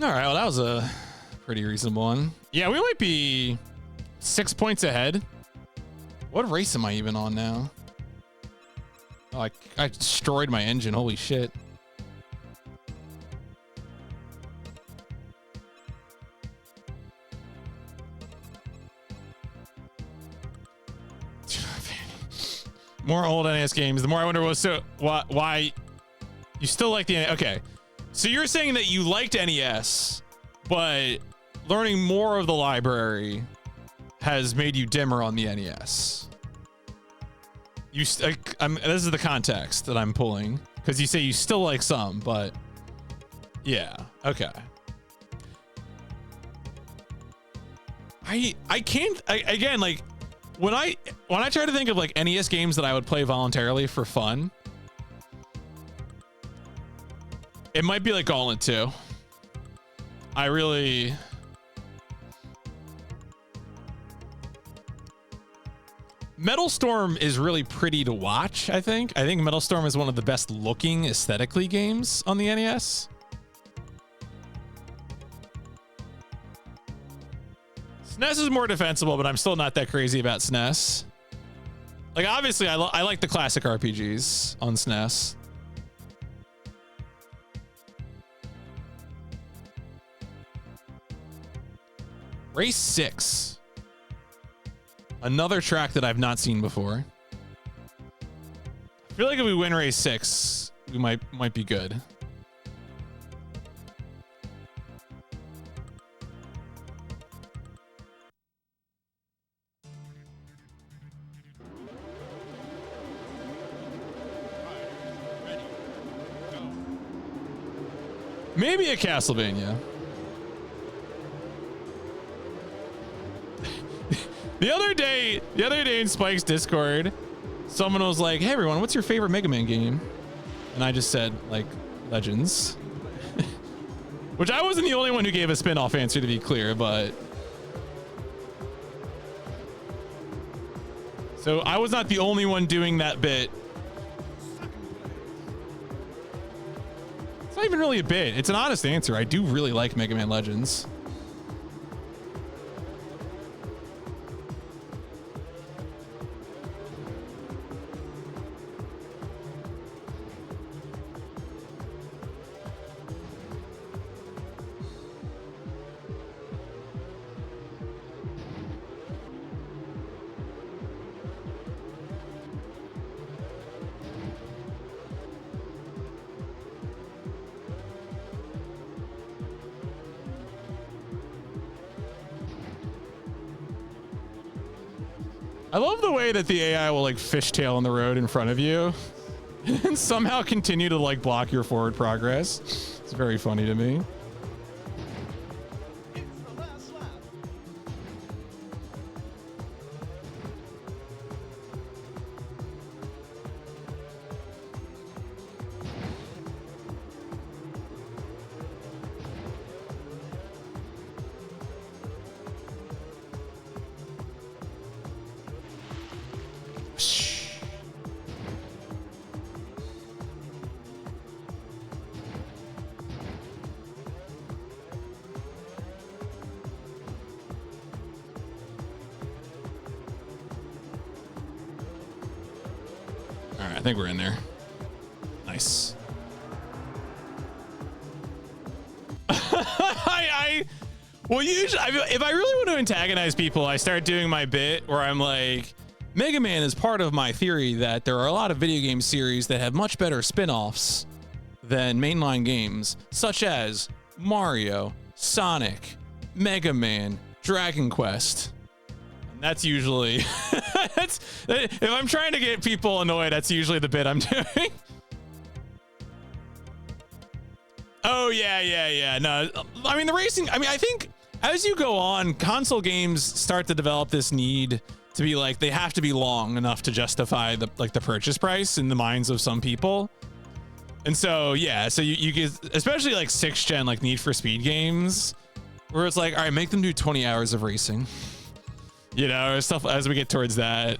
All right, well, that was a pretty reasonable one. Yeah, we might be 6 points ahead. What race am I even on now? Oh, I destroyed my engine. Holy shit. More old NES games. The more I wonder why you still like the NES. Okay. So you're saying that you liked NES, but learning more of the library has made you dimmer on the NES. This is the context that I'm pulling, because you say you still like some, but yeah, okay. I can't again, like when I try to think of like NES games that I would play voluntarily for fun, it might be like Gauntlet 2. I really Metal Storm is really pretty to watch, I think. I think Metal Storm is one of the best looking aesthetically games on the NES. SNES is more defensible, but I'm still not that crazy about SNES. Like, obviously, I like the classic RPGs on SNES. Race 6. Another track that I've not seen before. I feel like if we win Race 6, we might be good. Maybe a Castlevania. The other day in Spike's Discord, someone was like, "Hey everyone, what's your favorite Mega Man game?" And I just said, like, Legends. Which I wasn't the only one who gave a spin-off answer, to be clear, but so I was not the only one doing that bit. It's not even really a bit. It's an honest answer. I do really like Mega Man Legends. I love the way that the AI will like fishtail on the road in front of you and somehow continue to like block your forward progress. It's very funny to me. It's the last lap. All right, I think we're in there. Nice. Well, usually, if I really want to antagonize people, I start doing my bit where I'm like, Mega Man is part of my theory that there are a lot of video game series that have much better spin-offs than mainline games, such as Mario, Sonic, Mega Man, Dragon Quest. And that's usually, if I'm trying to get people annoyed, that's usually the bit I'm doing. Oh, yeah. No, I mean, the racing, I think as you go on, console games start to develop this need to be like, they have to be long enough to justify the purchase price in the minds of some people. And so, yeah, so you get, especially like 6th gen, like Need for Speed games, where it's like, all right, make them do 20 hours of racing, you know, stuff as we get towards that.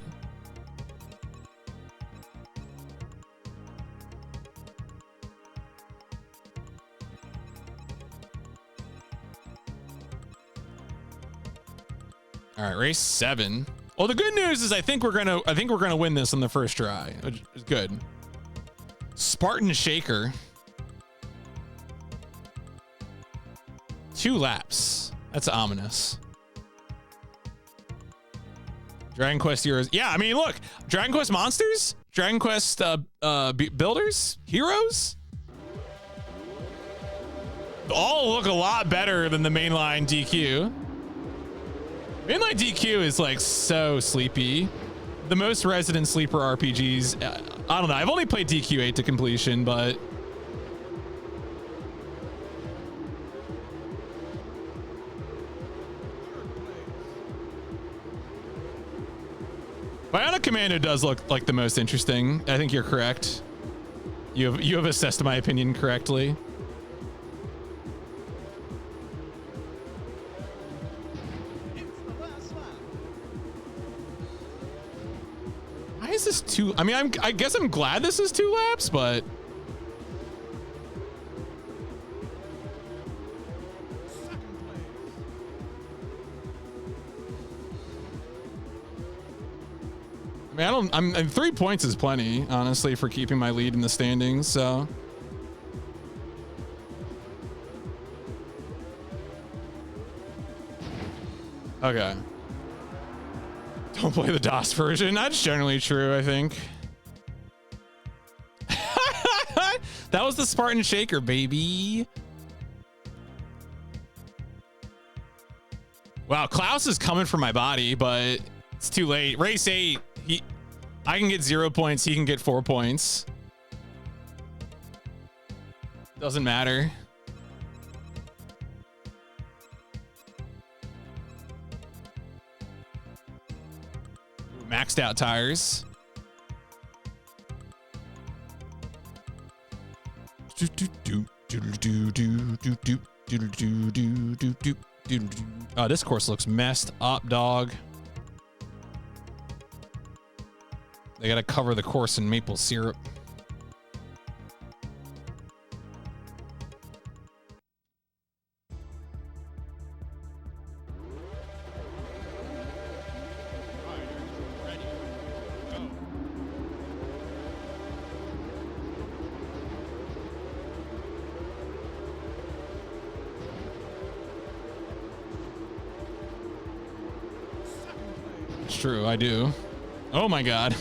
All right, race 7. Well, the good news is I think we're gonna win this on the first try, which is good. Spartan Shaker. 2 laps. That's ominous. Dragon Quest Heroes. Yeah, I mean, look, Dragon Quest Monsters, Dragon Quest Builders, Heroes. All look a lot better than the mainline DQ. Mainline DQ is like so sleepy. The most resident sleeper RPGs. I don't know. I've only played DQ8 to completion, but Commando does look like the most interesting. I think you're correct. You have assessed my opinion correctly. It's the last lap. Why is this two? I mean, I guess I'm glad this is 2 laps, but Second place. I mean, I'm 3 points is plenty, honestly, for keeping my lead in the standings. So. Okay. Don't play the DOS version. That's generally true, I think. That was the Spartan Shaker, baby. Wow, Klaus is coming for my body, but it's too late. Race 8. I can get 0 points. He can get 4 points. Doesn't matter. Ooh, maxed out tires. Oh, this course looks messed up, dog. They gotta cover the course in maple syrup. It's true, I do. Oh my god.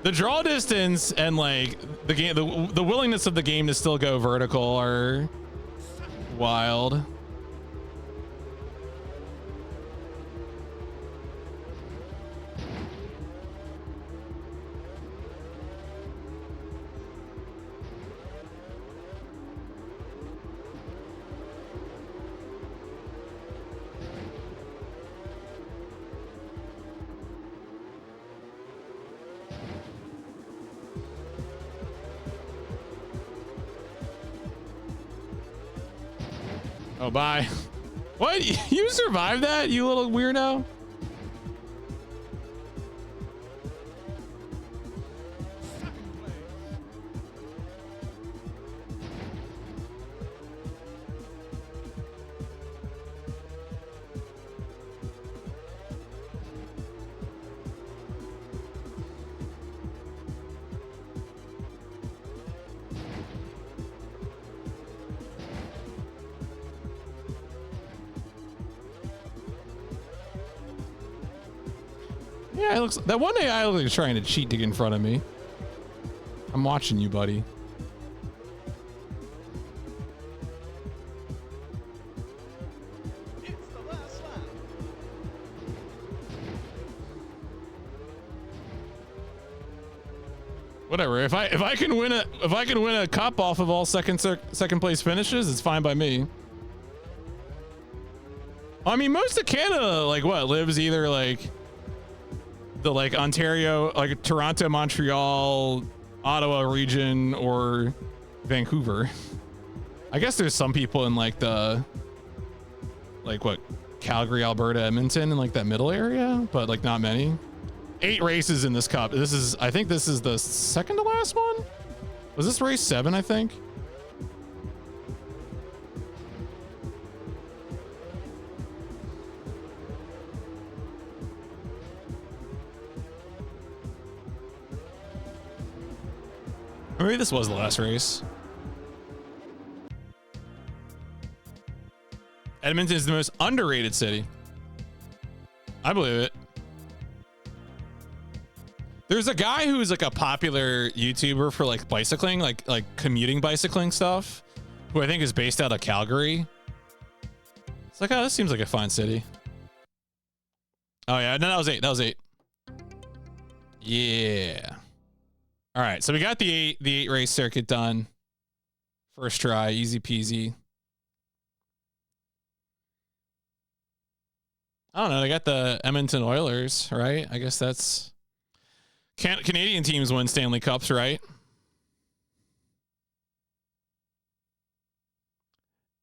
The draw distance and like the game, the willingness of the game to still go vertical are wild. Oh, bye. What? You survived that, you little weirdo? Second place. Yeah, it looks that one AI looks like he's trying to cheat to get in front of me. I'm watching you, buddy. It's the last lap. Whatever. If I can win a cup off of all second place finishes, it's fine by me. I mean, most of Canada, like what, lives either like the like Ontario, like Toronto, Montreal, Ottawa region, or Vancouver. I guess there's some people in like the like what, Calgary, Alberta, Edmonton, and like that middle area, but like not many. 8 races in this cup. I think this is the second to last one. Was this race 7, I think? Or maybe this was the last race. Edmonton is the most underrated city. I believe it. There's a guy who's like a popular YouTuber for like bicycling, like commuting bicycling stuff, who I think is based out of Calgary. It's like, oh, this seems like a fine city. Oh yeah, no, that was 8. That was 8. Yeah. All right, so we got the 8 race circuit done. First try, easy peasy. I don't know. They got the Edmonton Oilers, right? I guess that's Canadian teams win Stanley Cups, right?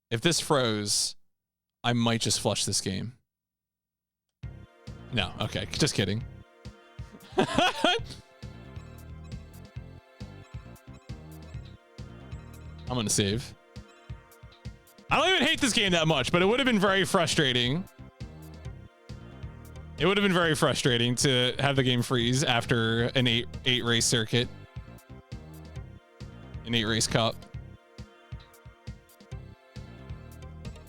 If this froze, I might just flush this game. No, okay, just kidding. I'm gonna save. I don't even hate this game that much, but it would have been very frustrating. It would have been very frustrating to have the game freeze after an eight race circuit, an 8 race cup.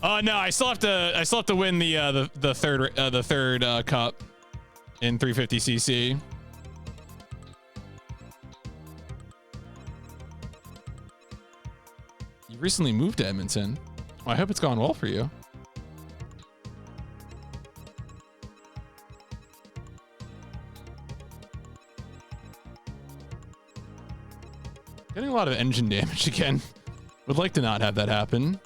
Oh no, I still have to win the third cup in 350cc. You recently moved to Edmonton. Well, I hope it's gone well for you. Getting a lot of engine damage again. Would like to not have that happen.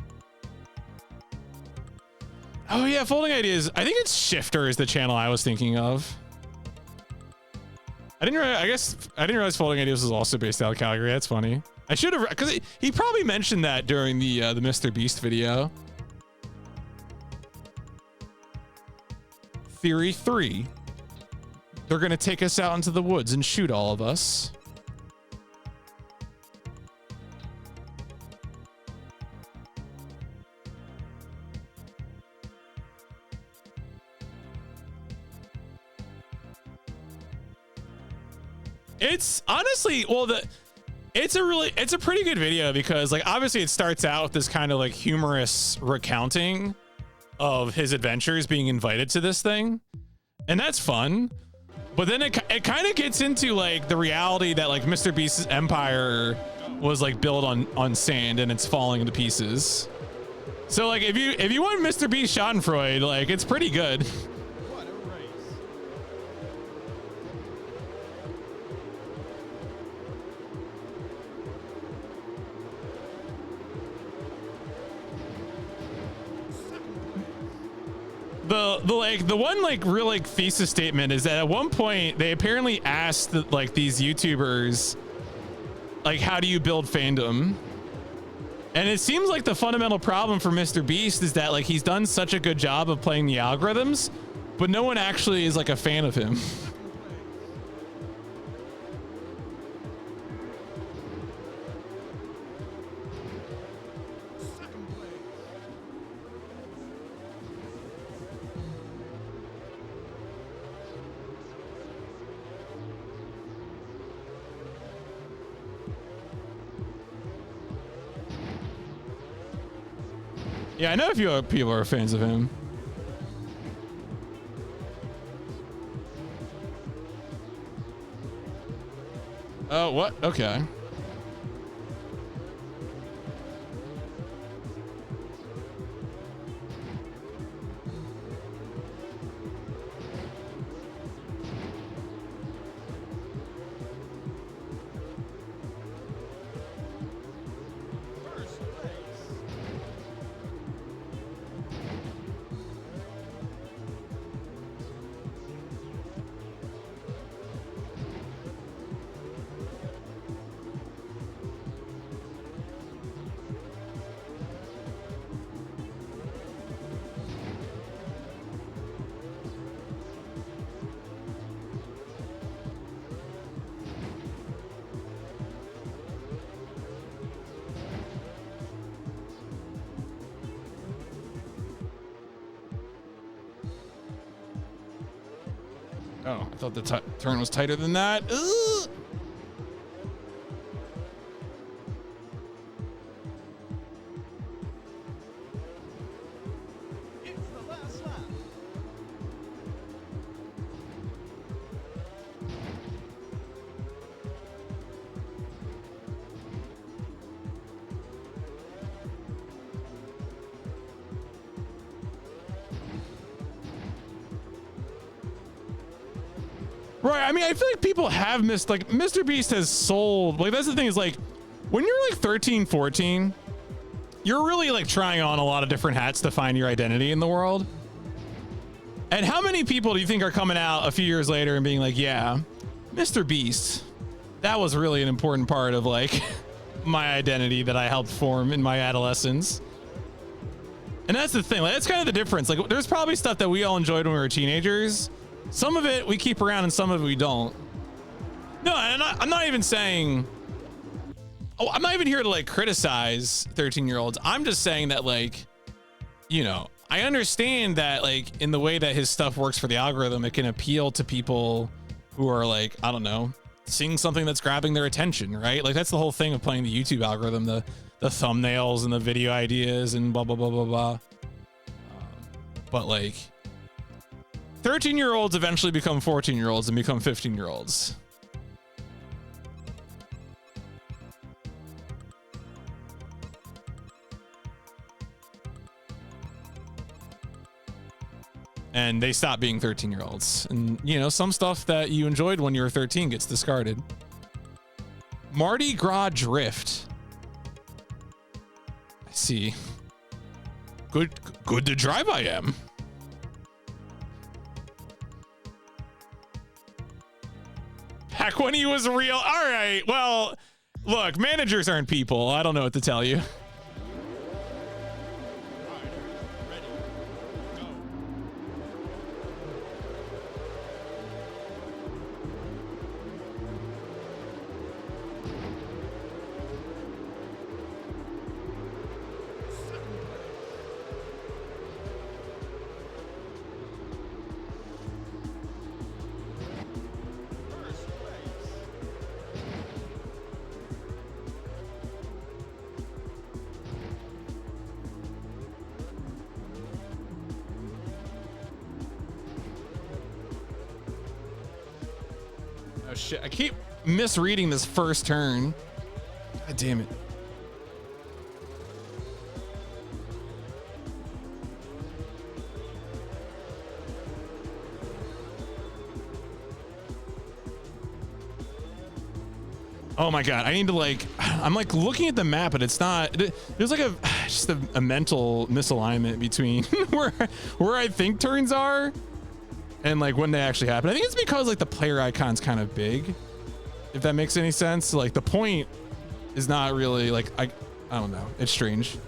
Oh yeah, Folding Ideas. I think it's Shifter is the channel I was thinking of. I didn't realize Folding Ideas was also based out of Calgary. That's funny. I should have, because he probably mentioned that during the Mr. Beast video. Theory 3. They're gonna take us out into the woods and shoot all of us. It's honestly, well, it's a pretty good video because like obviously it starts out with this kind of like humorous recounting of his adventures being invited to this thing, and that's fun. But then it kind of gets into like the reality that like Mr. Beast's empire was like built on sand and it's falling into pieces. So like if you want Mr. Beast Schadenfreude, like it's pretty good. What a race. The one like real like thesis statement is that at one point they apparently asked like these YouTubers like, how do you build fandom? And it seems like the fundamental problem for Mr. Beast is that like he's done such a good job of playing the algorithms, but no one actually is like a fan of him. Yeah, I know a few people are fans of him. Oh, what? Okay. First place. Oh, I thought the turn was tighter than that. Ugh. It's the last lap. Right, I mean, I feel like people have missed, like, Mr. Beast has sold, like, that's the thing is, like, when you're, like, 13, 14, you're really, like, trying on a lot of different hats to find your identity in the world. And how many people do you think are coming out a few years later and being like, yeah, Mr. Beast, that was really an important part of like my identity that I helped form in my adolescence. And that's the thing, like, that's kind of the difference. Like there's probably stuff that we all enjoyed when we were teenagers. Some of it we keep around and some of it we don't. No, and I'm not even saying, oh, I'm not even here to like criticize 13-year-olds. I'm just saying that like, you know, I understand that like in the way that his stuff works for the algorithm, it can appeal to people who are like, I don't know, seeing something that's grabbing their attention, right? Like that's the whole thing of playing the YouTube algorithm, the thumbnails and the video ideas and blah, blah, blah, blah, blah. But like 13-year-olds eventually become 14-year-olds and become 15-year-olds. And they stop being 13-year-olds. And, you know, some stuff that you enjoyed when you were 13 gets discarded. Mardi Gras Drift. I see. Good to drive I am. Back when he was real. All right. Well, look, managers aren't people. I don't know what to tell you. Shit, I keep misreading this first turn. God damn it. Oh my god, I need to like, I'm like looking at the map, but it's not, there's like just a mental misalignment between where I think turns are and like when they actually happen. I think it's because like the player icon's kind of big, if that makes any sense. Like the point is not really like, I don't know. It's strange.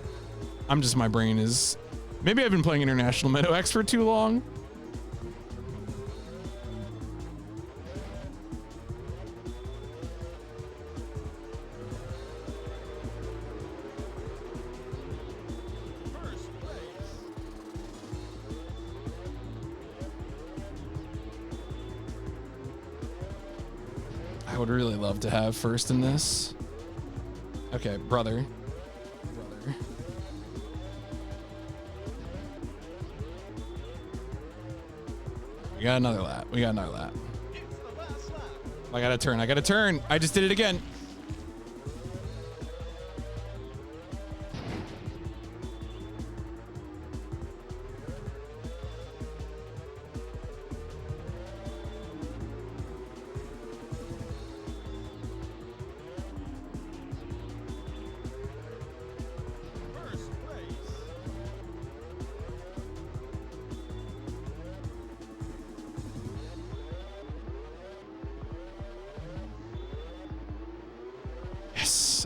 My brain is, maybe I've been playing International Moto X for too long. I would really love to have first in this. Okay, brother. We got another lap. It's the last lap. I got to turn. I just did it again.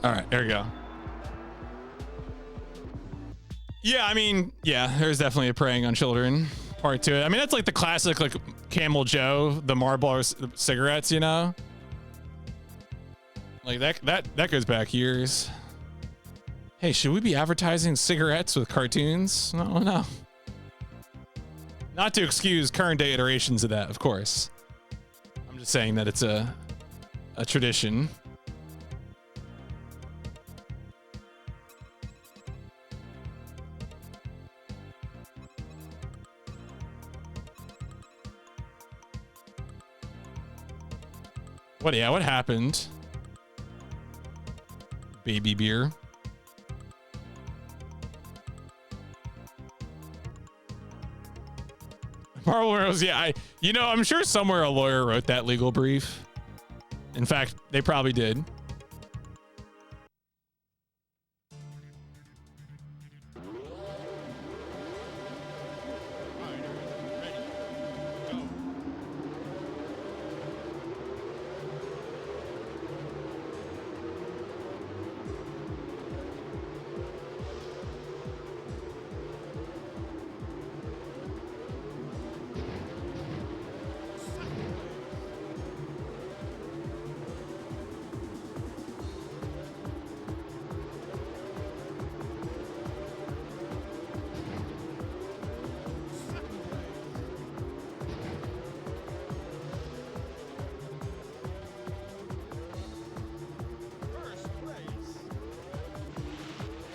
All right, there we go. Yeah, I mean, yeah, there's definitely a preying on children part to it. I mean, that's like the classic, like Camel Joe, the Marlboro cigarettes, you know? Like that goes back years. Hey, should we be advertising cigarettes with cartoons? No, no. Not to excuse current day iterations of that, of course. I'm just saying that it's a tradition. What happened? Baby beer. Marvel Rose, yeah, I'm sure somewhere a lawyer wrote that legal brief. In fact, they probably did.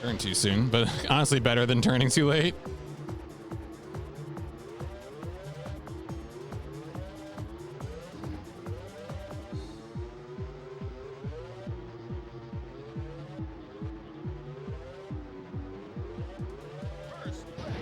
Turn too soon, but honestly better than turning too late. First place.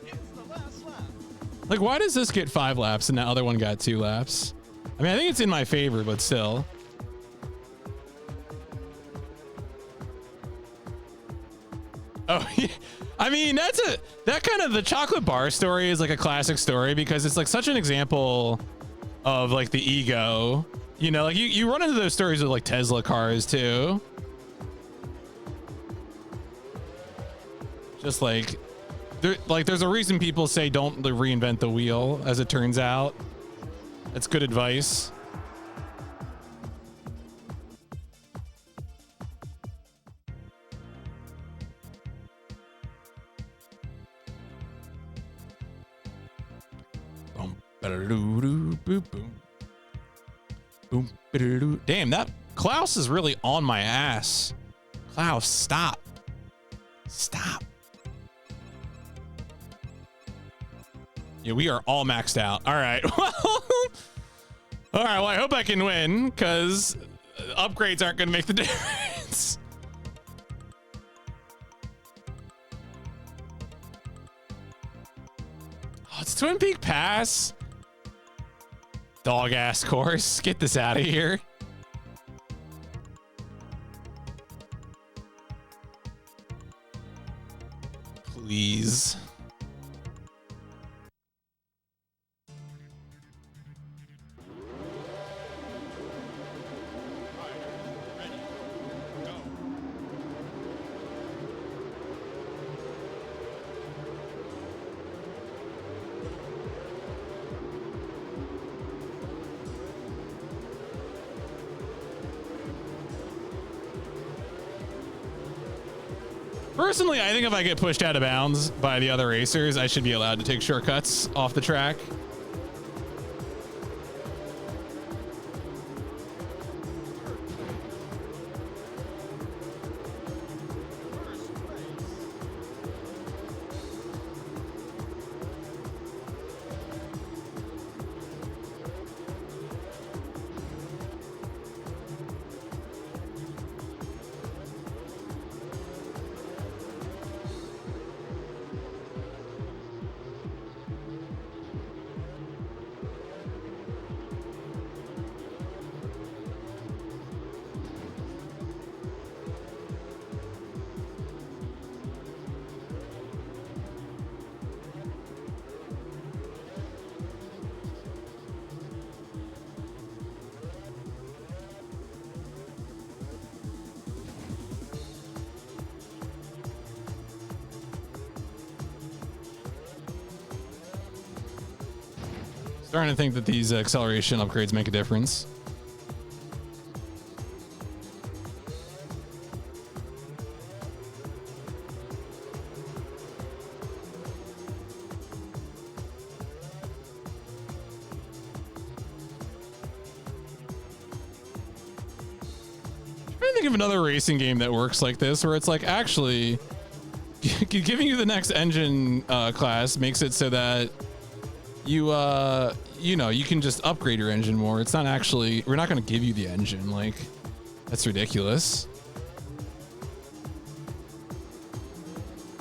It's the last lap. Like, why does this get 5 laps and the other one got 2 laps? I mean, I think it's in my favor, but still. Oh, yeah. I mean, that kind of, the chocolate bar story is like a classic story because it's like such an example of like the ego, you know, like you run into those stories with like Tesla cars too. Just like, there's a reason people say don't reinvent the wheel, as it turns out. That's good advice. Damn, that Klaus is really on my ass. Klaus, stop. Stop. Yeah, we are all maxed out. All right. Well, all right. Well, I hope I can win because upgrades aren't going to make the difference. Oh, it's Twin Peak Pass. Dog ass course. Get this out of here. Please. Ready. Go. Personally, I think if I get pushed out of bounds by the other racers, I should be allowed to take shortcuts off the track. First place. Starting to think that these acceleration upgrades make a difference. I'm trying to think of another racing game that works like this, where it's like actually giving you the next engine class makes it so that you you know, you can just upgrade your engine more. It's not actually, we're not going to give you the engine. Like, that's ridiculous.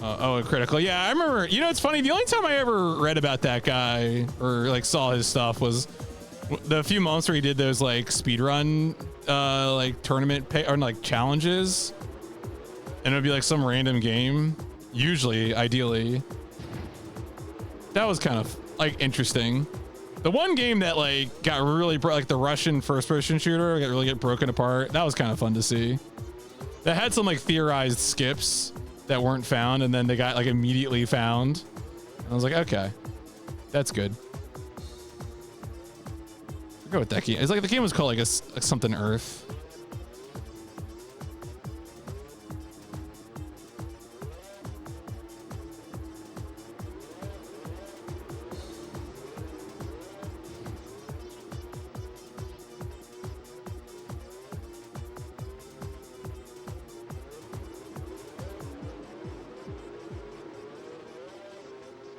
Oh, critical. Yeah, I remember, you know, it's funny. The only time I ever read about that guy or like saw his stuff was the few months where he did those like speedrun like tournament pay or like challenges, and it would be like some random game, usually, ideally. That was kind of like interesting. The one game that like got really like the Russian first-person shooter got really broken apart. That was kind of fun to see. That had some like theorized skips that weren't found, and then they got like immediately found. I was like, okay, that's good. I forgot what that game. It's like the game was called like a something Earth.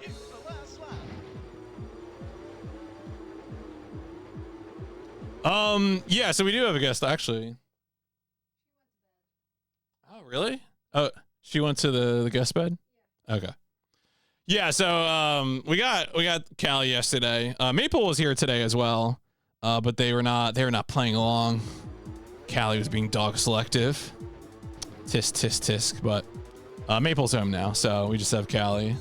It's the last lap. Yeah, so we do have a guest actually. Oh, really? Oh, she went to the guest bed? Okay. Yeah, so we got Callie yesterday. Maple was here today as well. But they were not playing along. Callie was being dog selective. Tisk tisk tisk, but Maple's home now, so we just have Callie.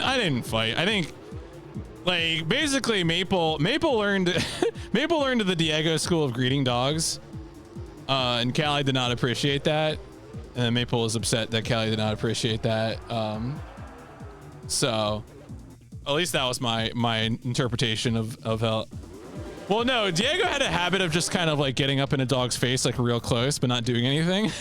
I didn't fight. I think, like, basically Maple learned the Diego school of greeting dogs, and Callie did not appreciate that, and then Maple was upset that Callie did not appreciate that. So at least that was my interpretation of how. Well, no, Diego had a habit of just kind of like getting up in a dog's face like real close, but not doing anything,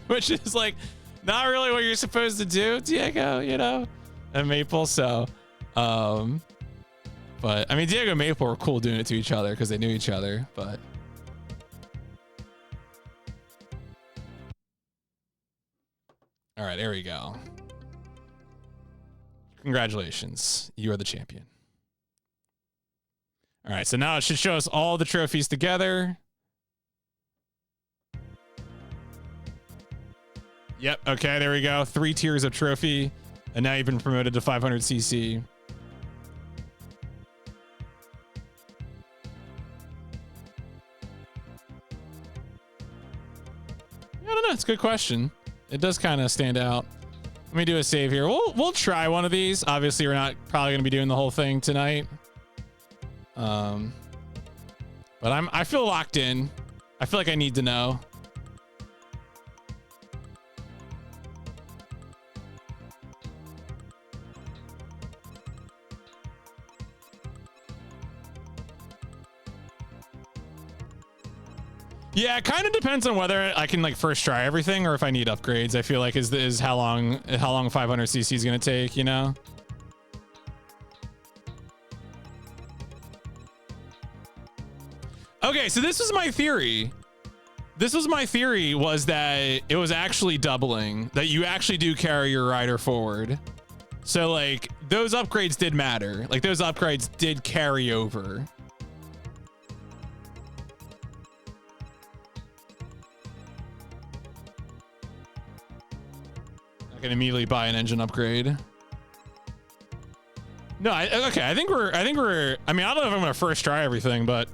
which is like not really what you're supposed to do, Diego, you know, and Maple. So, but I mean, Diego and Maple were cool doing it to each other because they knew each other, but. All right, there we go. Congratulations. You are the champion. All right, so now it should show us all the trophies together. Yep, okay, there we go. 3 tiers of trophy, and now you've been promoted to 500cc. I don't know, it's a good question. It does kind of stand out. Let me do a save here. We'll try one of these. Obviously, we're not probably going to be doing the whole thing tonight. But I feel locked in. I feel like I need to know. Yeah, it kind of depends on whether I can like first try everything or if I need upgrades. I feel like is how long 500cc is going to take, you know? Okay, so this was my theory. Was that it was actually doubling, that you actually do carry your rider forward. So like those upgrades did matter. Like those upgrades did carry over. I can immediately buy an engine upgrade. No, okay. I think we're. I mean, I don't know if I'm gonna first try everything, but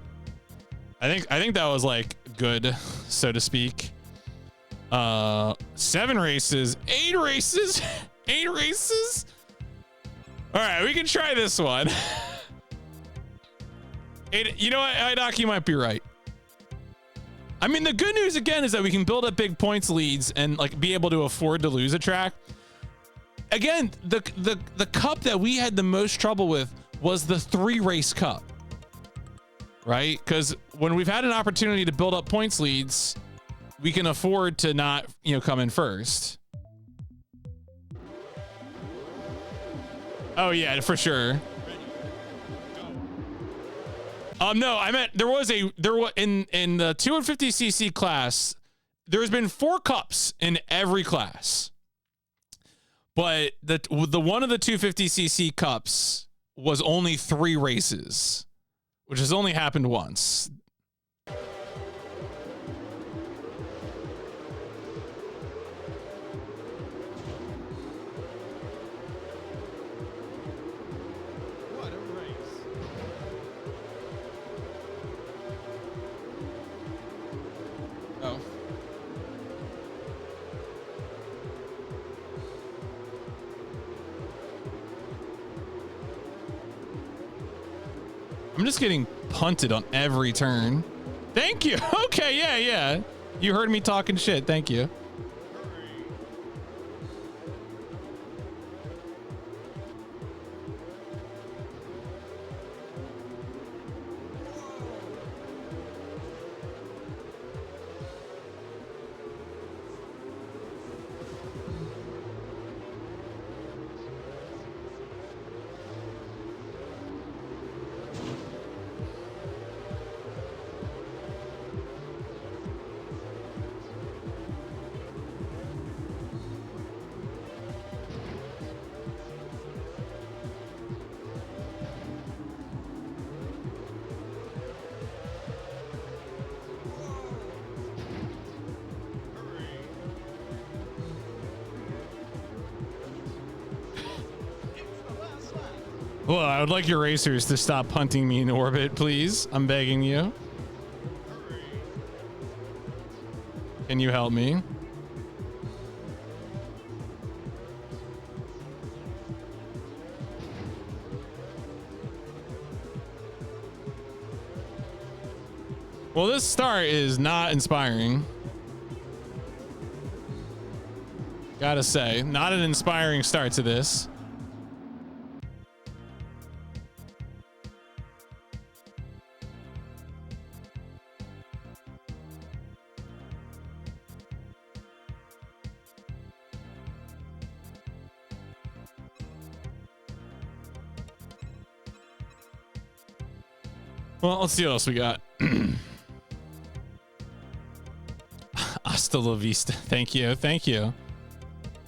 I think that was like good, so to speak. 7 races, 8 races, 8 races. All right, we can try this one. You know what, IDOC, you might be right. I mean, the good news again is that we can build up big points leads and like be able to afford to lose a track. Again, the cup that we had the most trouble with was the 3 race cup. right? Because when we've had an opportunity to build up points leads, we can afford to not, you know, come in first. Oh yeah, for sure. No, I meant there was in the 250cc class, there's been 4 cups in every class. But the one of the 250cc cups was only 3 races, which has only happened once. What a race. Oh. I'm just getting punted on every turn. Thank you. Okay, yeah. You heard me talking shit. Thank you. Well, I would like your racers to stop punting me in orbit, please. I'm begging you. Can you help me? Well, this start is not inspiring. Gotta say, not an inspiring start to this. Well, let's see what else we got. Hasta la vista. Thank you. Thank you.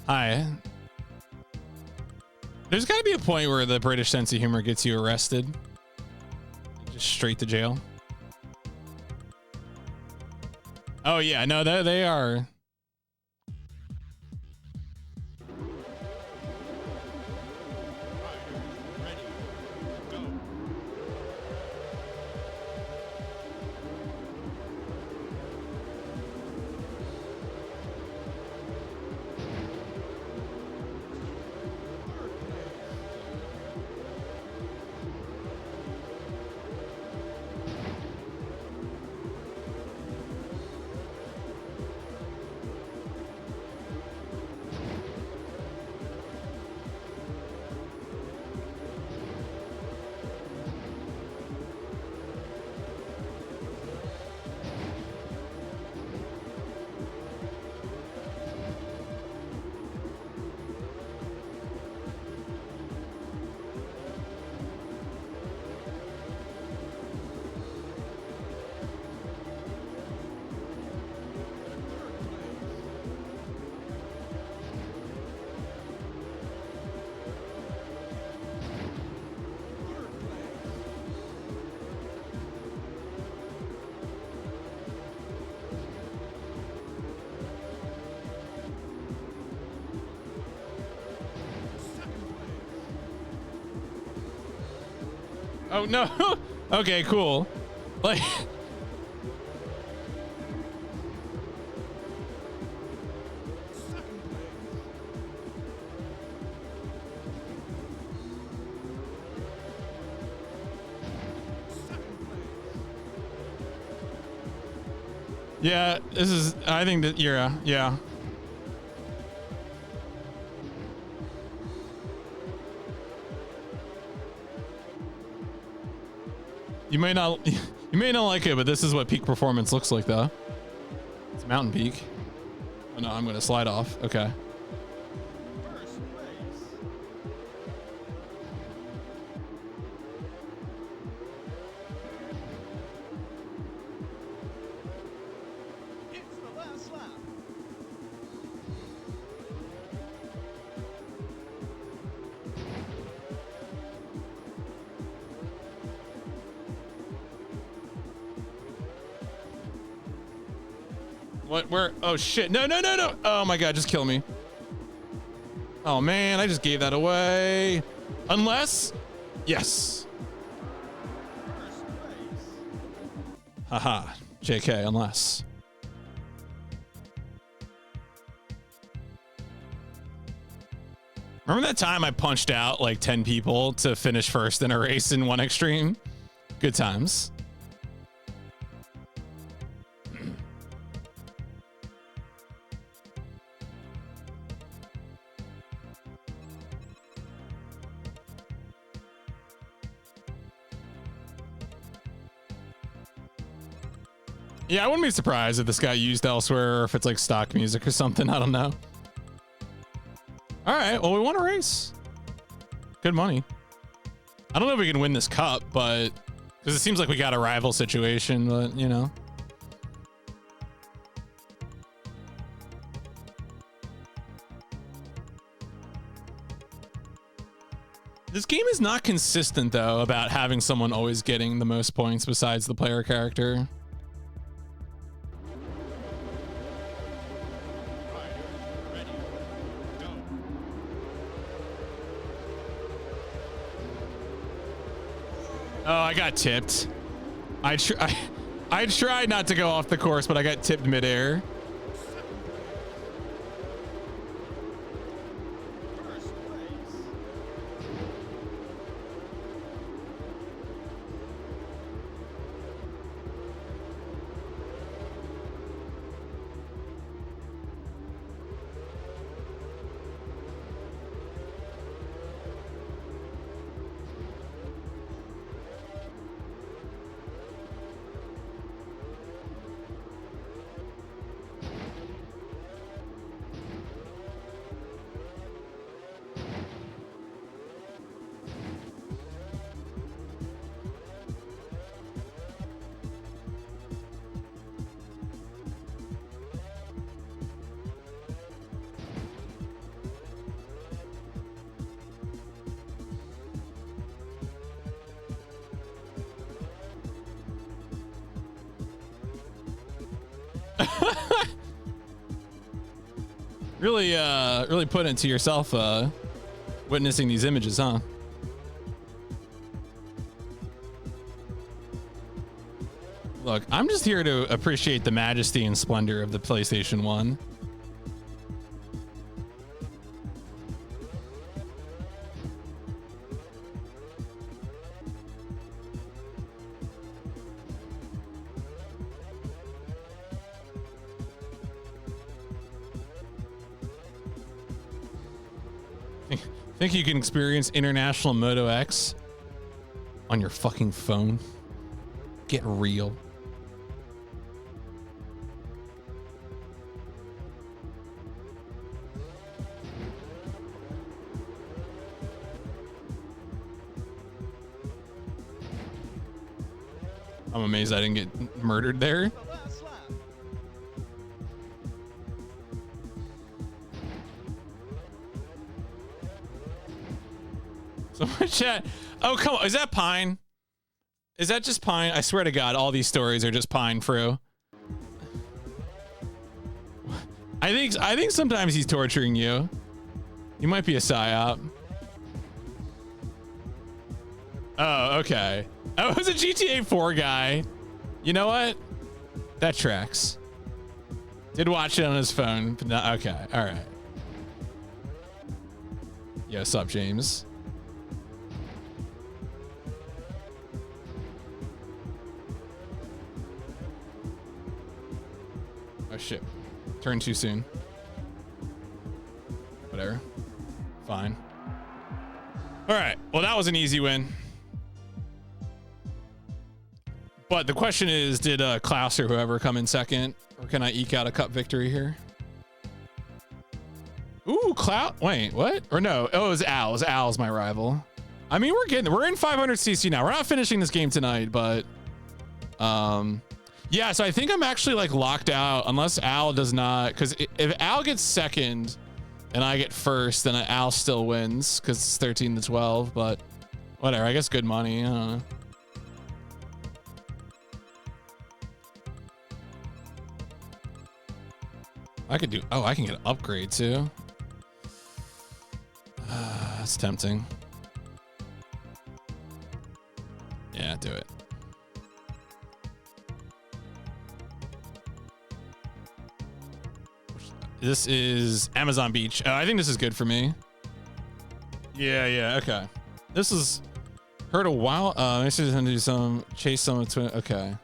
Hi. There's got to be a point where the British sense of humor gets you arrested. Just straight to jail. Oh, yeah. No, they are. Oh, no. Okay, cool. Like... Yeah, this is, I think that, yeah. You may not You may not like it, but this is what peak performance looks like, though. It's Mountain Peak. Oh no, I'm gonna slide off. Okay. First race. It's the last lap. What? Where? Oh shit! No! No! No! No! Oh my god! Just kill me. Oh man! I just gave that away. Unless, yes. First race. Haha. JK. Unless. Remember that time I punched out like 10 people to finish first in a race in one extreme? Good times. Yeah, I wouldn't be surprised if this got used elsewhere or if it's like stock music or something. I don't know. All right, well, we won a race. Good money. I don't know if we can win this cup, but because it seems like we got a rival situation, but you know. This game is not consistent though about having someone always getting the most points besides the player character. Oh, I got tipped. I tried not to go off the course, but I got tipped midair. First race. Really put into yourself, witnessing these images, huh? Look, I'm just here to appreciate the majesty and splendor of the PlayStation 1. Think you can experience International Moto X on your fucking phone? Get real. I'm amazed I didn't get murdered there. The last lap. So much chat. Oh, come on. Is that Pine? Is that just Pine? I swear to God, all these stories are just Pine Fru. I think sometimes he's torturing you. He might be a psyop. Oh, okay. Oh, it was a GTA 4 guy. You know what? That tracks. Did watch it on his phone, but not, okay. All right. Yo, what's up, James? Oh shit. Turned too soon. Whatever. Fine. All right. Well, that was an easy win. But the question is, did Klaus or whoever come in second, or can I eke out a cup victory here? Ooh, Klaus. Wait, what? Or no? Oh, it was Al. Al's my rival. I mean, we're in 500cc now. We're not finishing this game tonight, but yeah. So I think I'm actually like locked out unless Al does not. Because if Al gets second and I get first, then Al still wins because it's 13 to 12. But whatever. I guess good money. I don't know. I could do. Oh, I can get an upgrade too. That's tempting. Yeah, do it. This is Amazon Beach. I think this is good for me. Yeah, okay. This is heard a while. This is gonna do some chase some twin. Okay.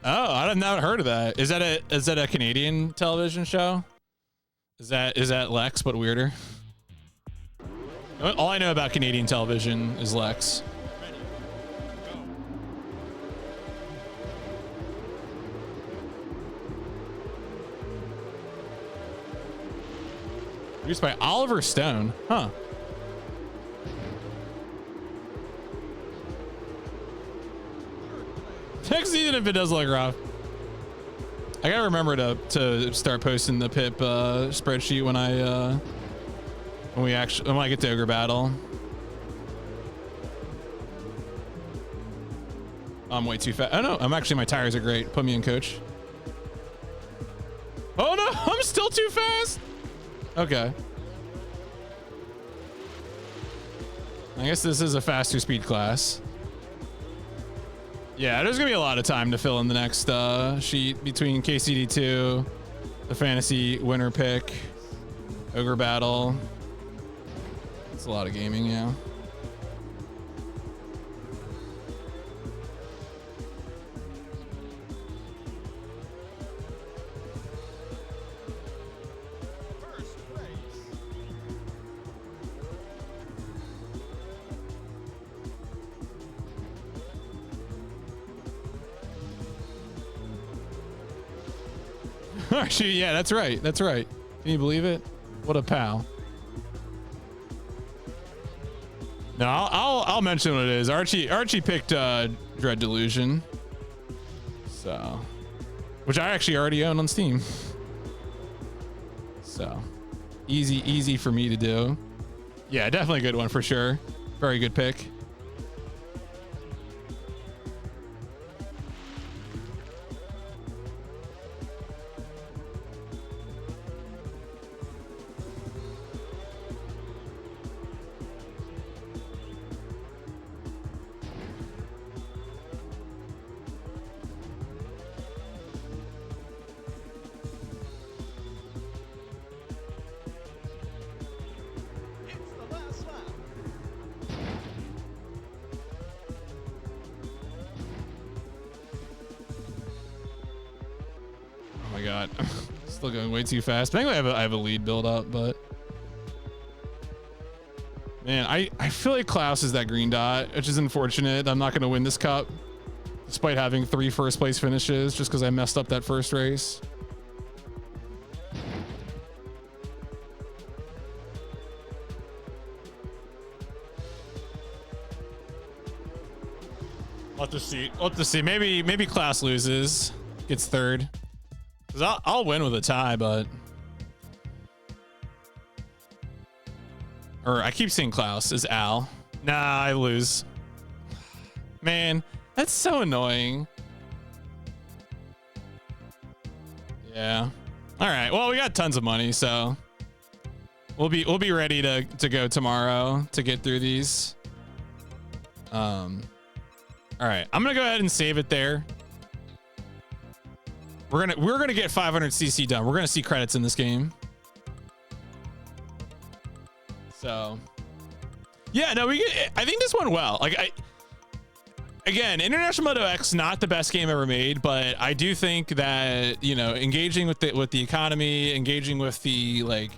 Oh, I have not heard of that. Is that a Canadian television show? Is that Lex but weirder? All I know about Canadian television is Lex. Produced by Oliver Stone. Huh. Next season if it does look rough. I gotta remember to start posting the PIP spreadsheet when I get to Ogre Battle. I'm way too fast. Oh no, my tires are great. Put me in, coach. Oh no, I'm still too fast. Okay. I guess this is a faster speed class. Yeah, there's gonna be a lot of time to fill in the next sheet between KCD2, the fantasy winner pick, Ogre Battle. It's a lot of gaming, yeah. First race. Actually, yeah, that's right. That's right. Can you believe it? What a pal. No, I'll mention what it is. Archie picked Dread Delusion. So, which I actually already own on Steam. So, easy for me to do. Yeah, definitely a good one for sure. Very good pick. It's the last lap. Oh my god, still going way too fast. But anyway, I have a lead build up, but man, I feel like Klaus is that green dot, which is unfortunate. I'm not going to win this cup, despite having 3 first place finishes, just because I messed up that first race. We'll have to see. We'll have to see. Maybe Klaus loses, gets third. Cause I'll win with a tie, but or I keep saying Klaus is Al. Nah, I lose. Man, that's so annoying. Yeah. All right. Well, we got tons of money, so we'll be ready to go tomorrow to get through these. All right, I'm gonna go ahead and save it there. We're gonna get 500cc done. We're gonna see credits in this game. So, yeah, no, I think this went well. Like again, International Moto X, not the best game ever made, but I do think that, you know, engaging with the economy, engaging with the like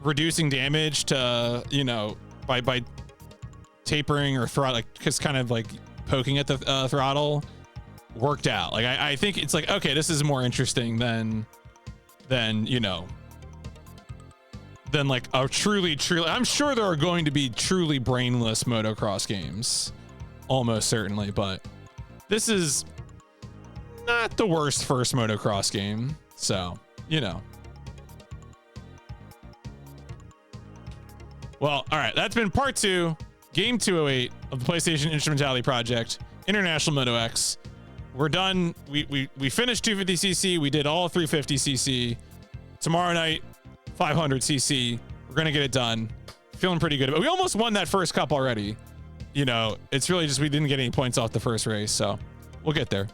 reducing damage to, you know, by tapering or throw like just kind of like poking at the throttle worked out. Like I think it's like, okay, this is more interesting than you know, than like a truly I'm sure there are going to be truly brainless motocross games, almost certainly, but this is not the worst first motocross game, so you know. Well, all right, that's been part 2, game 208 of the PlayStation Instrumentality Project, International Moto X. We're done. We finished 250cc. We did all 350cc. Tomorrow night, 500cc. We're gonna get it done. Feeling pretty good. But we almost won that first cup already. You know, it's really just we didn't get any points off the first race, so we'll get there.